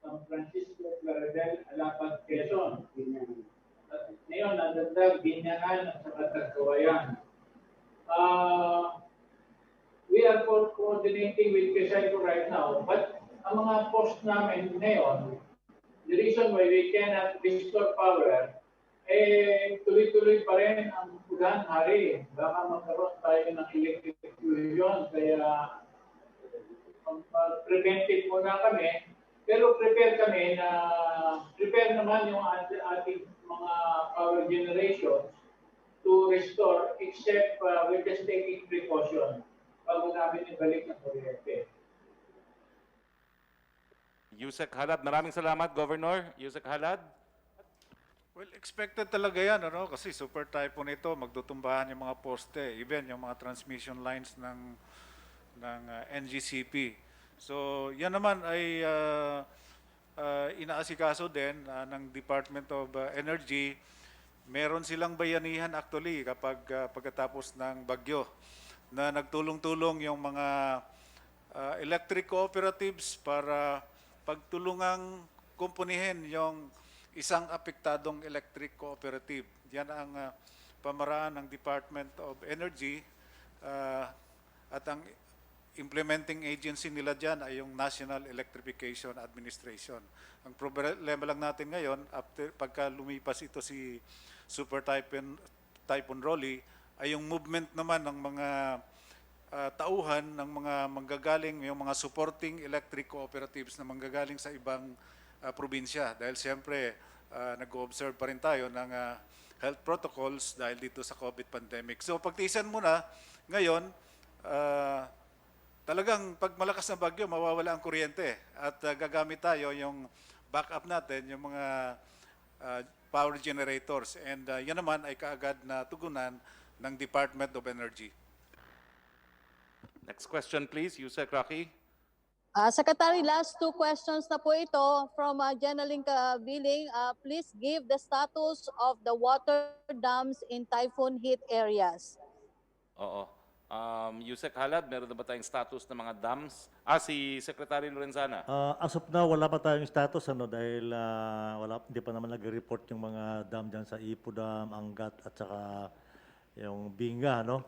[SPEAKER 10] San Francisco, Clarabel, Alapat, Quezon. At ngayon, nadagdag, Binyangan at saka Tagkawayan. We are coordinating with Quezon right now, but ang mga post namin ngayon, the reason why we cannot restore power, tuloy-tuloy pa rin ang ulan, hari. Baka magkaroon tayo ng electric fusion, kaya preventive muna kami. Pero prepare naman yung ating mga power generations to restore, except we're just taking precaution bago namin ibalik ng kuryente.
[SPEAKER 1] Yusek Halad, maraming salamat, Governor. Yusek Halad.
[SPEAKER 2] Well, expected talaga yan, ano? Kasi super typhoon ito, magtutumbahan yung mga poste, even yung mga transmission lines ng NGCP. So, yan naman ay inaasikaso din ng Department of Energy. Meron silang bayanihan actually kapag pagkatapos ng bagyo na nagtulong-tulong yung mga electric cooperatives para pagtulungang kumpunihin yung isang apektadong electric cooperative. Yan ang pamaraan ng Department of Energy at ang implementing agency nila dyan ay yung National Electrification Administration. Ang problema lang natin ngayon, pagka lumipas ito si Super Typhoon Roque, ay yung movement naman ng mga tauhan ng mga manggagaling, yung mga supporting electric cooperatives na manggagaling sa ibang probinsya. Dahil siyempre, nag-observe pa rin tayo ng health protocols dahil dito sa COVID pandemic. So pagtiisan muna, ngayon, talagang pag malakas na bagyo, mawawala ang kuryente. At gagamit tayo yung backup natin, yung mga power generators. And yan naman ay kaagad na tugunan ng Department of Energy.
[SPEAKER 1] Next question, please. Yusek Roque.
[SPEAKER 9] Secretary, last two questions na po ito from Jenaling Kabiling. Please give the status of the water dams in typhoon hit areas.
[SPEAKER 1] Oo. Yusek Halad, meron na ba tayong status ng mga dams? Si Secretary Lorenzana.
[SPEAKER 3] As of now, wala pa tayong status dahil hindi pa naman nag-report yung mga dam dyan sa Ipo Dam, Angat at saka yung Binga, no?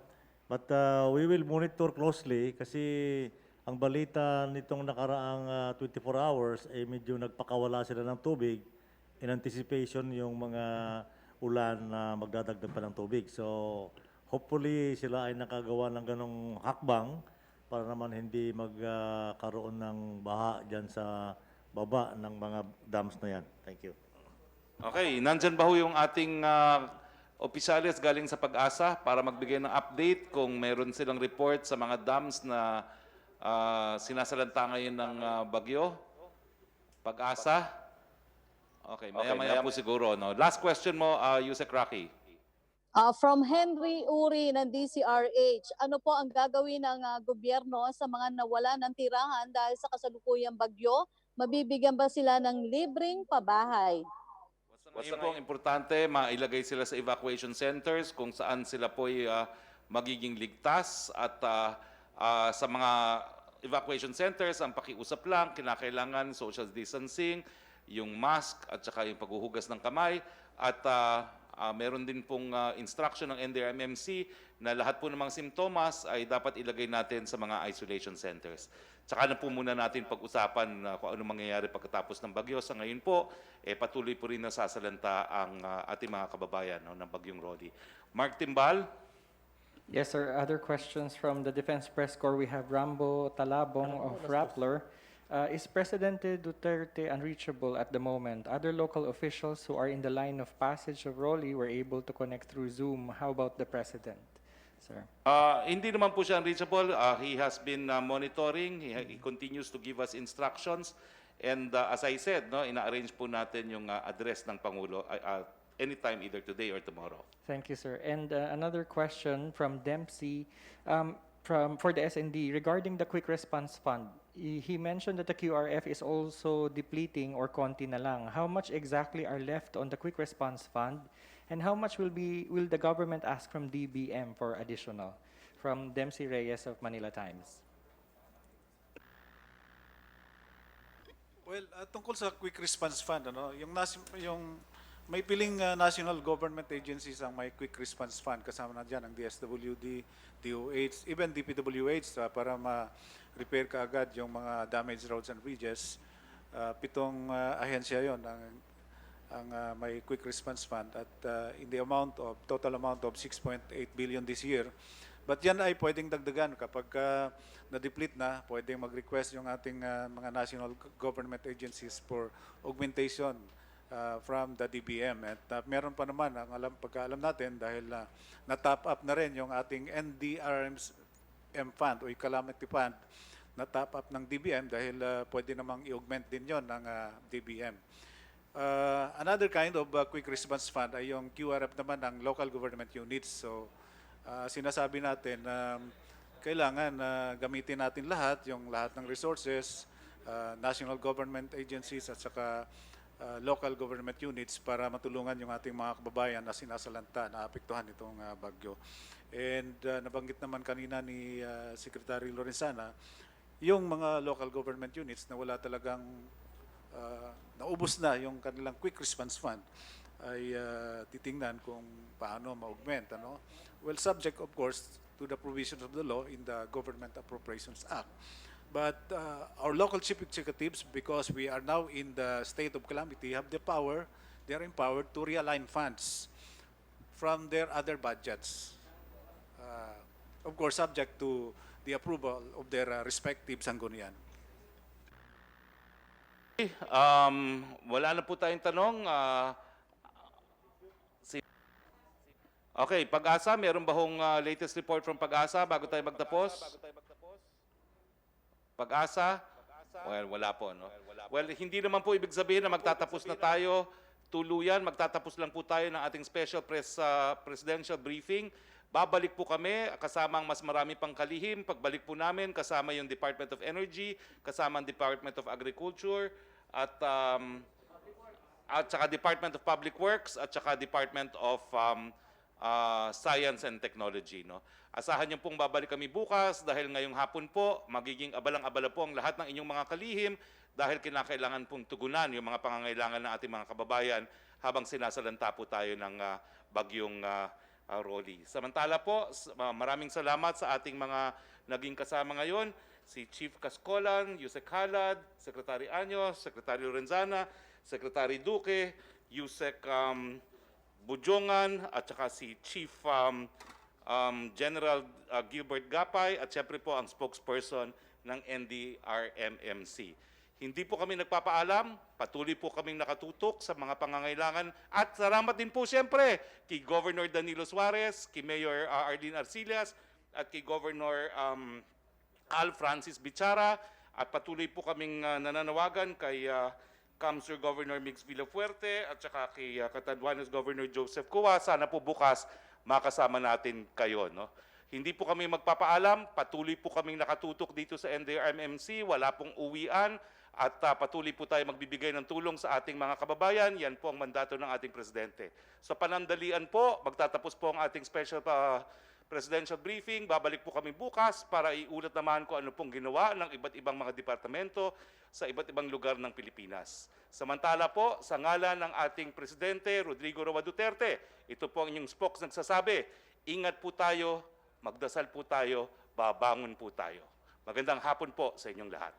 [SPEAKER 3] But we will monitor closely kasi ang balita nitong nakaraang 24 hours ay medyo nagpakawala sila ng tubig in anticipation yung mga ulan na magdadagdag pa ng tubig. So hopefully sila ay nakagawa ng ganong hakbang para naman hindi magkaroon ng baha dyan sa baba ng mga dams na yan. Thank you.
[SPEAKER 1] Okay, nandyan ba ho yung ating opisyalis galing sa Pag-asa para magbigay ng update kung meron silang report sa mga dams na sinasalanta ngayon ng bagyo? Pag-asa? Okay, maya-maya po siguro. No? Last question mo, Yusek Roque.
[SPEAKER 9] From Henry Uri ng DCRH, ano po ang gagawin ng gobyerno sa mga nawala ng tirahan dahil sa kasalukuyang bagyo? Mabibigyan ba sila ng libreng pabahay?
[SPEAKER 1] Ngayon po, ang importante, mailagay sila sa evacuation centers kung saan sila po magiging ligtas at sa mga evacuation centers, ang pakiusap lang, kinakailangan social distancing, yung mask at saka yung paghuhugas ng kamay at meron din pong instruction ng NDRRMC na lahat po ng mga simptomas ay dapat ilagay natin sa mga isolation centers. Tsaka na po muna natin pag-usapan kung ano mangyayari pagkatapos ng bagyo. Sa ngayon po, patuloy po rin nasasalanta ang ating mga kababayan ng bagyong Roque. Mark Timbal.
[SPEAKER 7] Yes, sir. Other questions from the Defense Press Corps. We have Rambo Talabong of Rappler. Is President Duterte unreachable at the moment? Other local officials who are in the line of passage of Roque were able to connect through Zoom. How about the President, sir?
[SPEAKER 1] Hindi naman po siya unreachable. He has been monitoring. He continues to give us instructions. And as I said, no, ina-arrange po natin yung address ng Pangulo anytime either today or tomorrow.
[SPEAKER 7] Thank you, sir. And another question from Dempsey for the SND regarding the Quick Response Fund. He mentioned that the QRF is also depleting or konti na lang. How much exactly are left on the Quick Response Fund, and how much will the government ask from DBM for additional? From Dempsey Reyes of Manila Times.
[SPEAKER 2] Well, tungkol sa Quick Response Fund, yung may piling national government agencies ang may Quick Response Fund. Kasama na dyan ang DSWD, DOH, even DPWH para ma-repair kaagad yung mga damaged roads and bridges. 7 ahensya yon ang may Quick Response Fund at in the total amount of 6.8 billion this year. But yan ay pwedeng dagdagan kapag na-deplete na, pwedeng mag-request yung ating mga national government agencies for augmentation from the DBM. At meron pa naman, pagkaalam natin, dahil na-top up na rin yung ating NDRRMC fund o Calamity Fund, na-top up ng DBM dahil pwede namang i-augment din yon ng DBM. Another kind of quick response fund ay yung QRF naman ng local government units. So, sinasabi natin na kailangan gamitin natin lahat ng resources, national government agencies at saka local government units para matulungan yung ating mga kababayan na sinasalanta, na apektuhan itong bagyo. And nabanggit naman kanina ni Secretary Lorenzana, yung mga local government units na wala talagang naubos na yung kanilang quick response fund ay titingnan kung paano ma-augment. Well, subject of course to the provisions of the law in the Government Appropriations Act. But our local chief executives, because we are now in the state of calamity, have the power, they are empowered to realign funds from their other budgets. Of course, subject to the approval of their respective sanggunian.
[SPEAKER 1] Wala na po tayong tanong. Okay, Pag-asa, meron ba hong latest report from Pag-asa bago tayo magtapos? Pag-asa? Well, wala po, no? Well, hindi naman po ibig sabihin na magtatapos na tayo tuluyan. Magtatapos lang po tayo ng ating special presidential briefing. Babalik po kami kasama ang mas marami pang kalihim. Pagbalik po namin kasama yung Department of Energy, kasama ang Department of Agriculture, at saka Department of Public Works, at saka Department of Science and Technology. No? Asahan niyo pong babalik kami bukas dahil ngayong hapon po magiging abalang-abala po ang lahat ng inyong mga kalihim dahil kinakailangan pong tugunan yung mga pangangailangan ng ating mga kababayan habang sinasalanta po tayo ng bagyong Rolly. Samantala po, maraming salamat sa ating mga naging kasama ngayon, si Chief Cascolan, Yusek Halad, Secretary Anyos, Secretary Lorenzana, Secretary Duque, Yusek Bujongan, at saka si Chief General Gilbert Gapay, at syempre po ang spokesperson ng NDRRMC. Hindi po kami nagpapaalam, patuloy po kaming nakatutok sa mga pangangailangan, at salamat din po syempre kay Governor Danilo Suarez, kay Mayor Arlene Arcillas, at kay Governor Al Francis Bichara, at patuloy po kaming nananawagan kay Councilor Governor Mix Villafuerte at saka kay Catanduanes Governor Joseph Cua. Sana po bukas makasama natin kayo. No? Hindi po kami magpapaalam, patuloy po kaming nakatutok dito sa NDRRMC, wala pong uwian, at patuloy po tayo magbibigay ng tulong sa ating mga kababayan. Yan po ang mandato ng ating Presidente. Sa panandalian po, magtatapos po ang ating special presidential briefing. Babalik po kami bukas para iulat naman kung ano pong ginawa ng iba't ibang mga departamento sa iba't ibang lugar ng Pilipinas. Samantala po, sa ngalan ng ating Presidente, Rodrigo Roa Duterte, ito po ang inyong spokes nagsasabi, ingat po tayo, magdasal po tayo, babangon po tayo. Magandang hapon po sa inyong lahat.